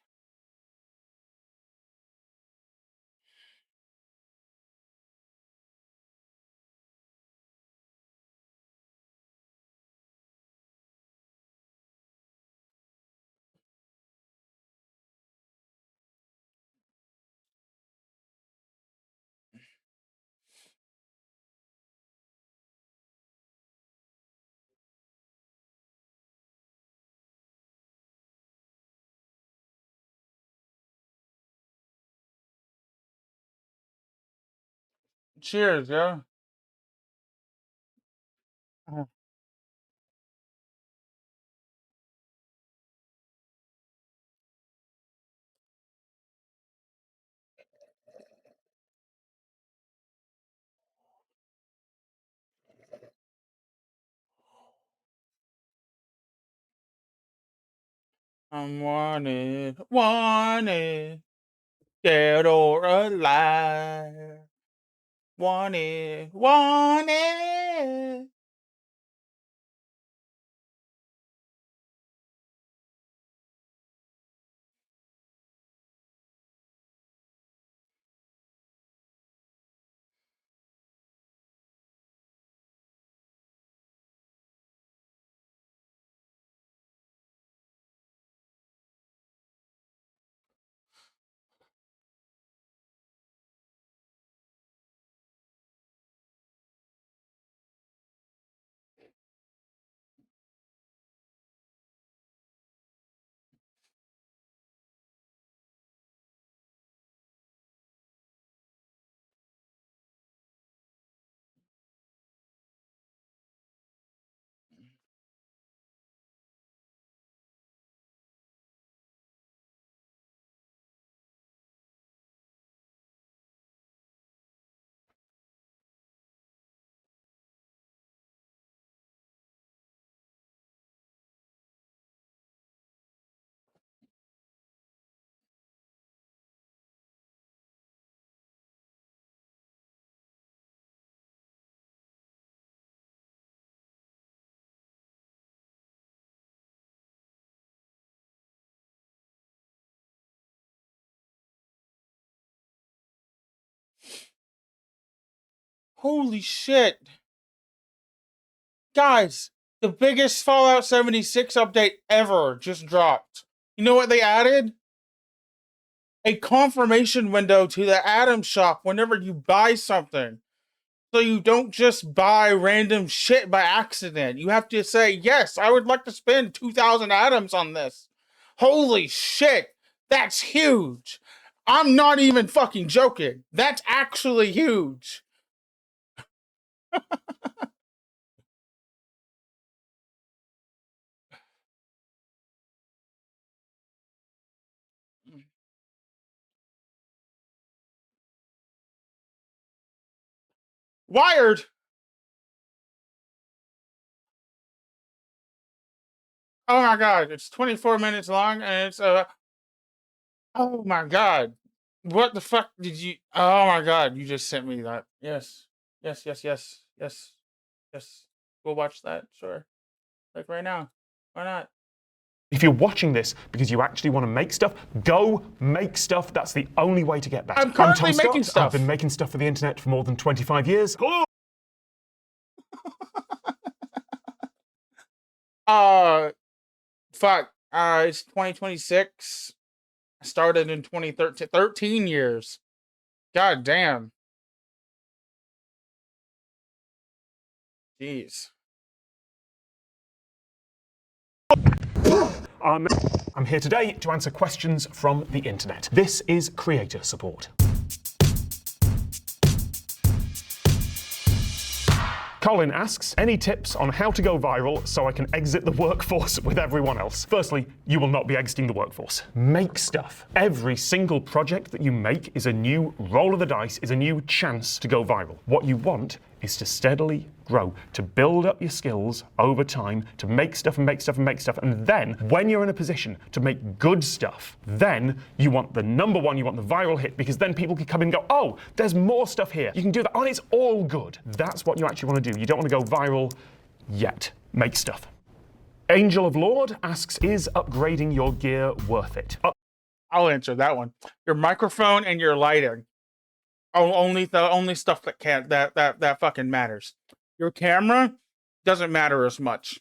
Cheers, yeah. I'm wanted, dead or alive. Wanted. Holy shit. Guys, the biggest Fallout 76 update ever just dropped. You know what they added? A confirmation window to the Atom Shop whenever you buy something. So you don't just buy random shit by accident. You have to say, yes, I would like to spend 2,000 atoms on this. Holy shit, that's huge. I'm not even fucking joking. That's actually huge. Wired. Oh my god, it's 24 minutes long and it's oh my god. What the fuck did you oh my god, you just sent me that. Yes. Yes, yes, yes, yes, yes. We'll watch that, sure. Like right now. Why not? If you're watching this because you actually want to make stuff, go make stuff. That's the only way to get better. I'm currently Tom making Scott. stuff. I've been making stuff for the internet for more than 25 years. Cool. Fuck. It's 2026. I started in 2013. 13 years. God damn. Jeez. I'm here today to answer questions from the internet. This is creator support. Colin asks, any tips on how to go viral so I can exit the workforce with everyone else? Firstly, you will not be exiting the workforce. Make stuff. Every single project that you make is a new roll of the dice, is a new chance to go viral. What you want is to steadily grow, to build up your skills over time, to make stuff and make stuff and make stuff. And then when you're in a position to make good stuff, then you want the number one, you want the viral hit, because then people can come in and go, oh, there's more stuff here. You can do that. Oh, and it's all good. That's what you actually want to do. You don't want to go viral yet. Make stuff. Angel of Lord asks, is upgrading your gear worth it? I'll answer that one. Your microphone and your lighting. Only stuff that fucking matters. Your camera doesn't matter as much.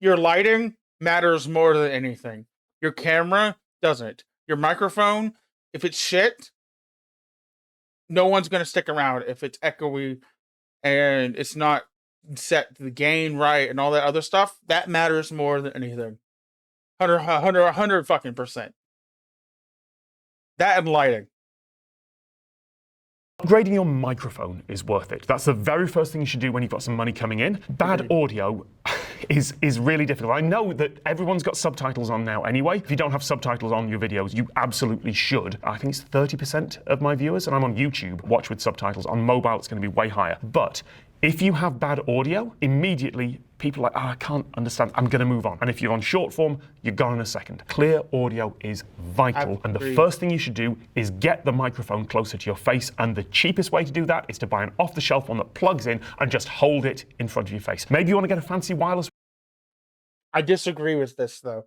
Your lighting matters more than anything. Your camera doesn't. Your microphone, if it's shit, no one's gonna stick around. If it's echoey and it's not set the gain right and all that other stuff, that matters more than anything. 100 fucking percent. That and lighting. Upgrading your microphone is worth it. That's the very first thing you should do when you've got some money coming in. Bad audio is really difficult. I know that everyone's got subtitles on now anyway. If you don't have subtitles on your videos, you absolutely should. I think it's 30% of my viewers, and I'm on YouTube, watch with subtitles. On mobile, it's going to be way higher. But if you have bad audio, immediately people are like, oh, I can't understand, I'm going to move on. And if you're on short form, you're gone in a second. Clear audio is vital. And the first thing you should do is get the microphone closer to your face. And the cheapest way to do that is to buy an off-the-shelf one that plugs in and just hold it in front of your face. Maybe you want to get a fancy wireless. I disagree with this, though.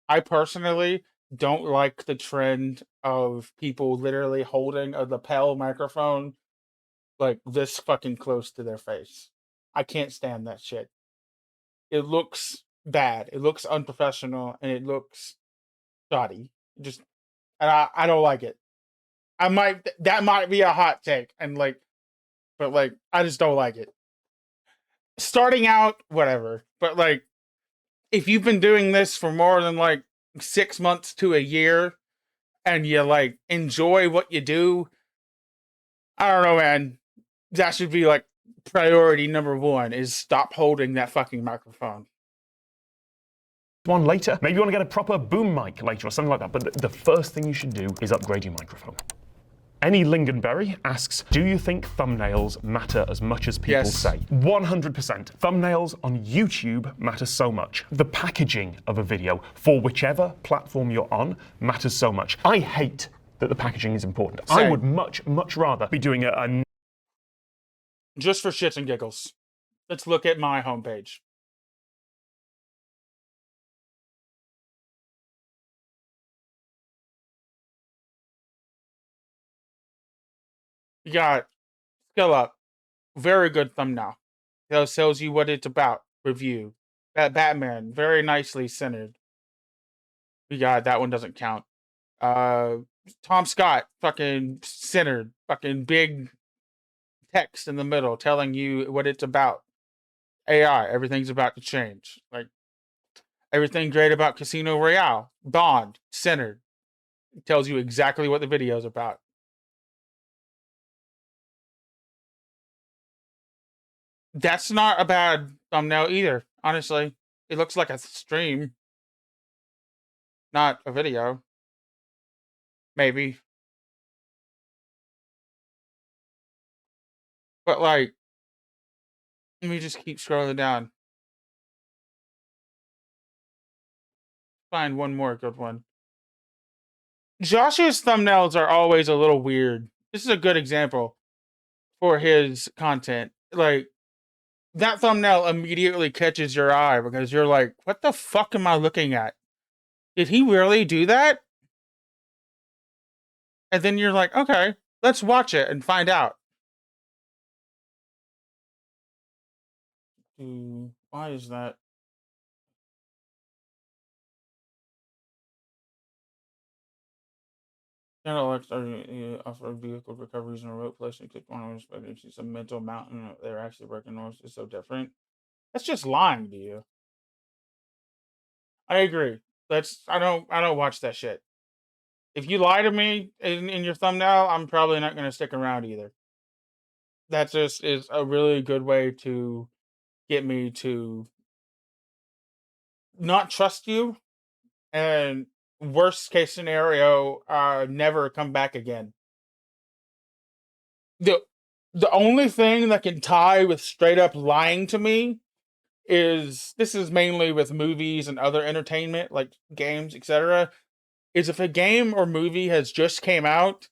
I personally don't like the trend of people literally holding a lapel microphone like this fucking close to their face. I can't stand that shit. It looks bad. It looks unprofessional, and it looks shoddy. Just, and I don't like it. That might be a hot take, and but I just don't like it. Starting out, whatever, but if you've been doing this for more than 6 months to a year, and you enjoy what you do, I don't know, man. That should be priority number one, is stop holding that fucking microphone. One later. Maybe you want to get a proper boom mic later or something like that. But the first thing you should do is upgrade your microphone. Any Lingonberry asks, do you think thumbnails matter as much as people say? 100%. Thumbnails on YouTube matter so much. The packaging of a video for whichever platform you're on matters so much. I hate that the packaging is important. Same. I would much rather be doing a just for shits and giggles. Let's look at my homepage. You got Skill Up. Very good thumbnail. That tells you what it's about. Review. Batman. Very nicely centered. We got that one doesn't count. Tom Scott. Fucking centered. Fucking big text in the middle telling you what it's about. AI. Everything's about to change. Everything great about Casino Royale. Bond. Centered. It tells you exactly what the video is about. That's not a bad thumbnail either, honestly. It looks like a stream, not a video. Maybe. But Let me just keep scrolling down. Find one more good one. Josh's thumbnails are always a little weird. This is a good example for his content. Like, that thumbnail immediately catches your eye because you're like, what the fuck am I looking at? Did he really do that? And then you're like, okay, let's watch it and find out. Why is that? General X offer vehicle recoveries in a remote place and click on it's a mental mountain they're actually working on. It's so different. That's just lying to you. I agree. I don't watch that shit. If you lie to me in your thumbnail, I'm probably not gonna stick around either. That just is a really good way to get me to not trust you, and worst case scenario, never come back again. The only thing that can tie with straight up lying to me is, this is mainly with movies and other entertainment like games, etc., is if a game or movie has just came out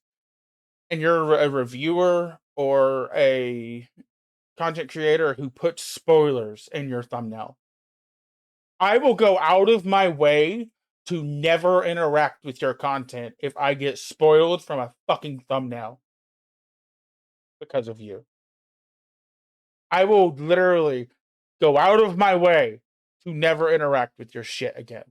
and you're a reviewer or a content creator who puts spoilers in your thumbnail. I will go out of my way to never interact with your content if I get spoiled from a fucking thumbnail because of you. I will literally go out of my way to never interact with your shit again.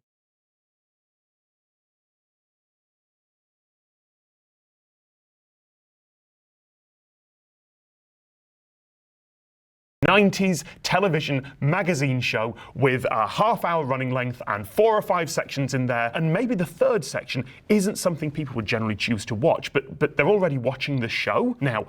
'90s television magazine show with a half-hour running length and 4 or 5 sections in there, and maybe the third section isn't something people would generally choose to watch, but they're already watching the show now.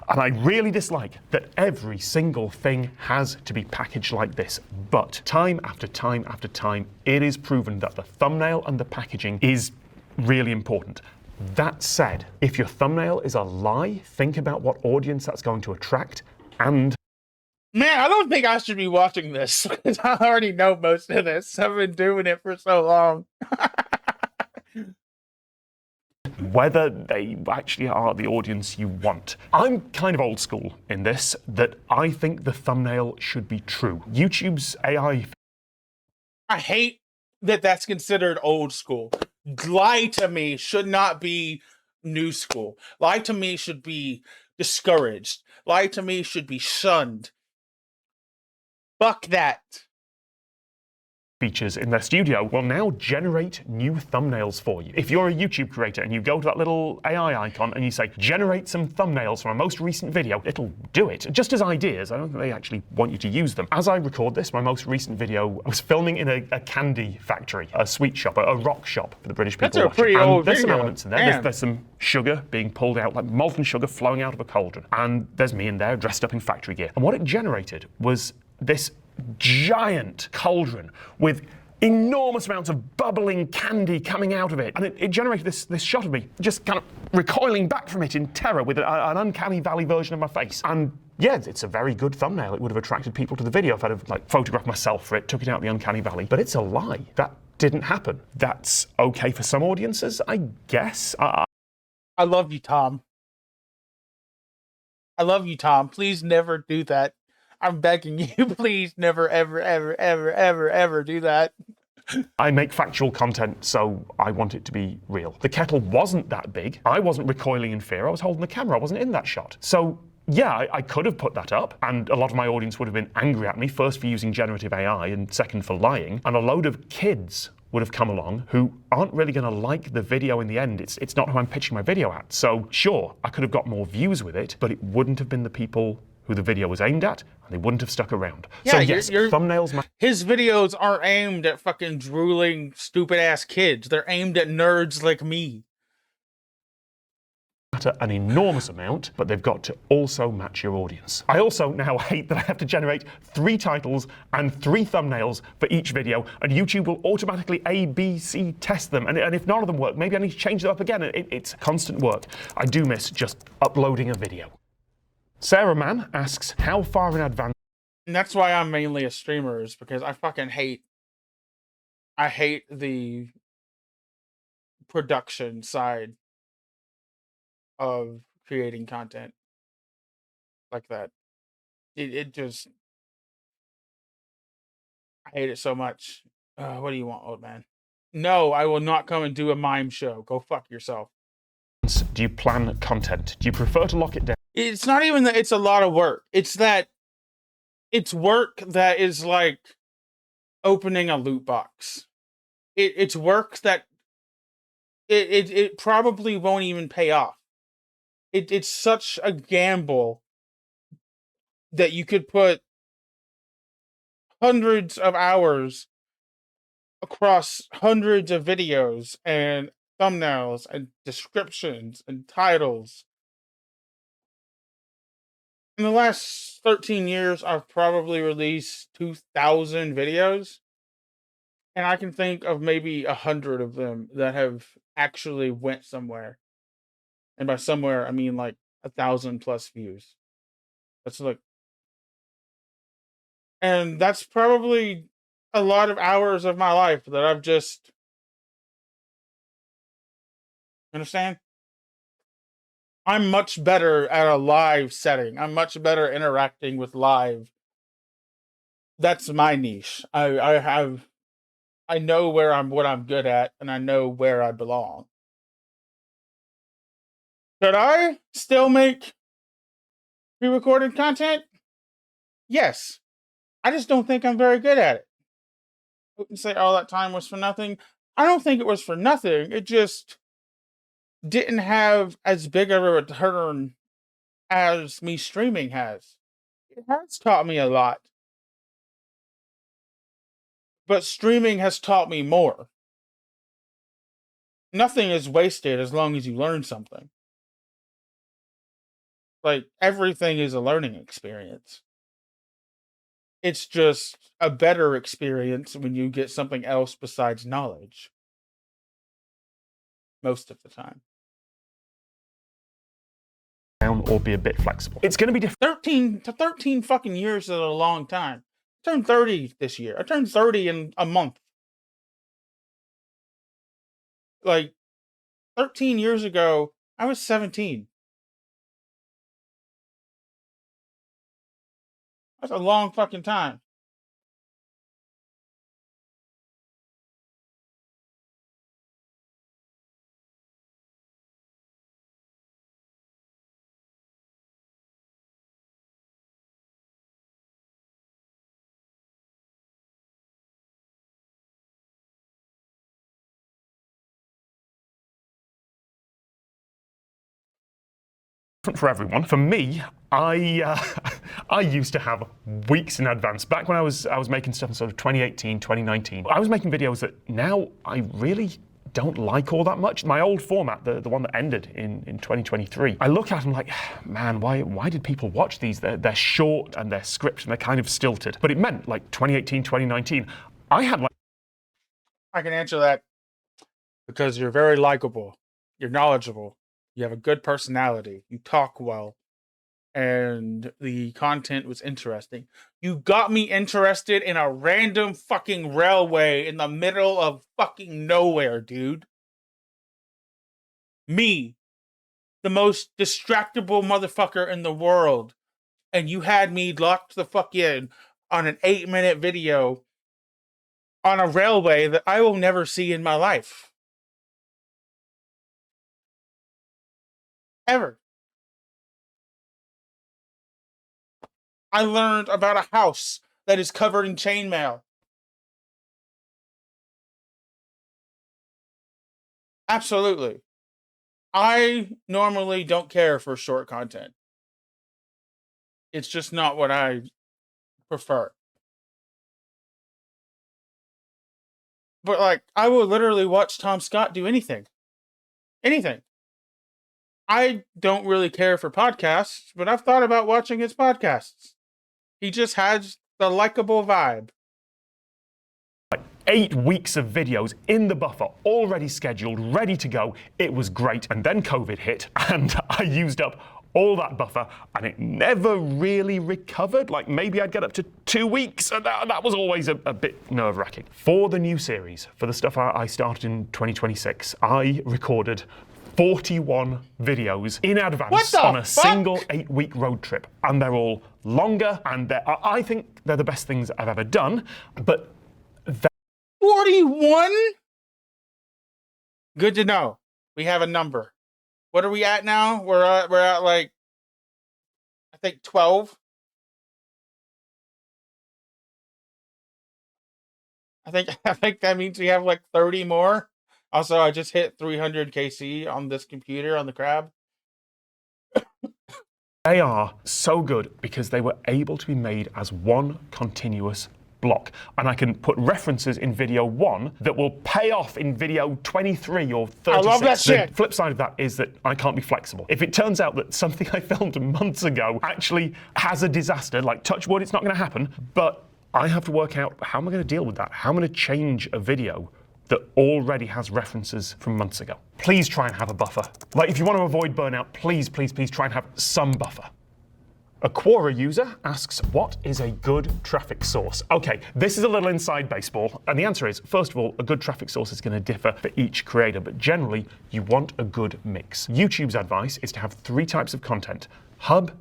And I really dislike that every single thing has to be packaged like this, but time after time after time, it is proven that the thumbnail and the packaging is really important. That said, if your thumbnail is a lie, think about what audience that's going to attract. And man, I don't think I should be watching this because I already know most of this. I've been doing it for so long. Whether they actually are the audience you want. I'm kind of old school in this, that I think the thumbnail should be true. YouTube's AI... I hate that that's considered old school. Lie to me should not be new school. Lie to me should be discouraged. Lie to me should be shunned. Fuck that. Features in their studio will now generate new thumbnails for you. If you're a YouTube creator and you go to that little AI icon and you say, generate some thumbnails from a most recent video, it'll do it. Just as ideas, I don't think they actually want you to use them. As I record this, my most recent video, I was filming in a candy factory, a sweet shop, a rock shop for the British people. That's a pretty old There's video. some elements in there. There's some sugar being pulled out, like molten sugar flowing out of a cauldron. And there's me in there dressed up in factory gear. And what it generated was this giant cauldron with enormous amounts of bubbling candy coming out of it. And it generated this shot of me just kind of recoiling back from it in terror with an uncanny valley version of my face. And yeah, it's a very good thumbnail. It would have attracted people to the video if I'd have photographed myself for it, took it out the uncanny valley. But it's a lie. That didn't happen. That's okay for some audiences, I guess. I love you, Tom. I love you, Tom. Please never do that. I'm begging you, please never, ever, ever, ever, ever, ever do that. I make factual content, so I want it to be real. The kettle wasn't that big. I wasn't recoiling in fear. I was holding the camera. I wasn't in that shot. So yeah, I could have put that up, and a lot of my audience would have been angry at me, first for using generative AI, and second for lying. And a load of kids would have come along who aren't really going to like the video in the end. It's not who I'm pitching my video at. So sure, I could have got more views with it, but it wouldn't have been the people who the video was aimed at, and they wouldn't have stuck around. Yeah, so yes, thumbnails... His videos aren't aimed at fucking drooling, stupid-ass kids. They're aimed at nerds like me. Matter an enormous amount, but they've got to also match your audience. I also now hate that I have to generate 3 titles and 3 thumbnails for each video, and YouTube will automatically A/B/C test them, and if none of them work, maybe I need to change them up again. It's constant work. I do miss just uploading a video. Sarah Mann asks, how far in advance And that's why I'm mainly a streamer, is because I hate the production side of creating content like that. It just, I hate it so much. What do you want, old man? No, I will not come and do a mime show. Go fuck yourself. Do you plan content? Do you prefer to lock it down? It's not even that it's a lot of work. It's that it's work that is like opening a loot box. It's work that it probably won't even pay off. It's such a gamble that you could put hundreds of hours across hundreds of videos and thumbnails and descriptions and titles. In the last 13 years, I've probably released 2,000 videos, and I can think of maybe 100 of them that have actually went somewhere. And by somewhere, I mean like 1,000+ views. That's like, and that's probably a lot of hours of my life that I've just, understand? I'm much better at a live setting. I'm much better interacting with live. That's my niche. I know what I'm good at, and I know where I belong. Could I still make pre-recorded content? Yes. I just don't think I'm very good at it. I wouldn't say all that time was for nothing. I don't think it was for nothing. It just didn't have as big of a return as me streaming has. It has taught me a lot. But streaming has taught me more. Nothing is wasted as long as you learn something. Like, everything is a learning experience. It's just a better experience when you get something else besides knowledge. Most of the time. Down or be a bit flexible. It's going to be different. 13 fucking years is a long time. I turned 30 this year. I turned 30 in a month. Like, 13 years ago, I was 17. That's a long fucking time. For everyone. For me, I used to have weeks in advance. Back when I was making stuff in sort of 2018, 2019, I was making videos that now I really don't like all that much. My old format, the one that ended in 2023, I look at them like, man, why did people watch these? They're short and they're scripted and they're kind of stilted. But it meant like 2018, 2019, I had like... I can answer that because you're very likable. You're knowledgeable. You have a good personality. You talk well. And the content was interesting. You got me interested in a random fucking railway in the middle of fucking nowhere, dude. Me, the most distractible motherfucker in the world. And you had me locked the fuck in on an 8-minute video on a railway that I will never see in my life. Ever. I learned about a house that is covered in chainmail. Absolutely. I normally don't care for short content. It's just not what I prefer. But like, I will literally watch Tom Scott do anything. Anything. I don't really care for podcasts, but I've thought about watching his podcasts. He just has the likable vibe. 8 weeks of videos in the buffer, already scheduled, ready to go. It was great. And then COVID hit, and I used up all that buffer, and it never really recovered. Like maybe I'd get up to 2 weeks, and that was always a bit nerve-wracking. For the new series, for the stuff I started in 2026, I recorded 41 videos in advance on a single 8-week road trip. And they're all longer, and I think they're the best things I've ever done, but 41? Good to know. We have a number. What are we at now? We're at like, I think 12. I think that means we have like 30 more. Also, I just hit 300 KC on this computer on the Crab. They are so good because they were able to be made as one continuous block. And I can put references in video 1 that will pay off in video 23 or 36. I love that shit. The flip side of that is that I can't be flexible. If it turns out that something I filmed months ago actually has a disaster, like touch wood, it's not going to happen, but I have to work out how am I going to deal with that? How am I going to change a video that already has references from months ago? Please try and have a buffer. Like if you want to avoid burnout, please try and have some buffer. A Quora user asks, what is a good traffic source? Okay, this is a little inside baseball, and the answer is, first of all, a good traffic source is going to differ for each creator, but generally, you want a good mix. YouTube's advice is to have 3 types of content: hub,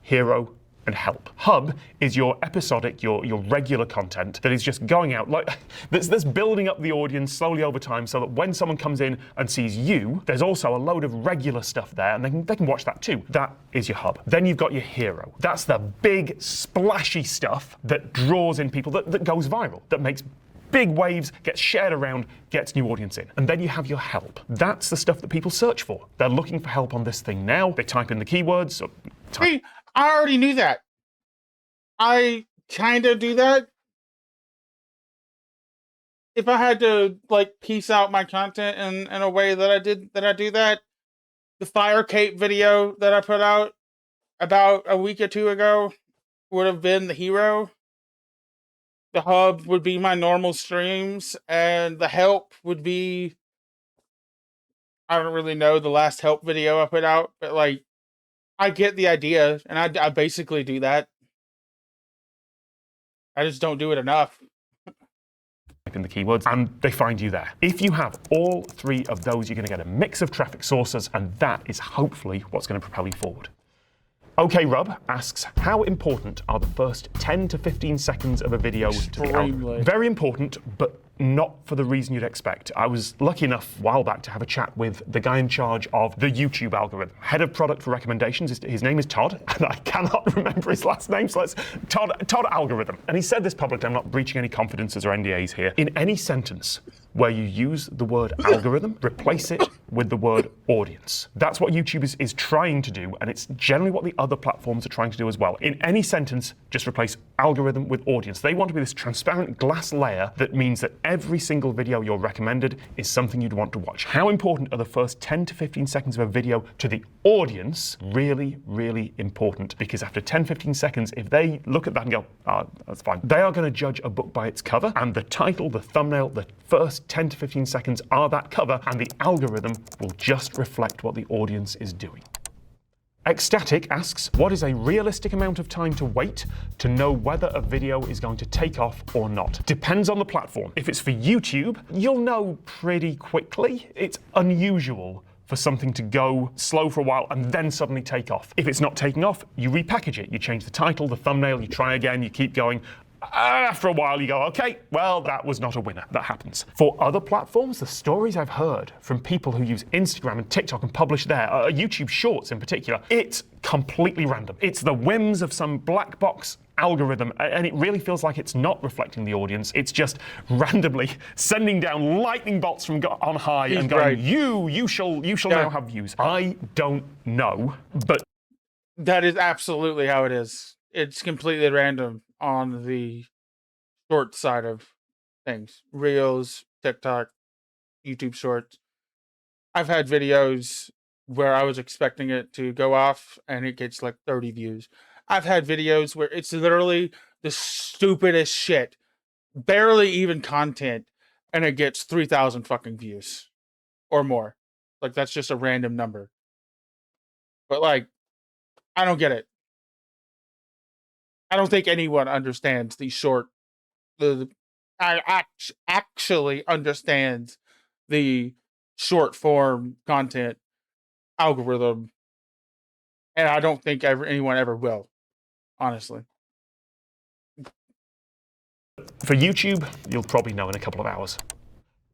hero, and help. Hub is your episodic, your regular content that is just going out, like that's building up the audience slowly over time so that when someone comes in and sees you, there's also a load of regular stuff there and they can watch that too. That is your hub. Then you've got your hero. That's the big splashy stuff that draws in people, that goes viral, that makes big waves, gets shared around, gets new audience in. And then you have your help. That's the stuff that people search for. They're looking for help on this thing now. They type in the keywords. Hey, I already knew that. I kind of do that. If I had to like piece out my content in a way that I do that, the fire cape video that I put out about a week or 2 ago would have been the hero. The hub would be my normal streams, and the help would be, I don't really know the last help video I put out, but like, I get the idea, and I basically do that. I just don't do it enough. In the keywords, and they find you there. If you have all 3 of those, you're going to get a mix of traffic sources, and that is hopefully what's going to propel you forward. OK Rub asks, how important are the first 10 to 15 seconds of a video to the algorithm? Very important, but not for the reason you'd expect. I was lucky enough a while back to have a chat with the guy in charge of the YouTube algorithm. Head of product for recommendations, his name is Todd, and I cannot remember his last name, so let's, Todd Algorithm. And he said this publicly, I'm not breaching any confidences or NDAs here. In any sentence where you use the word algorithm, replace it with the word audience. That's what YouTube is trying to do, and it's generally what the other platforms are trying to do as well. In any sentence, just replace algorithm with audience. They want to be this transparent glass layer that means that every single video you're recommended is something you'd want to watch. How important are the first 10 to 15 seconds of a video to the audience? Really, really important, because after 10, 15 seconds, if they look at that and go, that's fine, they are going to judge a book by its cover, and the title, the thumbnail, the first 10 to 15 seconds are that cover, and the algorithm will just reflect what the audience is doing. Ecstatic asks, what is a realistic amount of time to wait to know whether a video is going to take off or not? Depends on the platform. If it's for YouTube, you'll know pretty quickly. It's unusual for something to go slow for a while and then suddenly take off. If it's not taking off, you repackage it. You change the title, the thumbnail, you try again, you keep going. After a while, you go, okay, well, that was not a winner. That happens. For other platforms, the stories I've heard from people who use Instagram and TikTok and publish there, YouTube Shorts in particular, it's completely random. It's the whims of some black box algorithm, and it really feels like it's not reflecting the audience. It's just randomly sending down lightning bolts from on high and going, you shall now have views. I don't know, but that is absolutely how it is. It's completely random on the short side of things. Reels, TikTok, YouTube Shorts. I've had videos where I was expecting it to go off and it gets like 30 views. I've had videos where it's literally the stupidest shit, barely even content, and it gets 3,000 fucking views or more. Like, that's just a random number. But like, I don't get it. I don't think anyone understands the short. Actually understands the short form content algorithm, and I don't think anyone ever will. Honestly. For YouTube, you'll probably know in a couple of hours.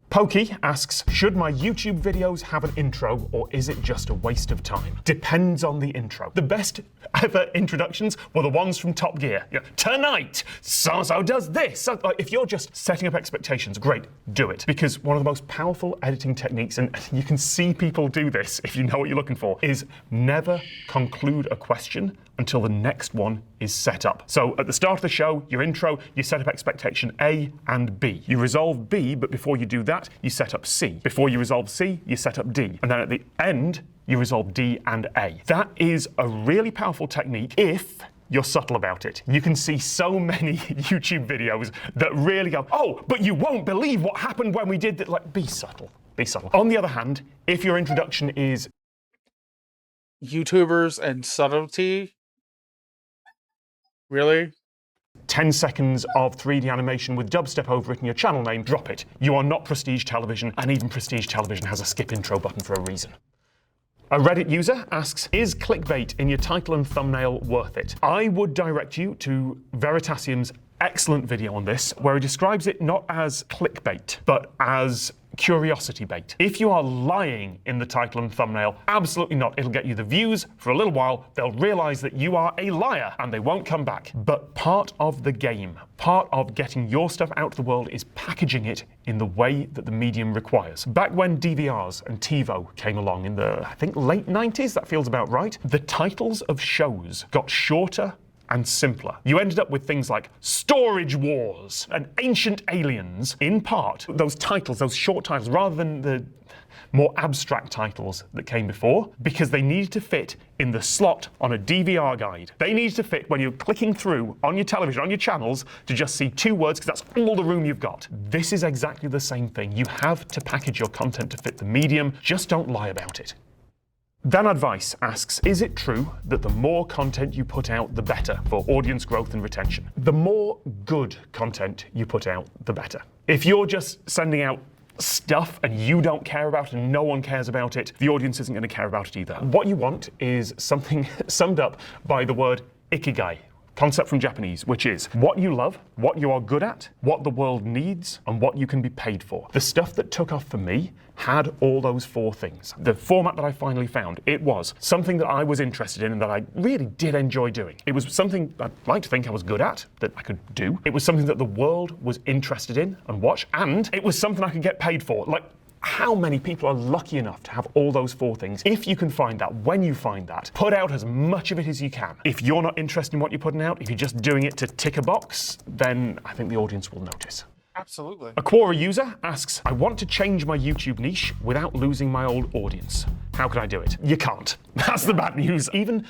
Pokey asks, should my YouTube videos have an intro or is it just a waste of time? Depends on the intro. The best ever introductions were the ones from Top Gear. You know, tonight, so-and-so does this. So, if you're just setting up expectations, great, do it. Because one of the most powerful editing techniques, and you can see people do this if you know what you're looking for, is never conclude a question until the next one is set up. So at the start of the show, your intro, you set up expectation A and B. You resolve B, but before you do that, you set up C. Before you resolve C, you set up D. And then at the end, you resolve D and A. That is a really powerful technique if you're subtle about it. You can see so many YouTube videos that really go, oh, but you won't believe what happened when we did that. Like, be subtle, be subtle. On the other hand, if your introduction is YouTubers and subtlety, really? 10 seconds of 3D animation with dubstep over it in your channel name, drop it. You are not Prestige Television, and even Prestige Television has a skip intro button for a reason. A Reddit user asks, is clickbait in your title and thumbnail worth it? I would direct you to Veritasium's excellent video on this, where he describes it not as clickbait, but as curiosity bait. If you are lying in the title and thumbnail, absolutely not. It'll get you the views for a little while. They'll realize that you are a liar and they won't come back. But part of the game, part of getting your stuff out to the world is packaging it in the way that the medium requires. Back when DVRs and TiVo came along in the, I think, late 90s, that feels about right, the titles of shows got shorter and simpler. You ended up with things like Storage Wars and Ancient Aliens, in part, those titles, those short titles, rather than the more abstract titles that came before, because they needed to fit in the slot on a DVR guide. They needed to fit when you're clicking through on your television, on your channels, to just see 2 words, because that's all the room you've got. This is exactly the same thing. You have to package your content to fit the medium, just don't lie about it. Dan Advice asks, is it true that the more content you put out, the better for audience growth and retention? The more good content you put out, the better. If you're just sending out stuff and you don't care about it and no one cares about it, the audience isn't going to care about it either. What you want is something summed up by the word ikigai. Concept from Japanese, which is what you love, what you are good at, what the world needs, and what you can be paid for. The stuff that took off for me had all those 4 things. The format that I finally found, it was something that I was interested in and that I really did enjoy doing. It was something I'd like to think I was good at, that I could do. It was something that the world was interested in and watch, and it was something I could get paid for. Like, how many people are lucky enough to have all those 4 things? If you can find that, when you find that, put out as much of it as you can. If you're not interested in what you're putting out, if you're just doing it to tick a box, then I think the audience will notice. Absolutely. A Quora user asks, I want to change my YouTube niche without losing my old audience. How can I do it? You can't. That's the bad news. Even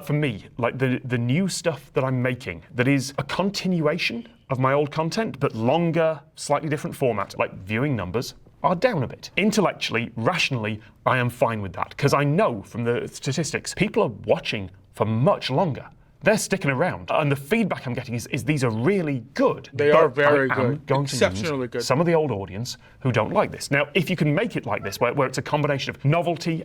for me, like the new stuff that I'm making, that is a continuation of my old content, but longer, slightly different format, like viewing numbers, are down a bit. Intellectually, rationally, I am fine with that, because I know from the statistics, people are watching for much longer. They're sticking around, and the feedback I'm getting is these are really good. They are very good. I'm going exceptionally to lose good. some of the old audience who don't like this. Now, if you can make it like this, where it's a combination of novelty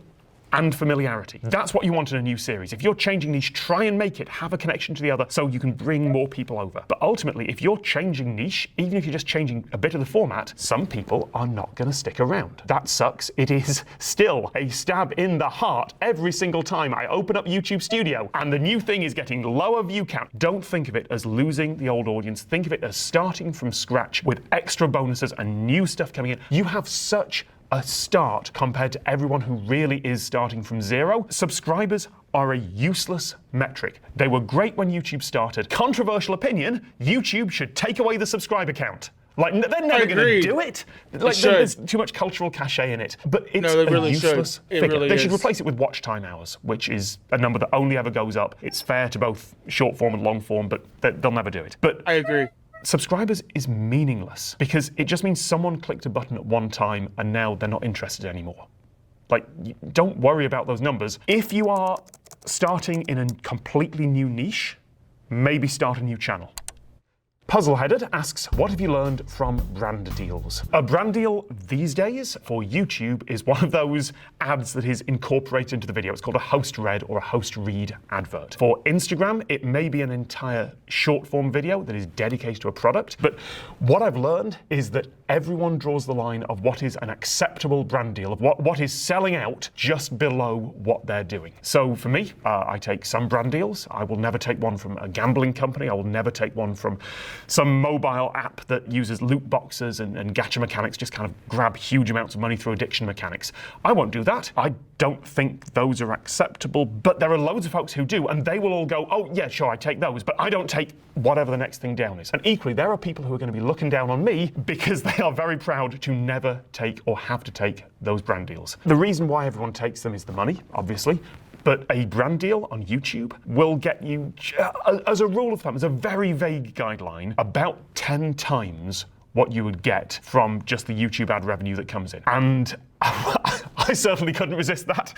and familiarity. That's what you want in a new series. If you're changing niche, try and make it have a connection to the other so you can bring more people over. But ultimately, if you're changing niche, even if you're just changing a bit of the format, some people are not going to stick around. That sucks. It is still a stab in the heart every single time I open up YouTube Studio and the new thing is getting lower view count. Don't think of it as losing the old audience. Think of it as starting from scratch with extra bonuses and new stuff coming in. You have such a start compared to everyone who really is starting from zero. Subscribers are a useless metric. They were great when YouTube started. Controversial opinion, YouTube should take away the subscriber count. Like, they're never going to do it. Like, there's too much cultural cachet in it. But it's a useless figure. They should replace it with watch time hours, which is a number that only ever goes up. It's fair to both short form and long form, but they'll never do it. But I agree. Subscribers is meaningless because it just means someone clicked a button at one time and now they're not interested anymore. Like, don't worry about those numbers. If you are starting in a completely new niche, maybe start a new channel. Puzzleheaded asks, what have you learned from brand deals? A brand deal these days for YouTube is one of those ads that is incorporated into the video. It's called a host read or a host read advert. For Instagram, it may be an entire short form video that is dedicated to a product. But what I've learned is that everyone draws the line of what is an acceptable brand deal, of what is selling out just below what they're doing. So for me, I take some brand deals. I will never take one from a gambling company. I will never take one from some mobile app that uses loot boxes and gacha mechanics, just kind of grab huge amounts of money through addiction mechanics. I won't do that. I don't think those are acceptable, but there are loads of folks who do, and they will all go, oh yeah, sure, I take those, but I don't take whatever the next thing down is. And equally, there are people who are going to be looking down on me because they are very proud to never take or have to take those brand deals. The reason why everyone takes them is the money, obviously. But a brand deal on YouTube will get you, as a rule of thumb, as a very vague guideline, about 10 times what you would get from just the YouTube ad revenue that comes in. And I certainly couldn't resist that.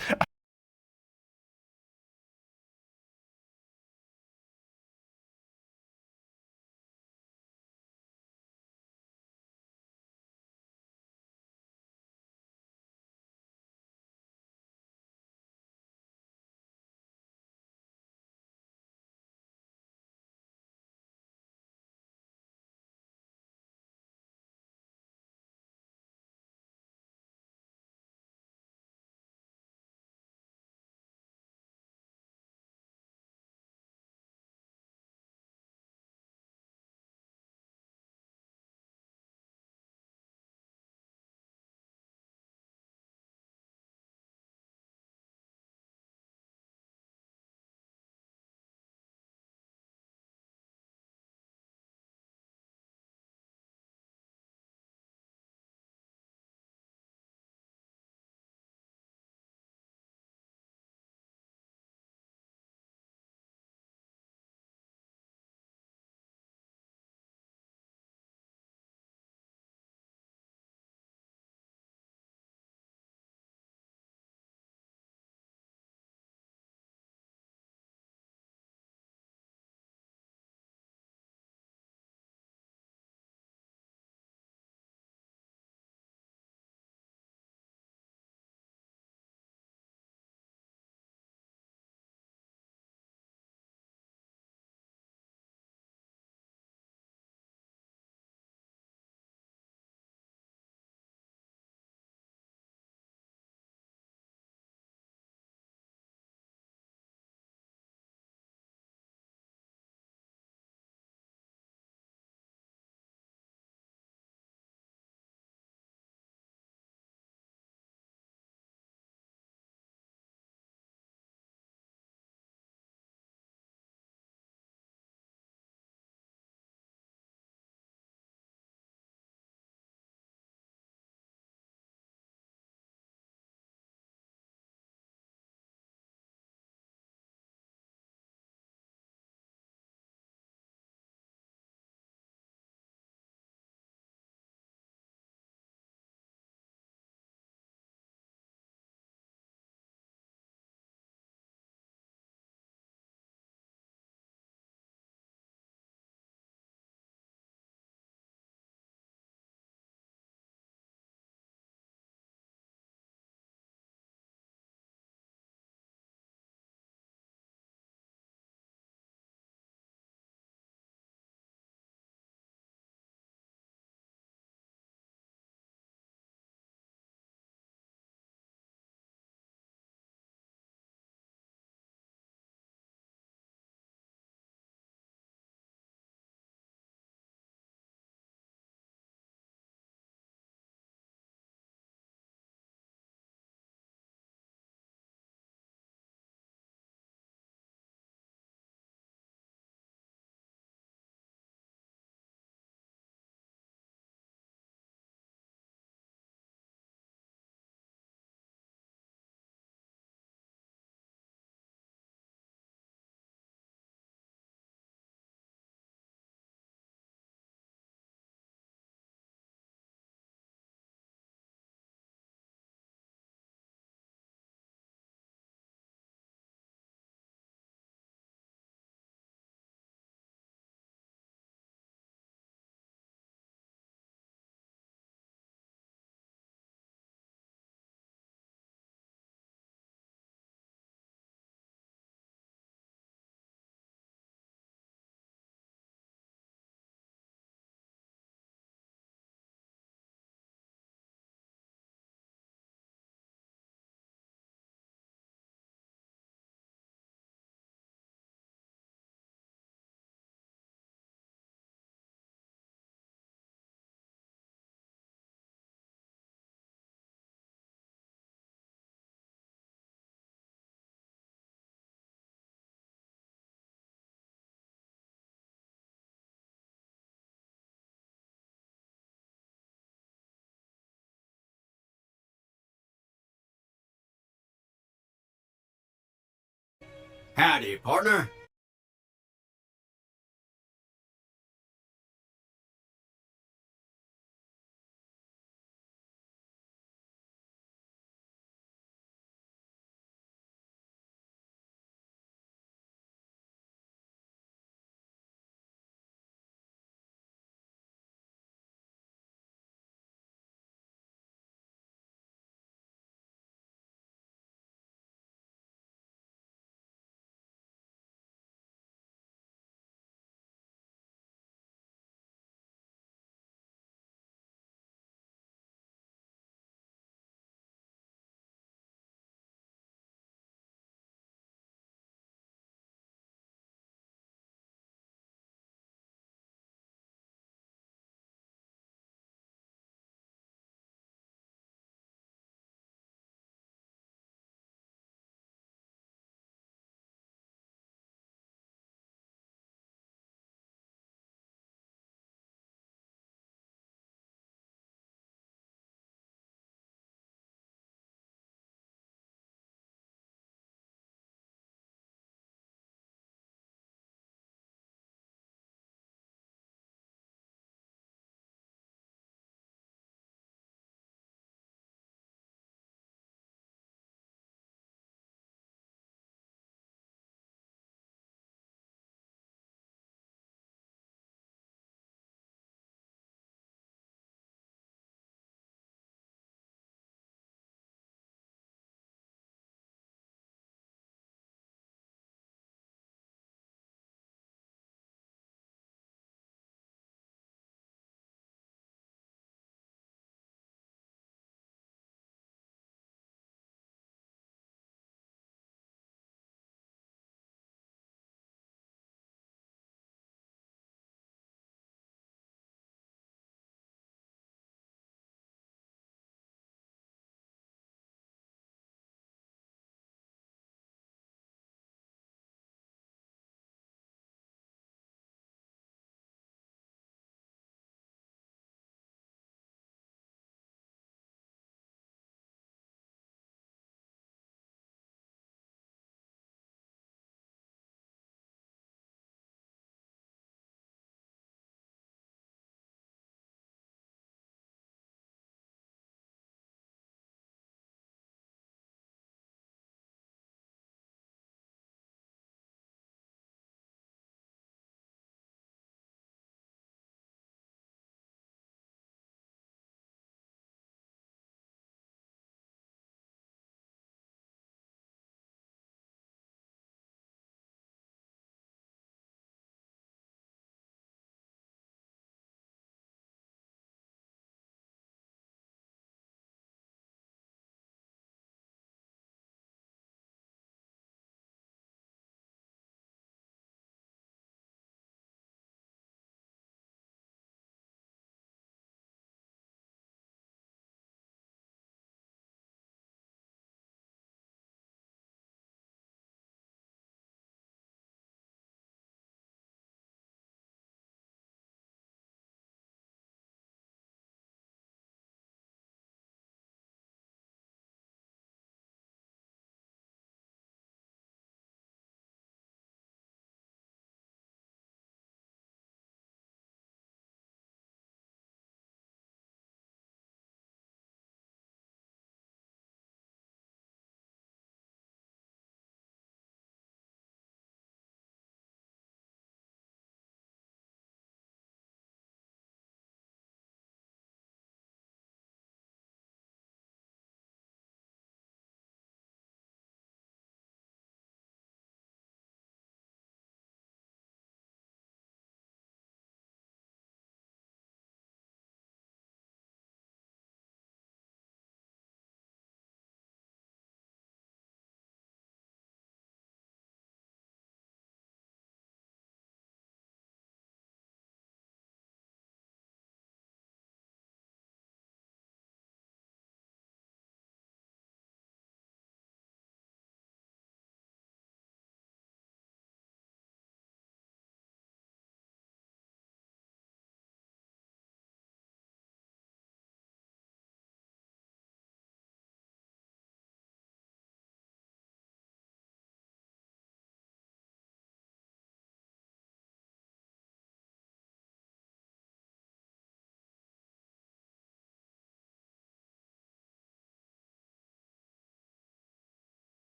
Howdy, partner.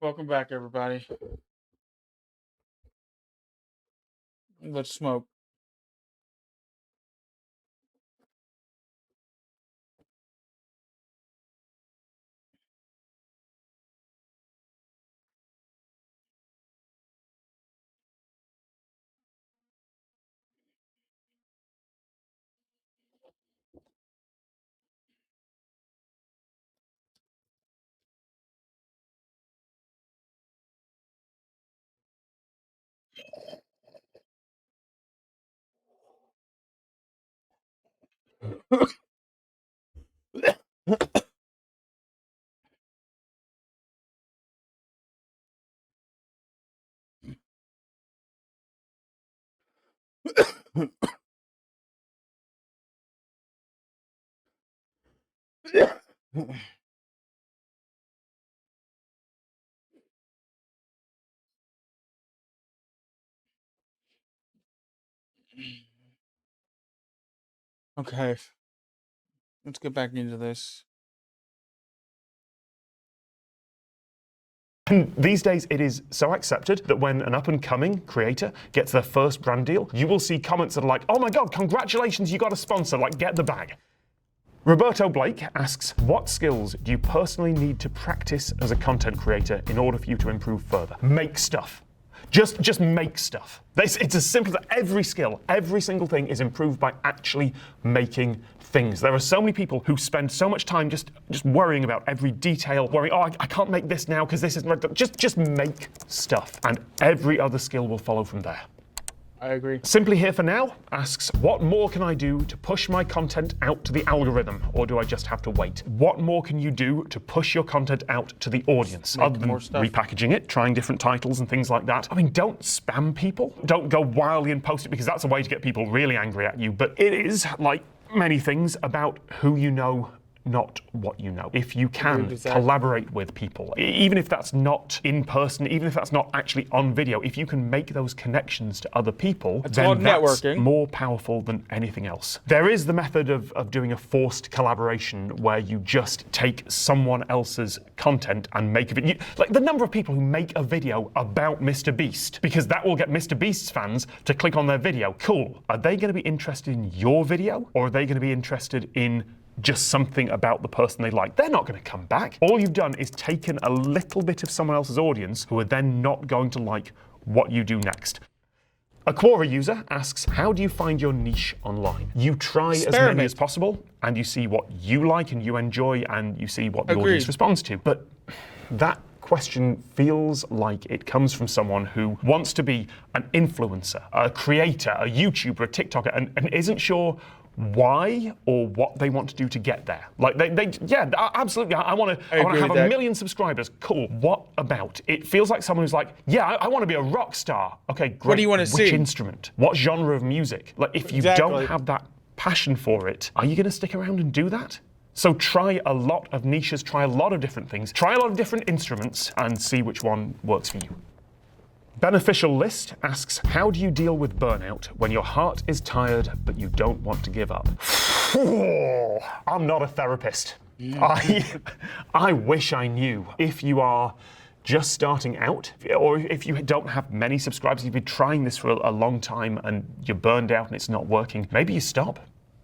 Welcome back, everybody. Let's smoke. Okay. Let's get back into this. And these days, it is so accepted that when an up-and-coming creator gets their first brand deal, you will see comments that are like, oh my god, congratulations, you got a sponsor, like, get the bag. Roberto Blake asks, what skills do you personally need to practice as a content creator in order for you to improve further? Make stuff. Just make stuff. It's as simple as every skill, every single thing is improved by actually making things. There are so many people who spend so much time just worrying about every detail, worrying, oh, I can't make this now because this isn't. Just make stuff, and every other skill will follow from there. I agree. Simply Here For Now asks, what more can I do to push my content out to the algorithm, or do I just have to wait? What more can you do to push your content out to the audience, other than repackaging it, trying different titles and things like that? I mean, don't spam people. Don't go wildly and post it, because that's a way to get people really angry at you. But it is, like many things, about who you know, not what you know. If you can collaborate with people, even if that's not in person, even if that's not actually on video, if you can make those connections to other people, then that's more powerful than anything else. There is the method of doing a forced collaboration where you just take someone else's content and make a video. Like the number of people who make a video about Mr. Beast, because that will get Mr. Beast's fans to click on their video. Cool. Are they going to be interested in your video, or are they going to be interested in just something about the person they like? They're not going to come back. All you've done is taken a little bit of someone else's audience who are then not going to like what you do next. A Quora user asks, how do you find your niche online? You try as many as possible, and you see what you like and you enjoy, and you see what the audience responds to. But that question feels like it comes from someone who wants to be an influencer, a creator, a YouTuber, a TikToker, and isn't sure why or what they want to do to get there. Like yeah, absolutely. I want to have a million subscribers. Cool. What about? It feels like someone who's like, yeah, I want to be a rock star. Okay, great. What do you want to see? Which instrument? What genre of music? Like, if you don't have that passion for it, are you going to stick around and do that? So try a lot of niches, try a lot of different things, try a lot of different instruments, and see which one works for you. Beneficial List asks, how do you deal with burnout when your heart is tired but you don't want to give up? I'm not a therapist. I wish I knew. If you are just starting out, or if you don't have many subscribers, you've been trying this for a long time and you're burned out and it's not working, maybe you stop.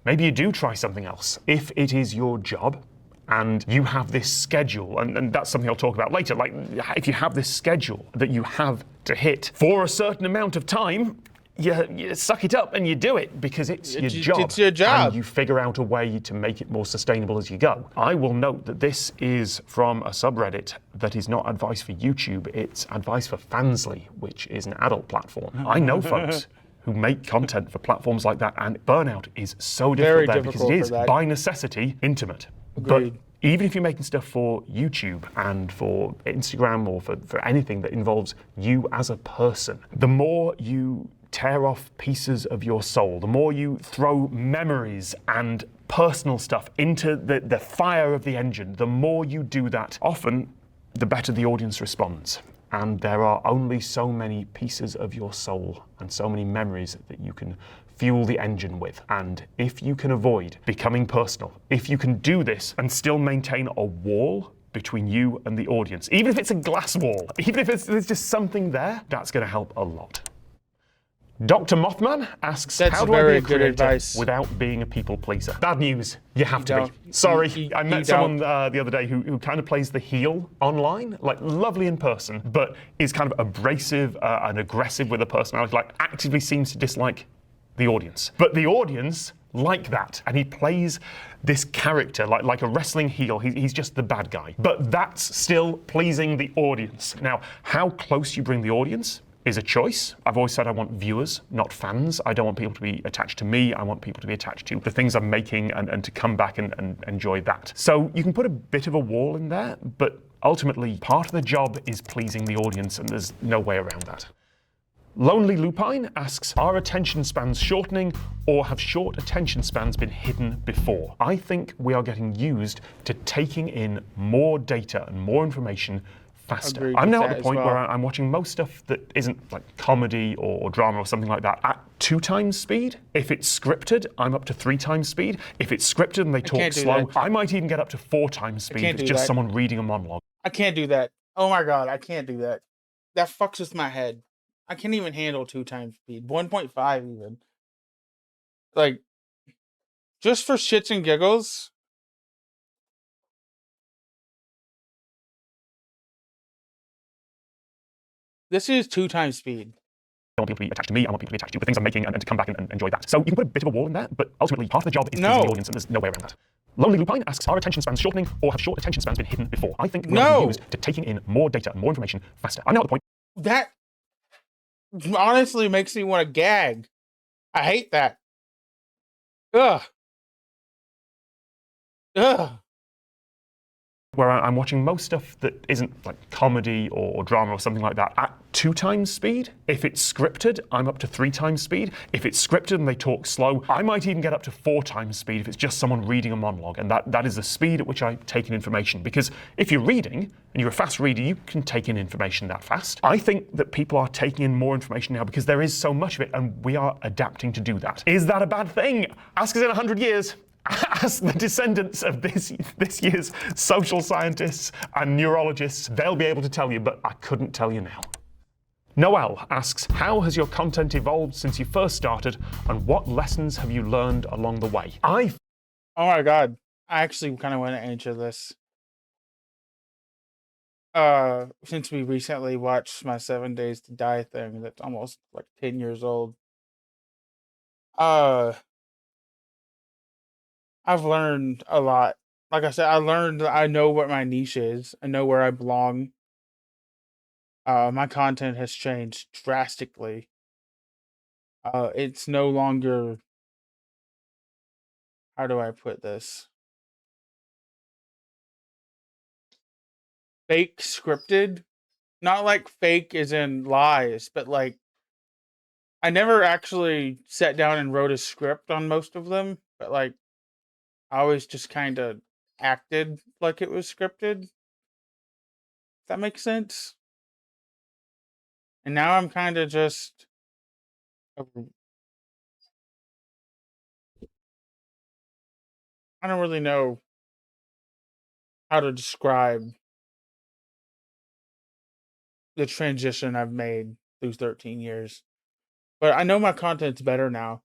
Maybe you do try something else. If it is your job, and you have this schedule, and that's something I'll talk about later, like if you have this schedule that you have to hit for a certain amount of time, you suck it up and you do it, because it's your job. It's your job. And you figure out a way to make it more sustainable as you go. I will note that this is from a subreddit that is not advice for YouTube, it's advice for Fansly, which is an adult platform. I know folks who make content for platforms like that, and burnout is so difficult there because it is, by necessity, intimate. Agreed. But even if you're making stuff for YouTube and for Instagram or for anything that involves you as a person, the more you tear off pieces of your soul, the more you throw memories and personal stuff into the fire of the engine, the more you do that, often the better the audience responds. And there are only so many pieces of your soul and so many memories that you can fuel the engine with. And if you can avoid becoming personal, if you can do this and still maintain a wall between you and the audience. Even if it's a glass wall, even if there's just something there, that's going to help a lot. Dr. Mothman asks, how do I be a creator without being a people pleaser? Bad news, you have to be. Sorry, I met someone the other day who kind of plays the heel online, like lovely in person, but is kind of abrasive and aggressive with a personality, like actively seems to dislike the audience. But the audience like that, and he plays this character like a wrestling heel. He's just the bad guy. But that's still pleasing the audience. Now, how close you bring the audience is a choice. I've always said I want viewers, not fans. I don't want people to be attached to me. I want people to be attached to the things I'm making and to come back and enjoy that. So you can put a bit of a wall in there, but ultimately part of the job is pleasing the audience, and there's no way around that. Lonely Lupine asks, are attention spans shortening, or have short attention spans been hidden before? I think we are getting used to taking in more data and more information faster. I'm now at the point where I'm watching most stuff that isn't like comedy or drama or something like that at 2 times speed. If it's scripted, I'm up to 3 times speed. If it's scripted and they talk slow, I might even get up to 4 times speed if it's just someone reading a monologue. I can't do that. Oh my god, I can't do that. That fucks with my head. I can't even handle 2 times speed. 1.5 even. Like, just for shits and giggles. This is 2 times speed. I want people to be attached to me. I want people to be attached to the things I'm making and to come back and enjoy that. So you can put a bit of a wall in there, but ultimately part of the job is pleasing the audience, and there's no way around that. Lonely Lupine asks, are attention spans shortening, or have short attention spans been hidden before? I think we're used to taking in more data and more information faster. I'm now at the point. That honestly makes me want to gag. I hate that. Ugh. Ugh. Where I'm watching most stuff that isn't like comedy or drama or something like that at 2 times speed. If it's scripted, I'm up to 3 times speed. If it's scripted and they talk slow, I might even get up to 4 times speed if it's just someone reading a monologue. And that is the speed at which I take in information. Because if you're reading, and you're a fast reader, you can take in information that fast. I think that people are taking in more information now because there is so much of it, and we are adapting to do that. Is that a bad thing? Ask us in 100 years. Ask the descendants of this year's social scientists and neurologists. They'll be able to tell you, but I couldn't tell you now. Noel asks, how has your content evolved since you first started, and what lessons have you learned along the way? Oh my god. I actually kind of want to answer this. Since we recently watched my 7 Days to Die thing that's almost like 10 years old. I've learned a lot. Like I said, I learned that I know what my niche is. I know where I belong. My content has changed drastically. It's no longer, how do I put this? Fake scripted. Not like fake as in lies, but like I never actually sat down and wrote a script on most of them, but like I always just kind of acted like it was scripted. Does that make sense? And now I'm kind of just I don't really know how to describe the transition I've made through 13 years. But I know my content's better now,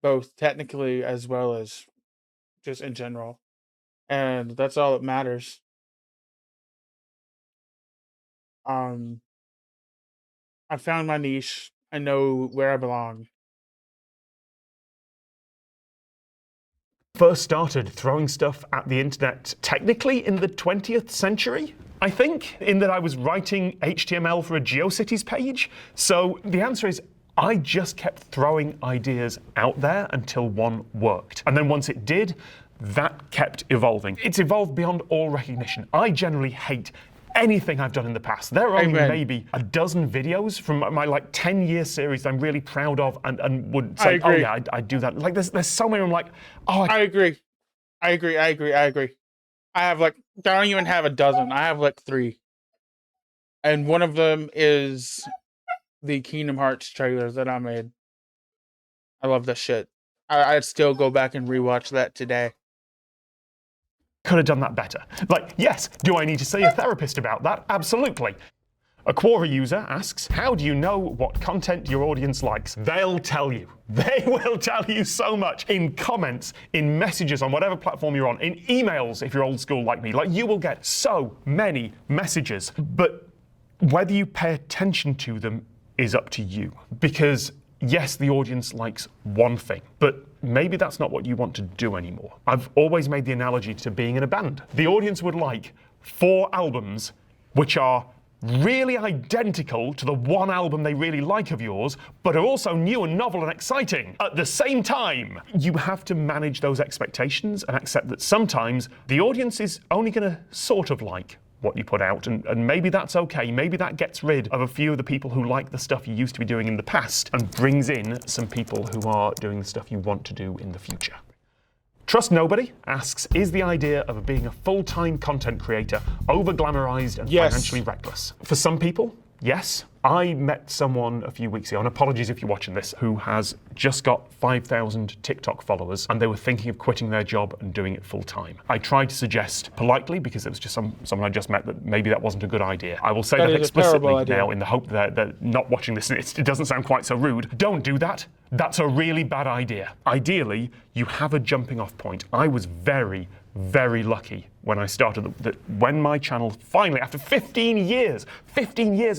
both technically as well as just in general. And that's all that matters. I found my niche. I know where I belong. First started throwing stuff at the internet technically in the 20th century, I think, in that I was writing HTML for a GeoCities page. So the answer is I just kept throwing ideas out there until one worked. And then once it did, that kept evolving. It's evolved beyond all recognition. I generally hate anything I've done in the past. There are only maybe a dozen videos from my like 10-year series that I'm really proud of and would say, oh yeah, I'd do that. Like there's so many I'm like, oh. I agree. I have like, I don't even have a dozen. I have like 3. And one of them is the Kingdom Hearts trailer that I made. I love that shit. I'd still go back and rewatch that today. could have done that better. Like, yes, do I need to see a therapist about that? Absolutely. A Quora user asks, how do you know what content your audience likes? They'll tell you. They will tell you so much in comments, in messages on whatever platform you're on, in emails if you're old school like me. Like, you will get so many messages, but whether you pay attention to them is up to you. Because yes, the audience likes one thing, but maybe that's not what you want to do anymore. I've always made the analogy to being in a band. The audience would like 4 albums which are really identical to the one album they really like of yours, but are also new and novel and exciting at the same time. You have to manage those expectations and accept that sometimes the audience is only going to sort of like what you put out, and maybe that's okay. Maybe that gets rid of a few of the people who like the stuff you used to be doing in the past and brings in some people who are doing the stuff you want to do in the future. Trust Nobody asks, is the idea of being a full-time content creator over-glamorized and financially reckless? For some people, yes. I met someone a few weeks ago, and apologies if you're watching this, who has just got 5,000 TikTok followers, and they were thinking of quitting their job and doing it full-time. I tried to suggest politely, because it was just someone I just met, that maybe that wasn't a good idea. I will say that explicitly now in the hope that they're not watching this, and it doesn't sound quite so rude. Don't do that. That's a really bad idea. Ideally, you have a jumping off point. I was very, very lucky when I started that when my channel finally, after 15 years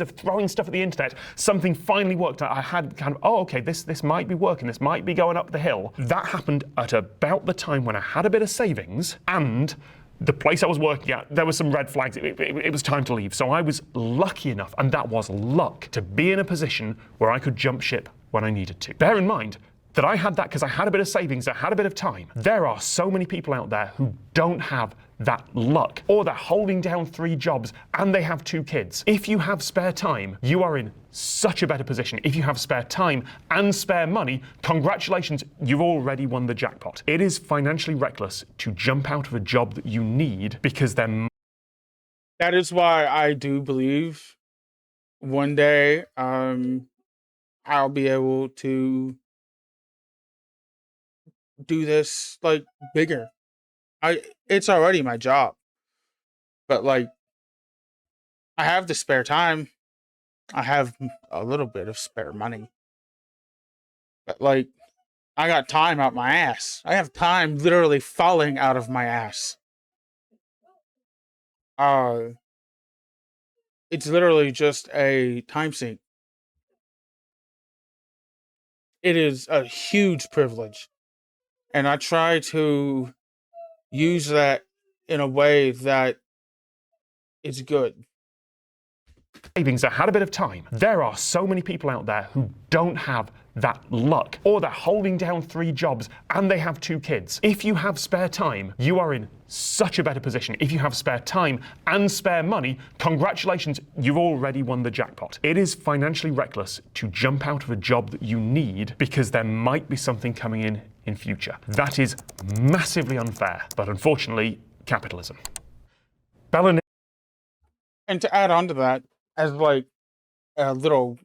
of throwing stuff at the internet, something finally worked. I had kind of, oh, okay, this might be working, this might be going up the hill. That happened at about the time when I had a bit of savings, and the place I was working at, there were some red flags. It was time to leave. So I was lucky enough, and that was luck, to be in a position where I could jump ship when I needed to. Bear in mind that I had that because I had a bit of savings, I had a bit of time. There are so many people out there who don't have that luck, or they're holding down 3 jobs and they have 2 kids. If you have spare time, you are in such a better position. If you have spare time and spare money, congratulations, you've already won the jackpot. It is financially reckless to jump out of a job that you need because they're... That is why I do believe one day I'll be able to do this like bigger. It's already my job, but like I have the spare time, I have a little bit of spare money, but like I got time out my ass. I have time literally falling out of my ass. It's literally just a time sink. It is a huge privilege, and I try to use that in a way that is good. Savings, I had a bit of time. There are so many people out there who don't have that luck, or they're holding down 3 jobs and they have 2 kids. If you have spare time, you are in such a better position. If you have spare time and spare money, congratulations, you've already won the jackpot. It is financially reckless to jump out of a job that you need because there might be something coming in future. That is massively unfair, but unfortunately, capitalism. Bella. And to add on to that, as like a little,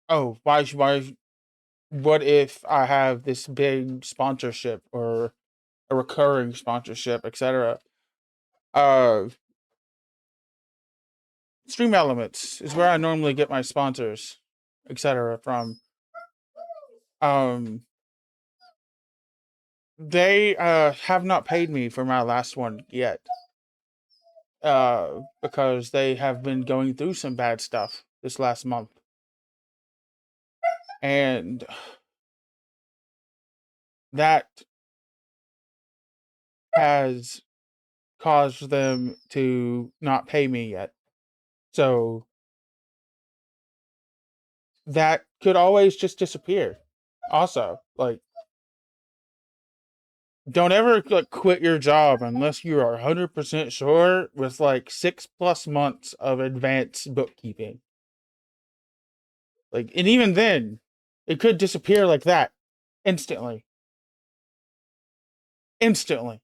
what if I have this big sponsorship or a recurring sponsorship, etc. Stream Elements is where I normally get my sponsors, etc. from. They have not paid me for my last one yet. Because they have been going through some bad stuff this last month. And that has caused them to not pay me yet. So that could always just disappear. Also, like, don't ever like quit your job unless you are 100% sure with like 6+ months of advanced bookkeeping. Like, and even then, it could disappear like that instantly. Instantly.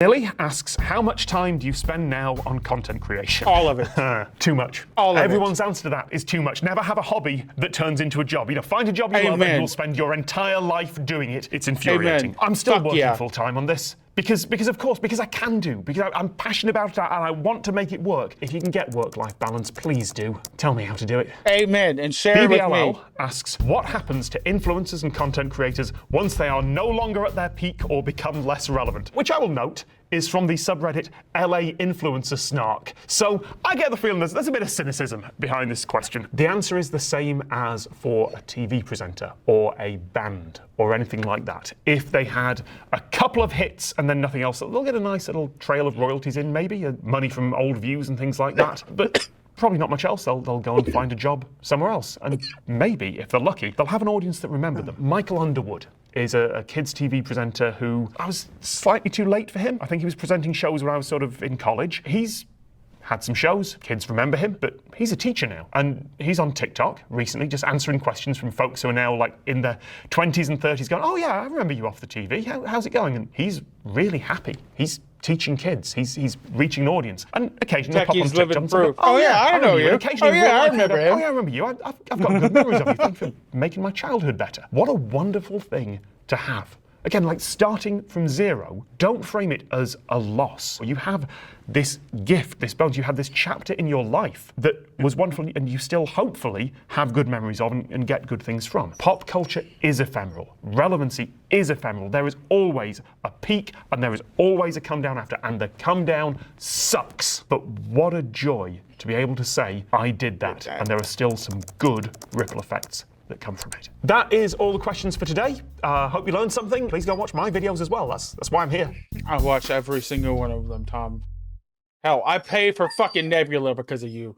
Lily asks, how much time do you spend now on content creation? All of it. Too much. All of Everyone's answer to that is too much. Never have a hobby that turns into a job. You know, find a job you love and you'll spend your entire life doing it. It's infuriating. I'm still working full time on this Because of course, because I can do, because I'm passionate about it and I want to make it work. If you can get work-life balance, please do. Tell me how to do it. Amen, and share it with me. Asks, what happens to influencers and content creators once they are no longer at their peak or become less relevant? Which I will note is from the subreddit LA Influencer Snark. So I get the feeling there's a bit of cynicism behind this question. The answer is the same as for a TV presenter or a band or anything like that. If they had a couple of hits and then nothing else, they'll get a nice little trail of royalties in, maybe money from old views and things like that. But probably not much else. They'll go and find a job somewhere else. And maybe, if they're lucky, they'll have an audience that remember them. Michael Underwood is a kids' TV presenter who I was slightly too late for him. I think he was presenting shows when I was sort of in college. He's had some shows, kids remember him, but he's a teacher now. And he's on TikTok recently, just answering questions from folks who are now like in their 20s and 30s going, oh yeah, I remember you off the TV. How's it going? And he's really happy. He's teaching kids. He's reaching an audience. And occasionally he'll pop on TikTok and say, oh yeah, I know you. Oh yeah, I remember him. Oh yeah, I remember you. I've got good memories of you. Thanks for making my childhood better. What a wonderful thing to have. Again, like starting from zero, don't frame it as a loss. You have this gift, this bonus, you have this chapter in your life that was wonderful and you still hopefully have good memories of and get good things from. Pop culture is ephemeral. Relevancy is ephemeral. There is always a peak and there is always a come down after, and the come down sucks. But what a joy to be able to say, I did that, and there are still some good ripple effects that come from it. That is all the questions for today. Hope you learned something. Please go watch my videos as well. That's why I'm here. I watch every single one of them, Tom. Hell, I pay for fucking Nebula because of you.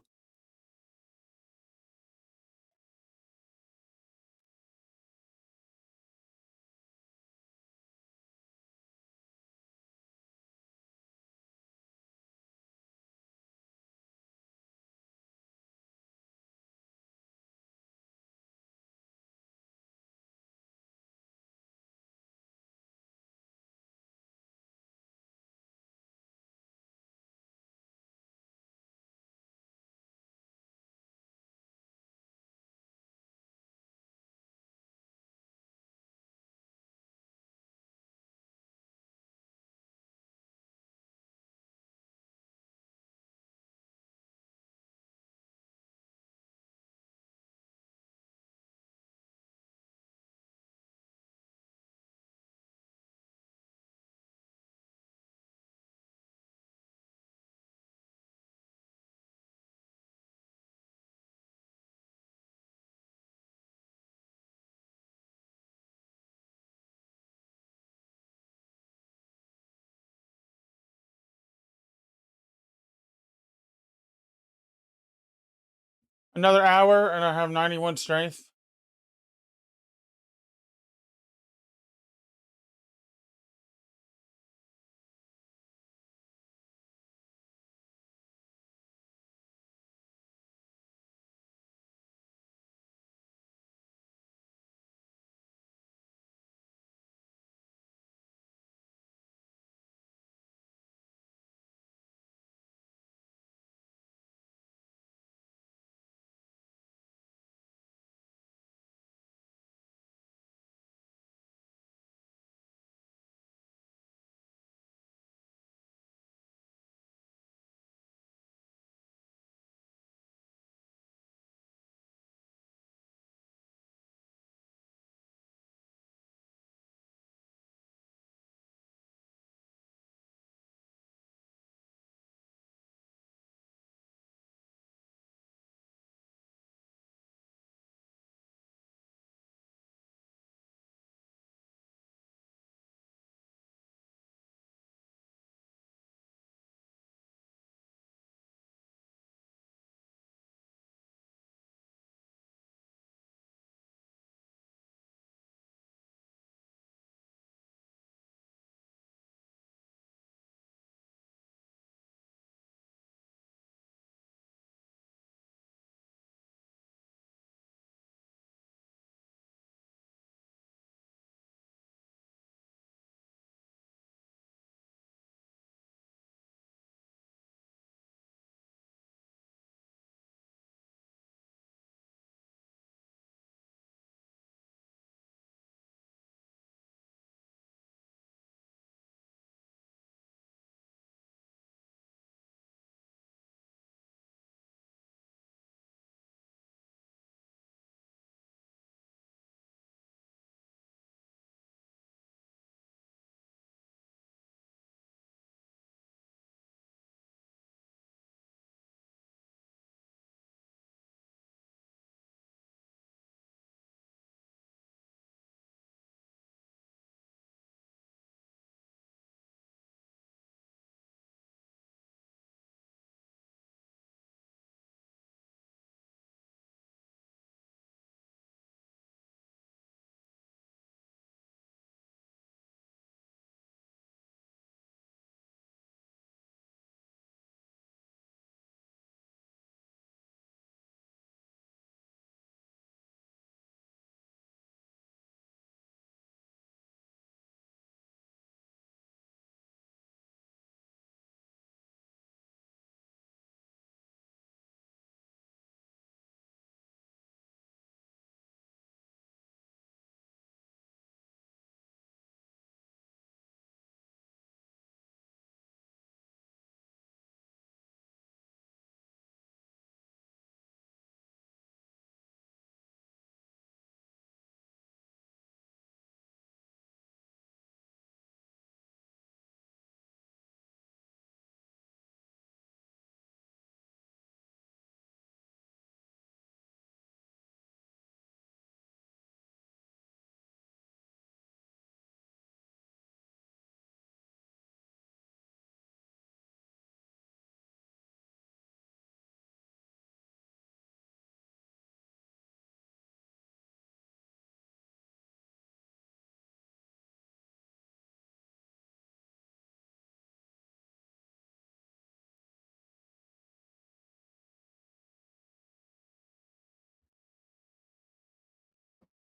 Another hour and I have 91 strength.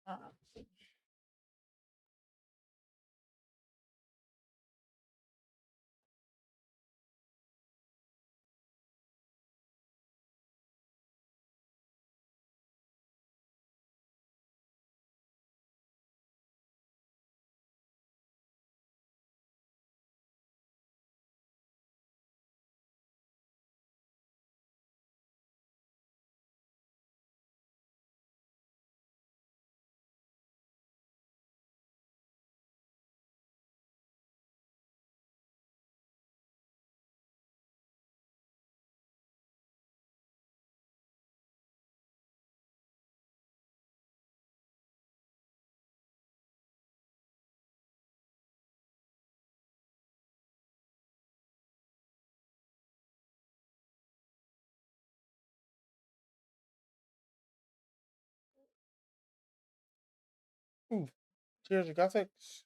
Ooh, Tears of Gothics.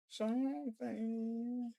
Something.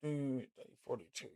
Day 42.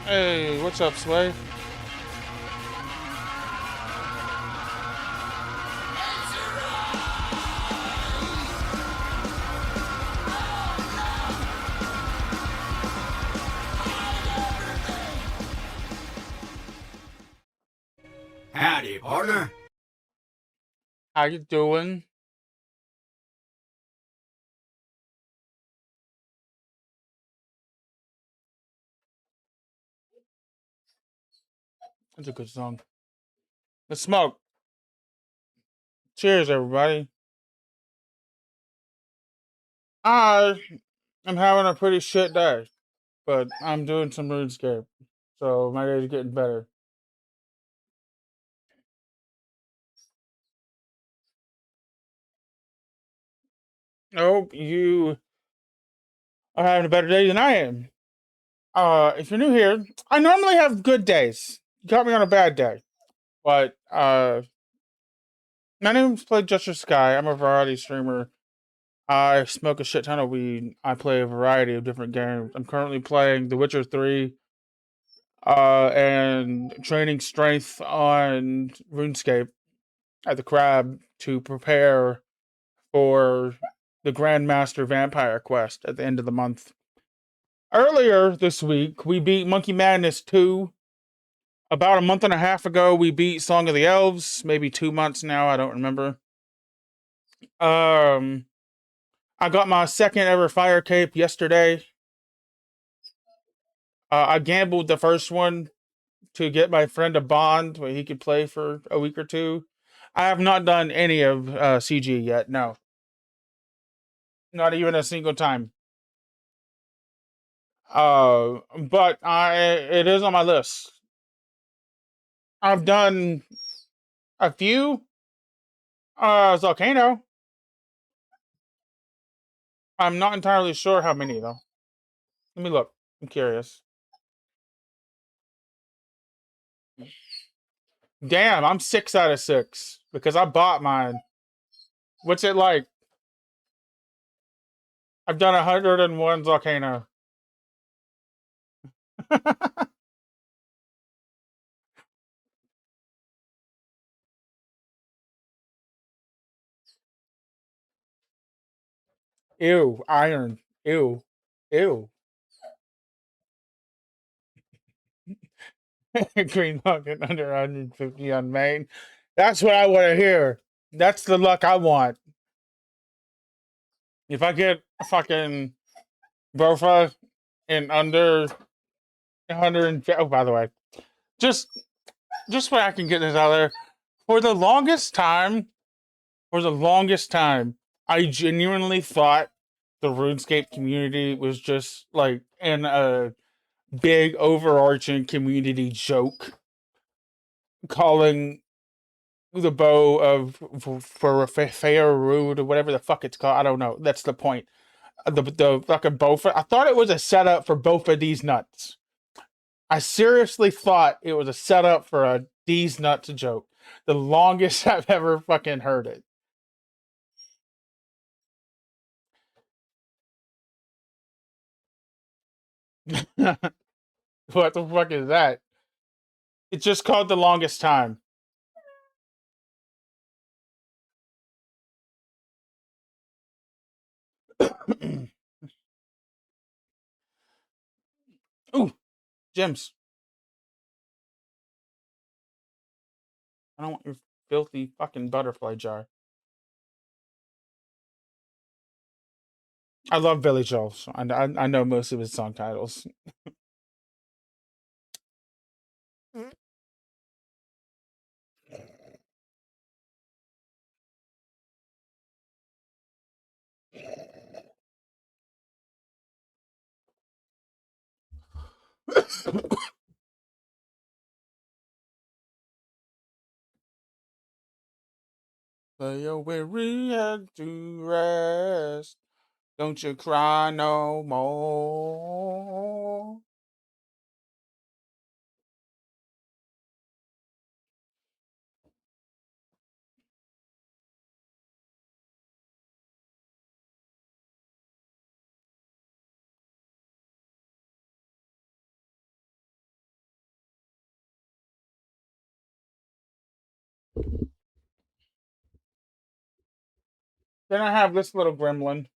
Hey, what's up, Sway? Howdy, partner. How you doing? That's a good song. Let's smoke. Cheers, everybody. I am having a pretty shit day, but I'm doing some RuneScape, so my day's getting better. I hope you are having a better day than I am. If you're new here, I normally have good days. You caught me on a bad day, but my name's Play Just Your Sky. I'm a variety streamer. I smoke a shit ton of weed. I play a variety of different games. I'm currently playing The Witcher 3, and training strength on RuneScape at the Crab to prepare for the Grandmaster Vampire quest at the end of the month. Earlier this week, we beat Monkey Madness 2. About a month and a half ago, we beat Song of the Elves. Maybe 2 months now, I don't remember. I got my second ever fire cape yesterday. I gambled the first one to get my friend a bond where he could play for a week or two. I have not done any of CG yet, no. Not even a single time. But it is on my list. I've done a few. Volcano. I'm not entirely sure how many though. Let me look. I'm curious. Damn, I'm 6 out of 6 because I bought mine. What's it like? I've done 101 Volcano. Ew, iron. Ew. Ew. Green Bucket under 150 on main. That's what I want to hear. That's the luck I want. If I get a fucking Bofa in under 100, oh, by the way, just so I can get this out there. For the longest time, I genuinely thought the RuneScape community was just like in a big overarching community joke, calling the bow of for a fair rude or whatever the fuck it's called. I don't know. That's the point. The fucking Bofa. I thought it was a setup for both of these nuts. I seriously thought it was a setup for a these nuts joke. The longest I've ever fucking heard it. What the fuck is that? It's just called The Longest Time. Ooh, gems. I don't want your filthy fucking butterfly jar. I love Billy Joel. So I know most of his song titles. Lay your weary head to rest. Don't you cry no more. Then I have this little gremlin.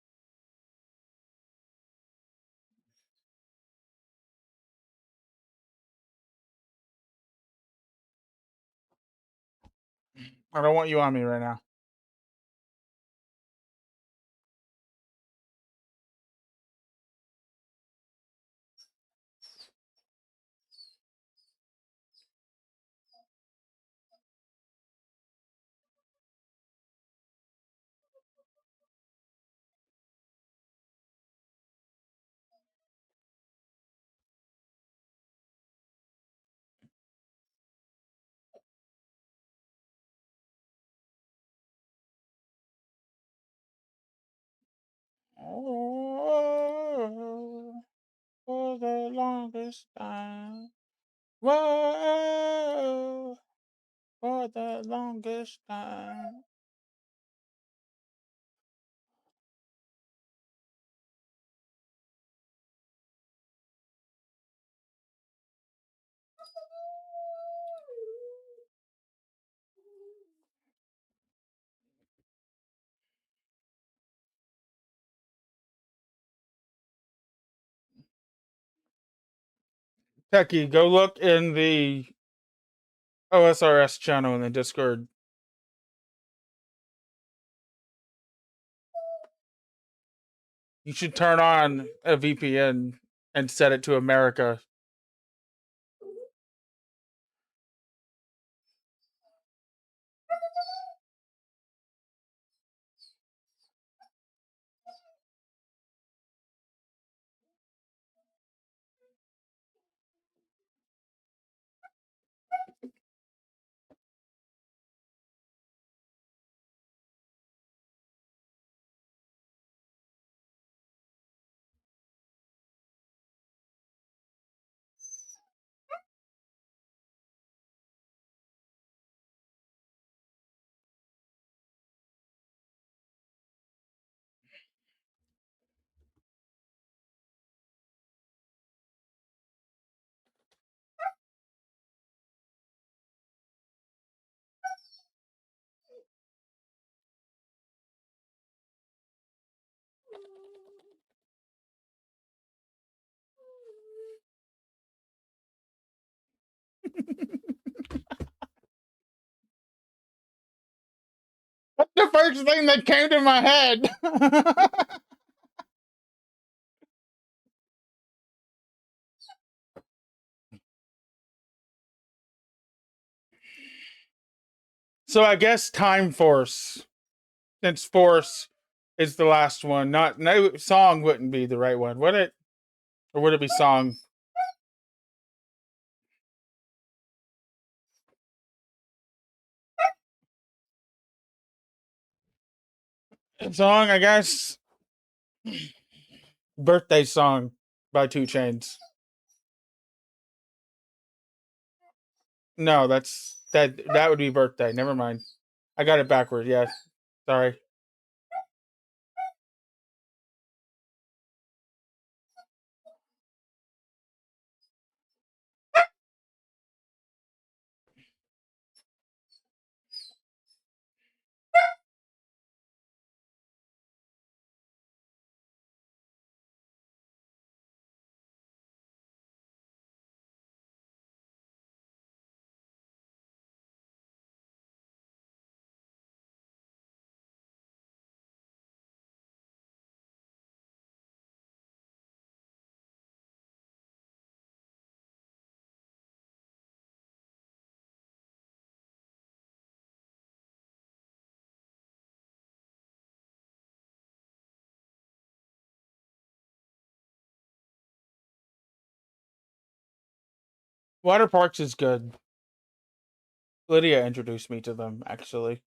I don't want you on me right now. Oh, for the longest time. Whoa, for the longest time. Techie, go look in the OSRS channel in the Discord. You should turn on a VPN and set it to America. That's the first thing that came to my head. So I guess Time Force, since Force is the last one. Not no song wouldn't be the right one, would it? Or would it be song? Song, I guess. Birthday Song by 2 Chains. No, that would be Birthday. Never mind. I got it backward. Yes. Sorry. Water Parks is good. Lydia introduced me to them, actually.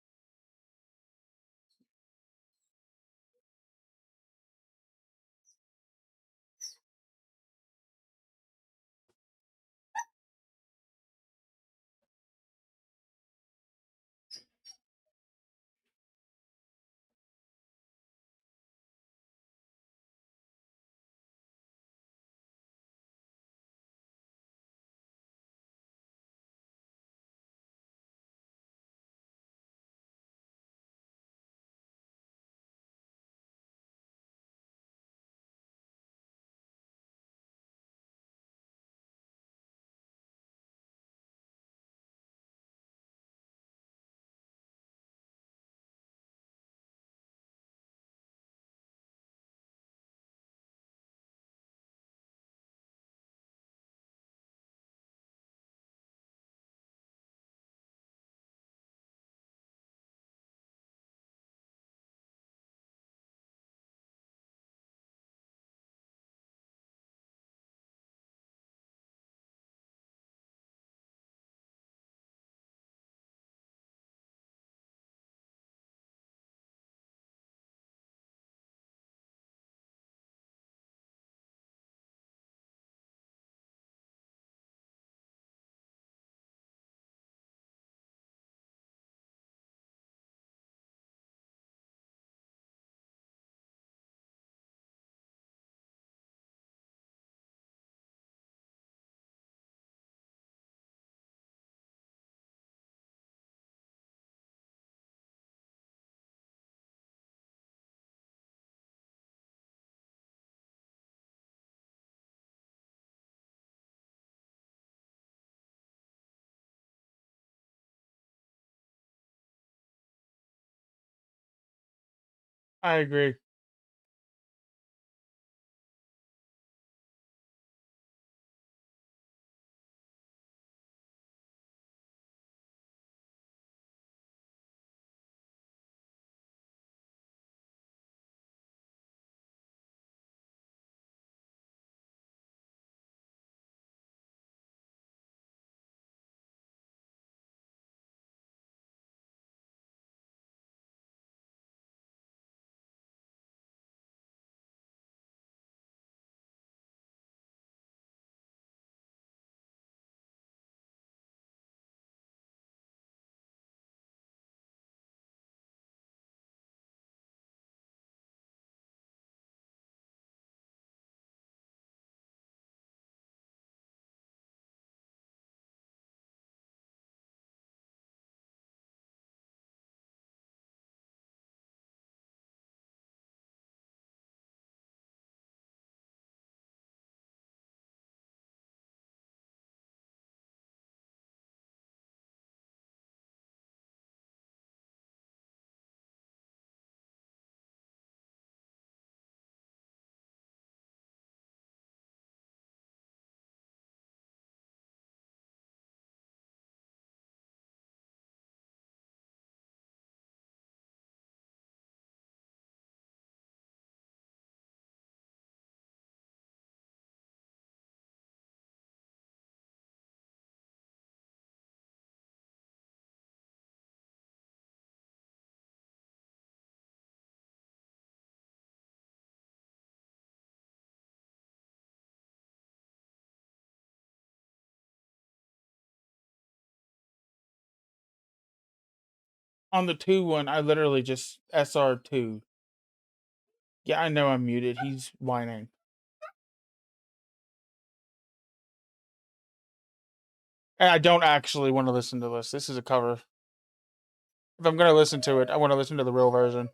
I agree. On the 2 one, I literally just SR2. Yeah, I know I'm muted. He's whining. And I don't actually want to listen to this. This is a cover. If I'm going to listen to it, I want to listen to the real version.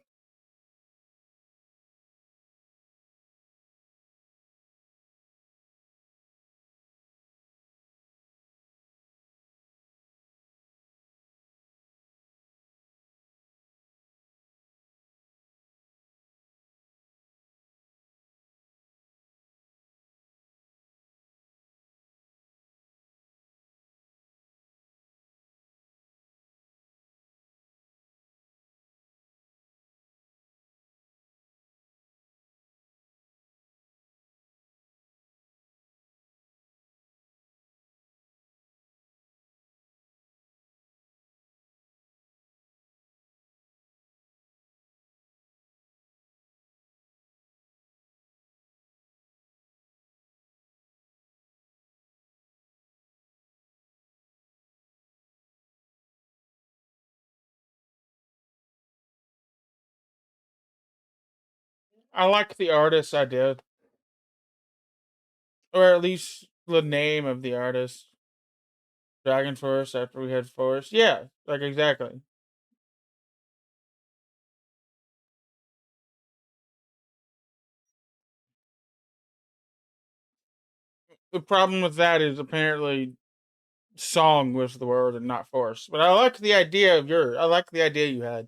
I like the artist I did. Or at least the name of the artist. Dragon Forest after we had Forest. Yeah, like exactly. The problem with that is apparently song was the word and not force. But I like the idea of yours. I like the idea you had.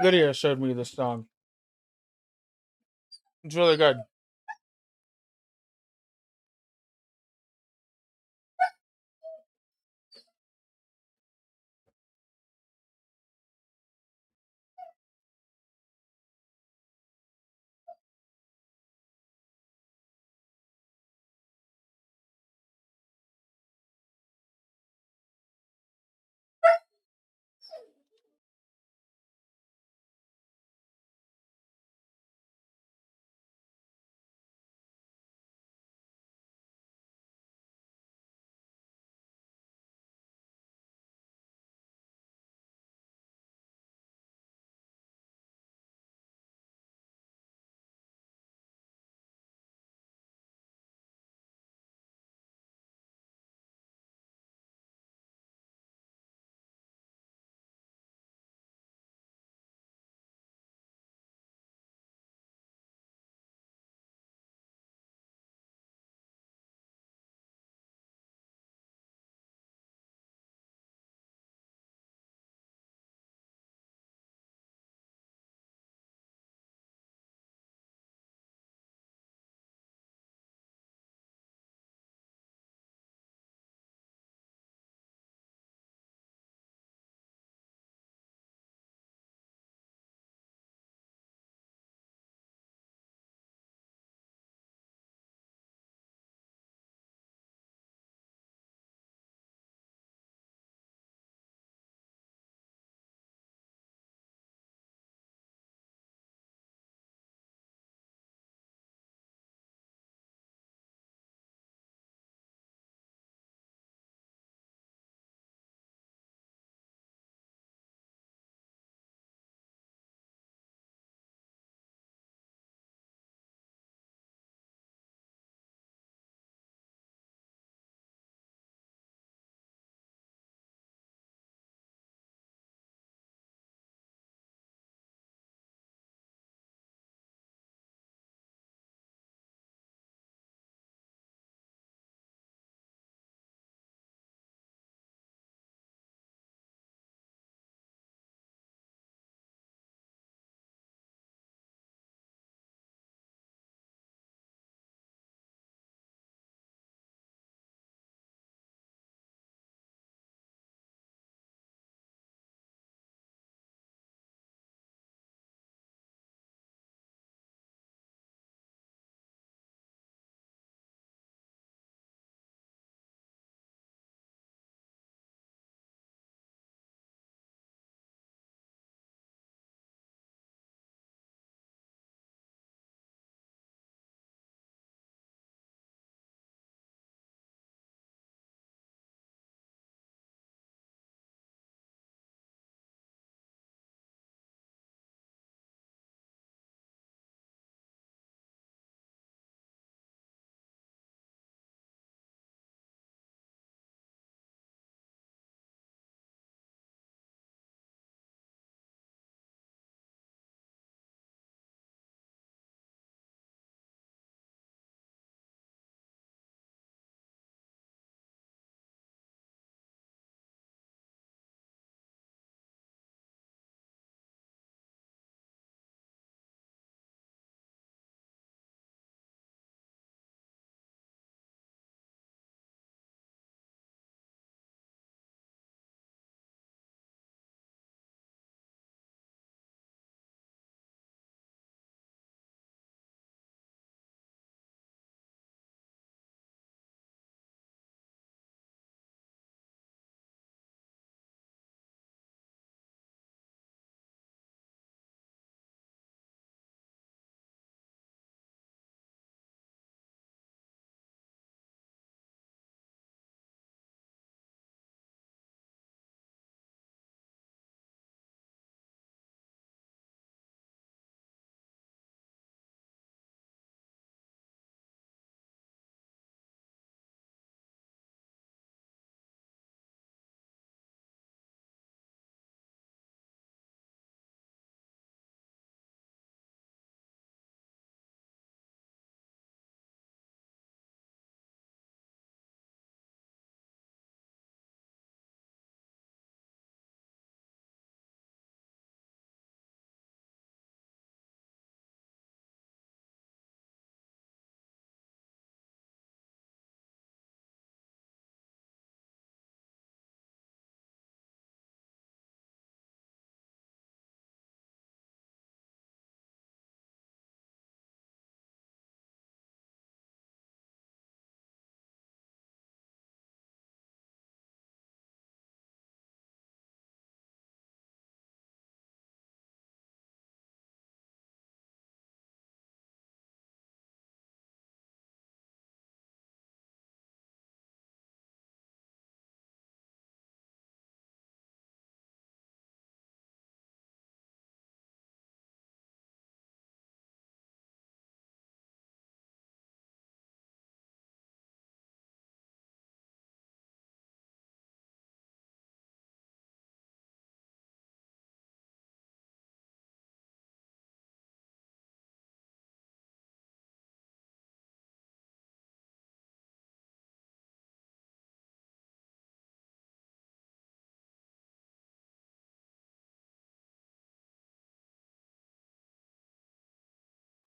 Lydia showed me this song. It's really good.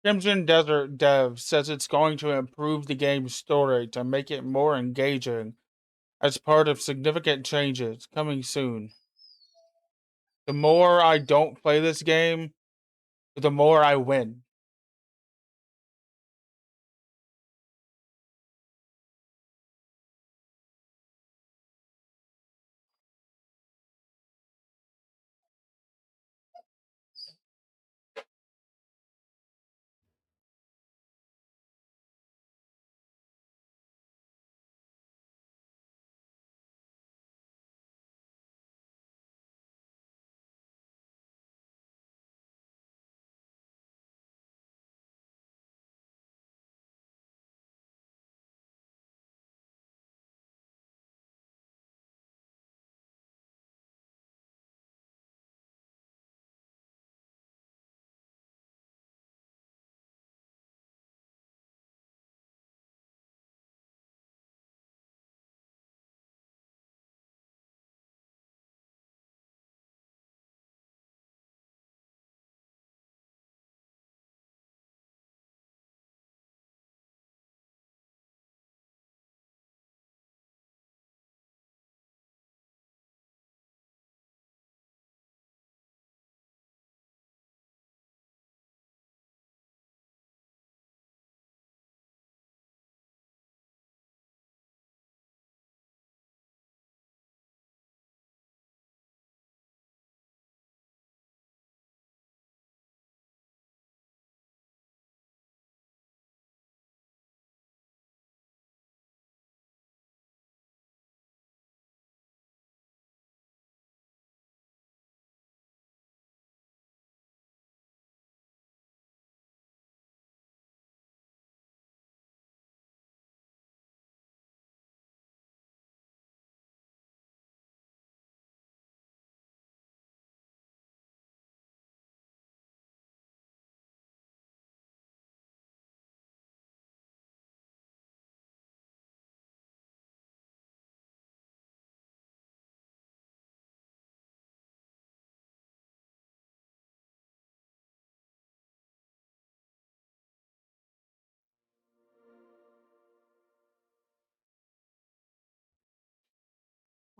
Crimson Desert Dev says it's going to improve the game's story to make it more engaging as part of significant changes coming soon. The more I don't play this game, the more I win.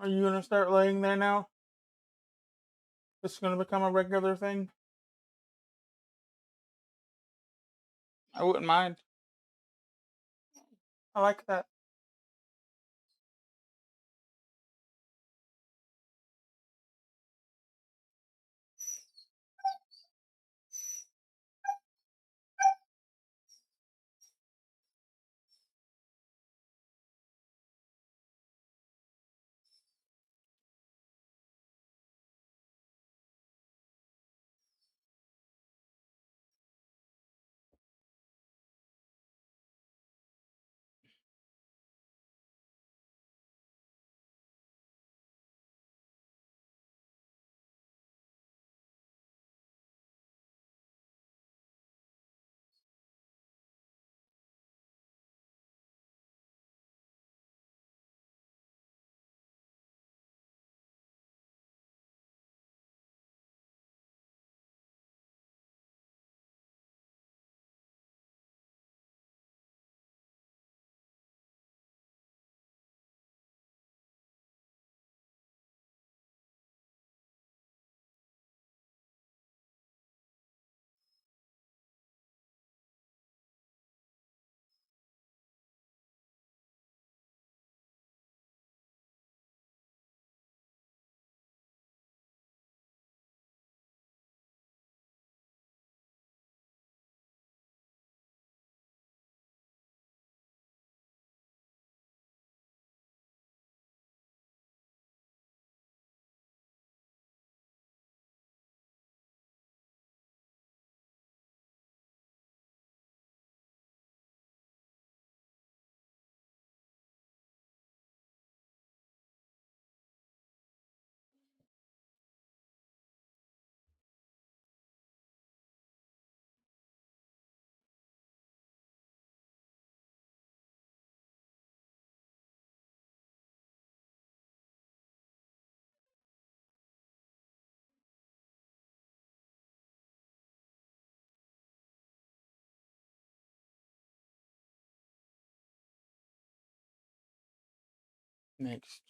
Are you gonna start laying there now? This is gonna become a regular thing? I wouldn't mind. I like that. Mixed.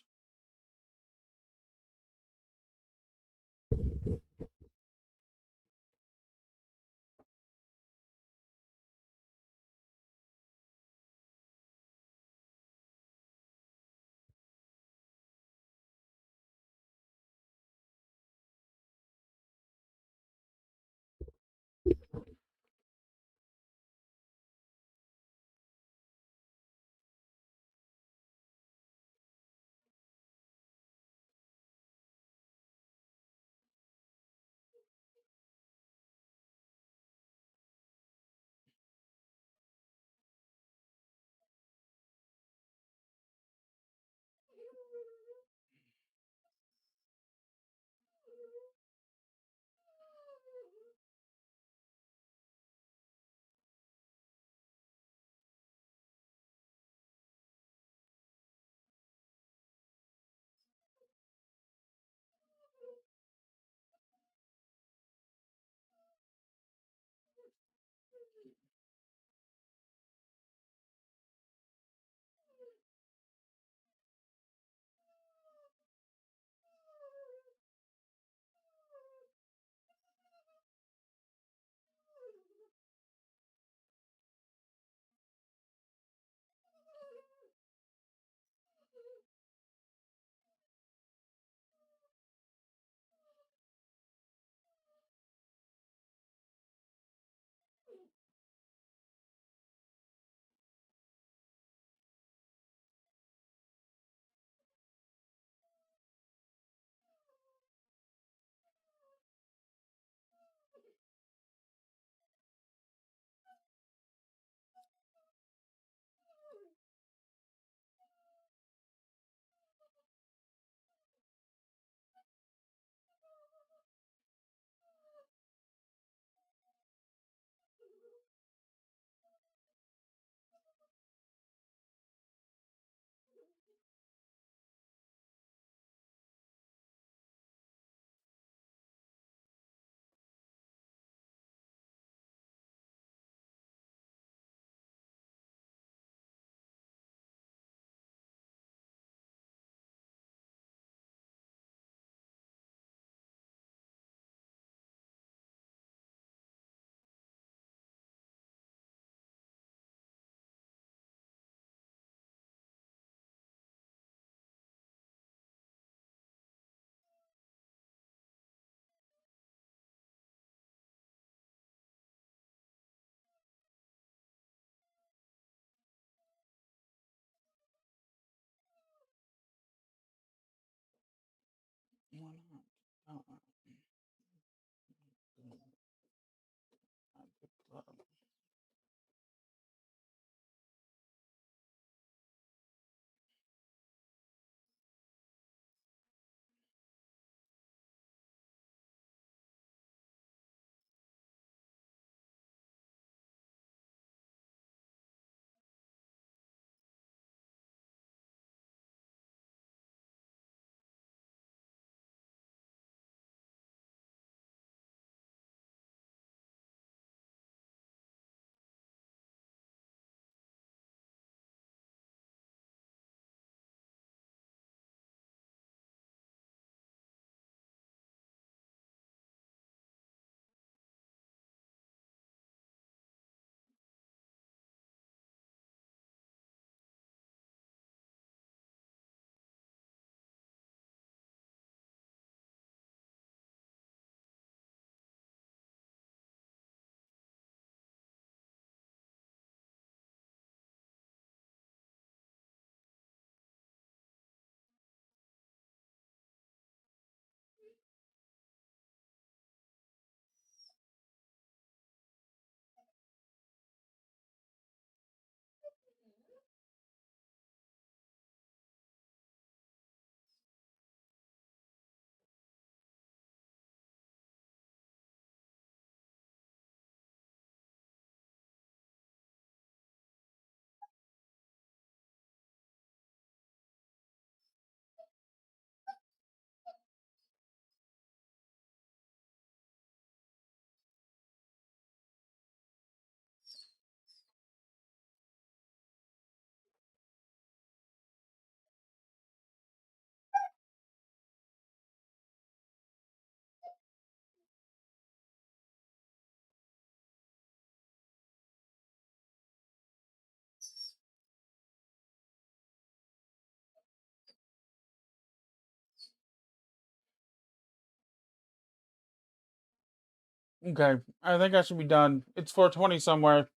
Okay, I think I should be done. It's 4:20 somewhere.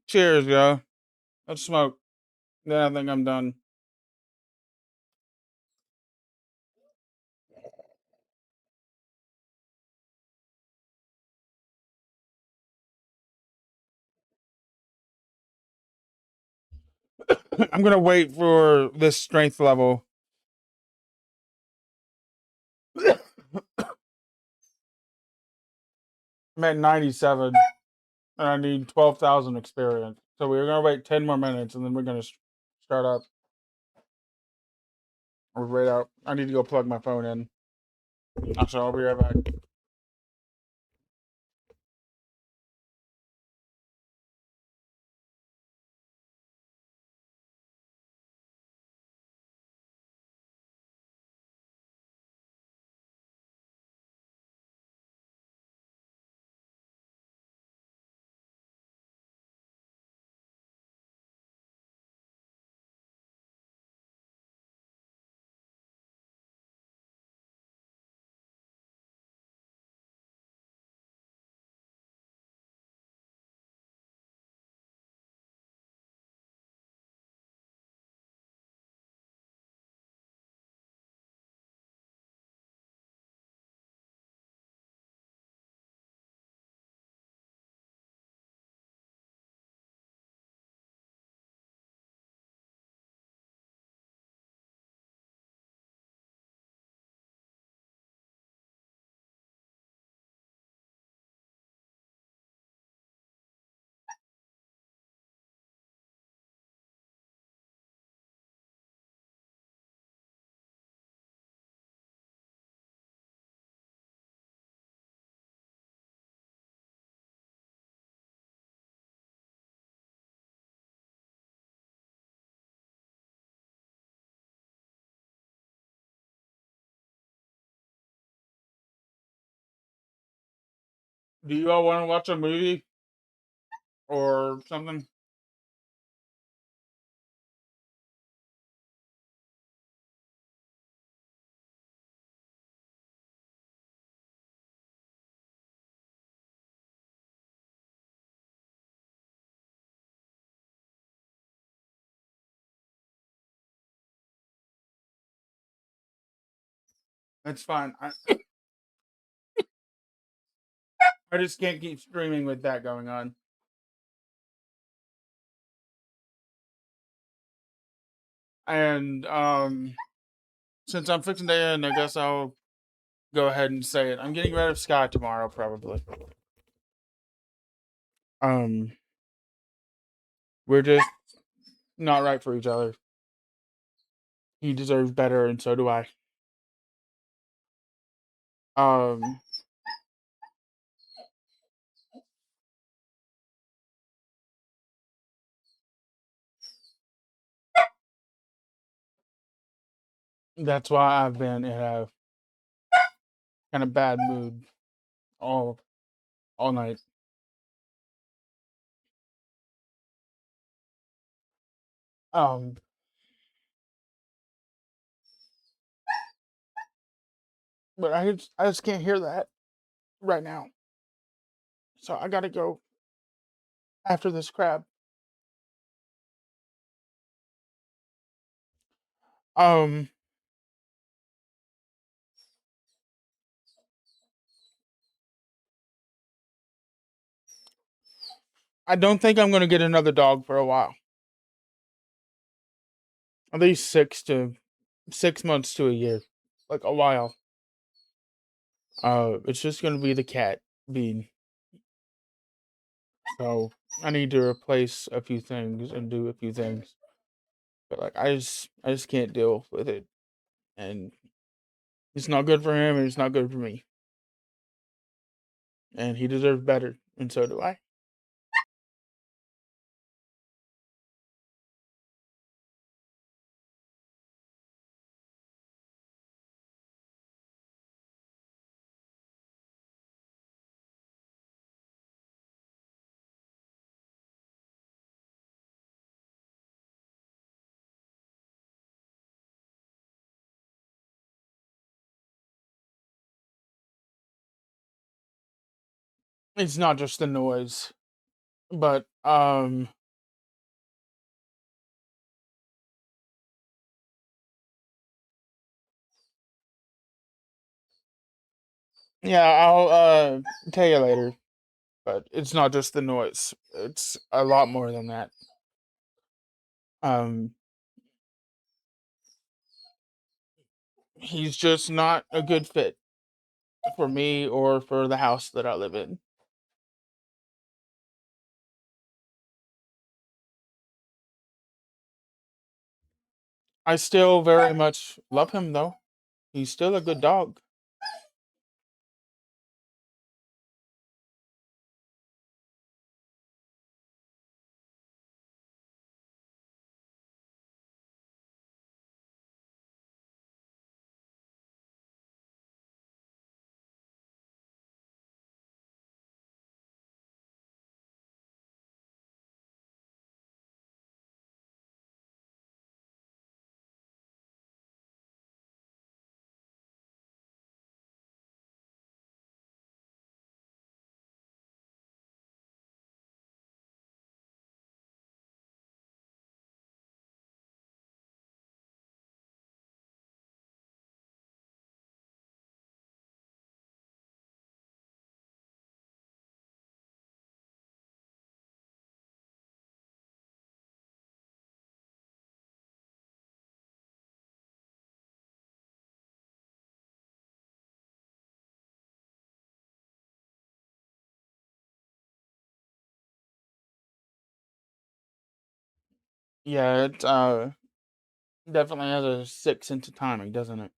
Cheers, yo. Let's smoke. Yeah, I think I'm done. I'm gonna wait for this strength level. I'm at 97, and I need 12,000 experience. So we're gonna wait 10 more minutes, and then we're gonna start up. Or right out. I need to go plug my phone in. So I'll be right back. Do you all want to watch a movie or something? It's fine. I just can't keep streaming with that going on. And since I'm fixing to end, I guess I'll go ahead and say it. I'm getting rid of Sky tomorrow, probably. Um, we're just not right for each other. He deserves better, and so do I. Um, that's why I've been in a kind of bad mood all night. Um, but I just can't hear that right now. So I gotta go after this crab. Um, I don't think I'm gonna get another dog for a while. At least 6 months to a year, like a while. It's just gonna be the cat bean. So I need to replace a few things and do a few things. But like I just can't deal with it. And it's not good for him and it's not good for me. And he deserves better, and so do I. It's not just the noise, but yeah, I'll tell you later. But it's not just the noise. It's a lot more than that. Um, he's just not a good fit for me or for the house that I live in. I still very much love him though. He's still a good dog. Yeah, it definitely has a sick sense of timing, doesn't it?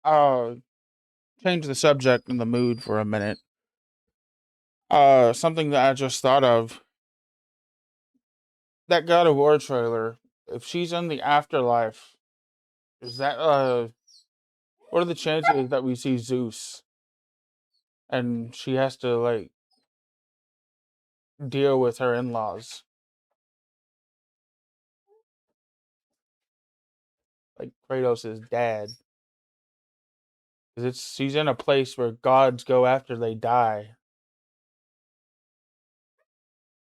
change the subject and the mood for a minute. Something that I just thought of. That God of War trailer. If she's in the afterlife, is that what are the chances that we see Zeus and she has to like deal with her in-laws? Like Kratos' dad. Because she's in a place where gods go after they die.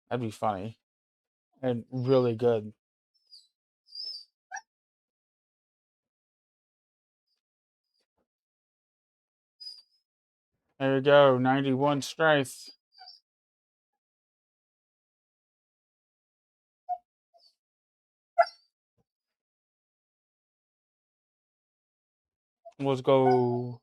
That'd be funny. And really good. There you go, 91 strength. Let's go.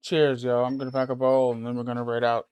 Cheers, yo. I'm gonna pack a bowl and then we're gonna raid out.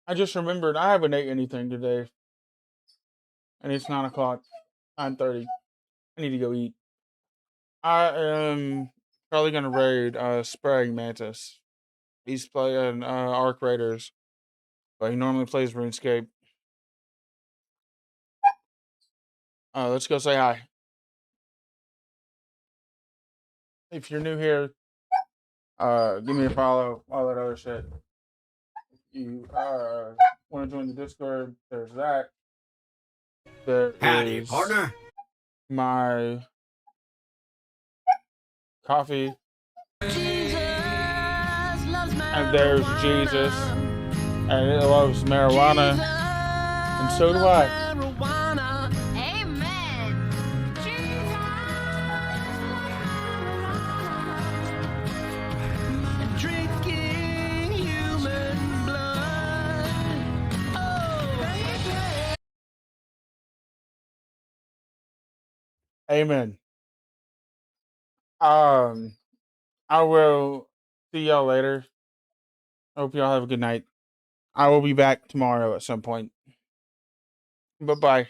I just remembered I haven't ate anything today. And it's 9 o'clock. 9:30. I need to go eat. I am probably gonna raid Spraying Mantis. He's playing Arc Raiders. But he normally plays RuneScape. Let's go say hi. If you're new here, give me a follow, all that other shit. If you want to join the Discord, there's that. There Howdy, is partner. my coffee. And there's Jesus. And it loves marijuana. And so do I. Amen. I will see y'all later. I hope y'all have a good night. I will be back tomorrow at some point. Bye-bye.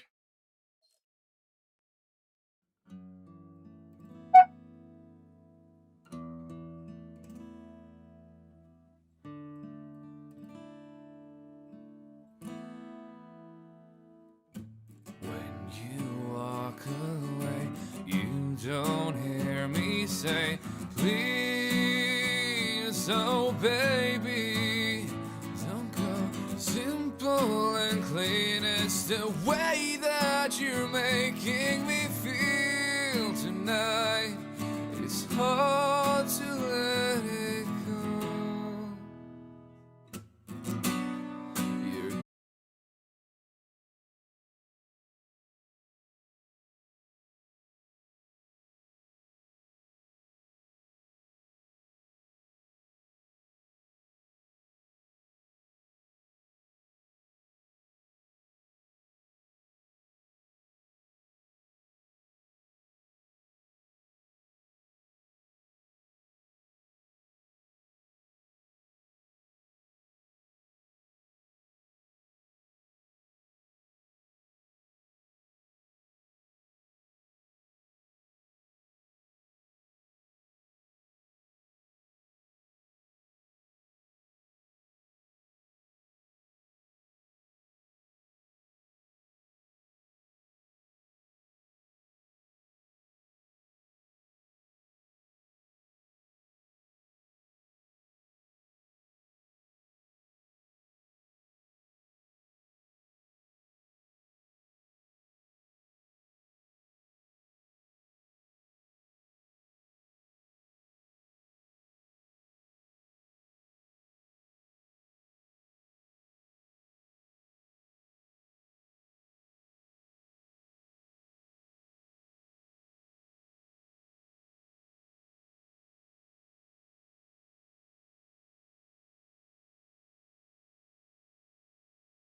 You walk away, you don't hear me say, please, oh baby, don't go. Simple and clean, it's the way that you're making me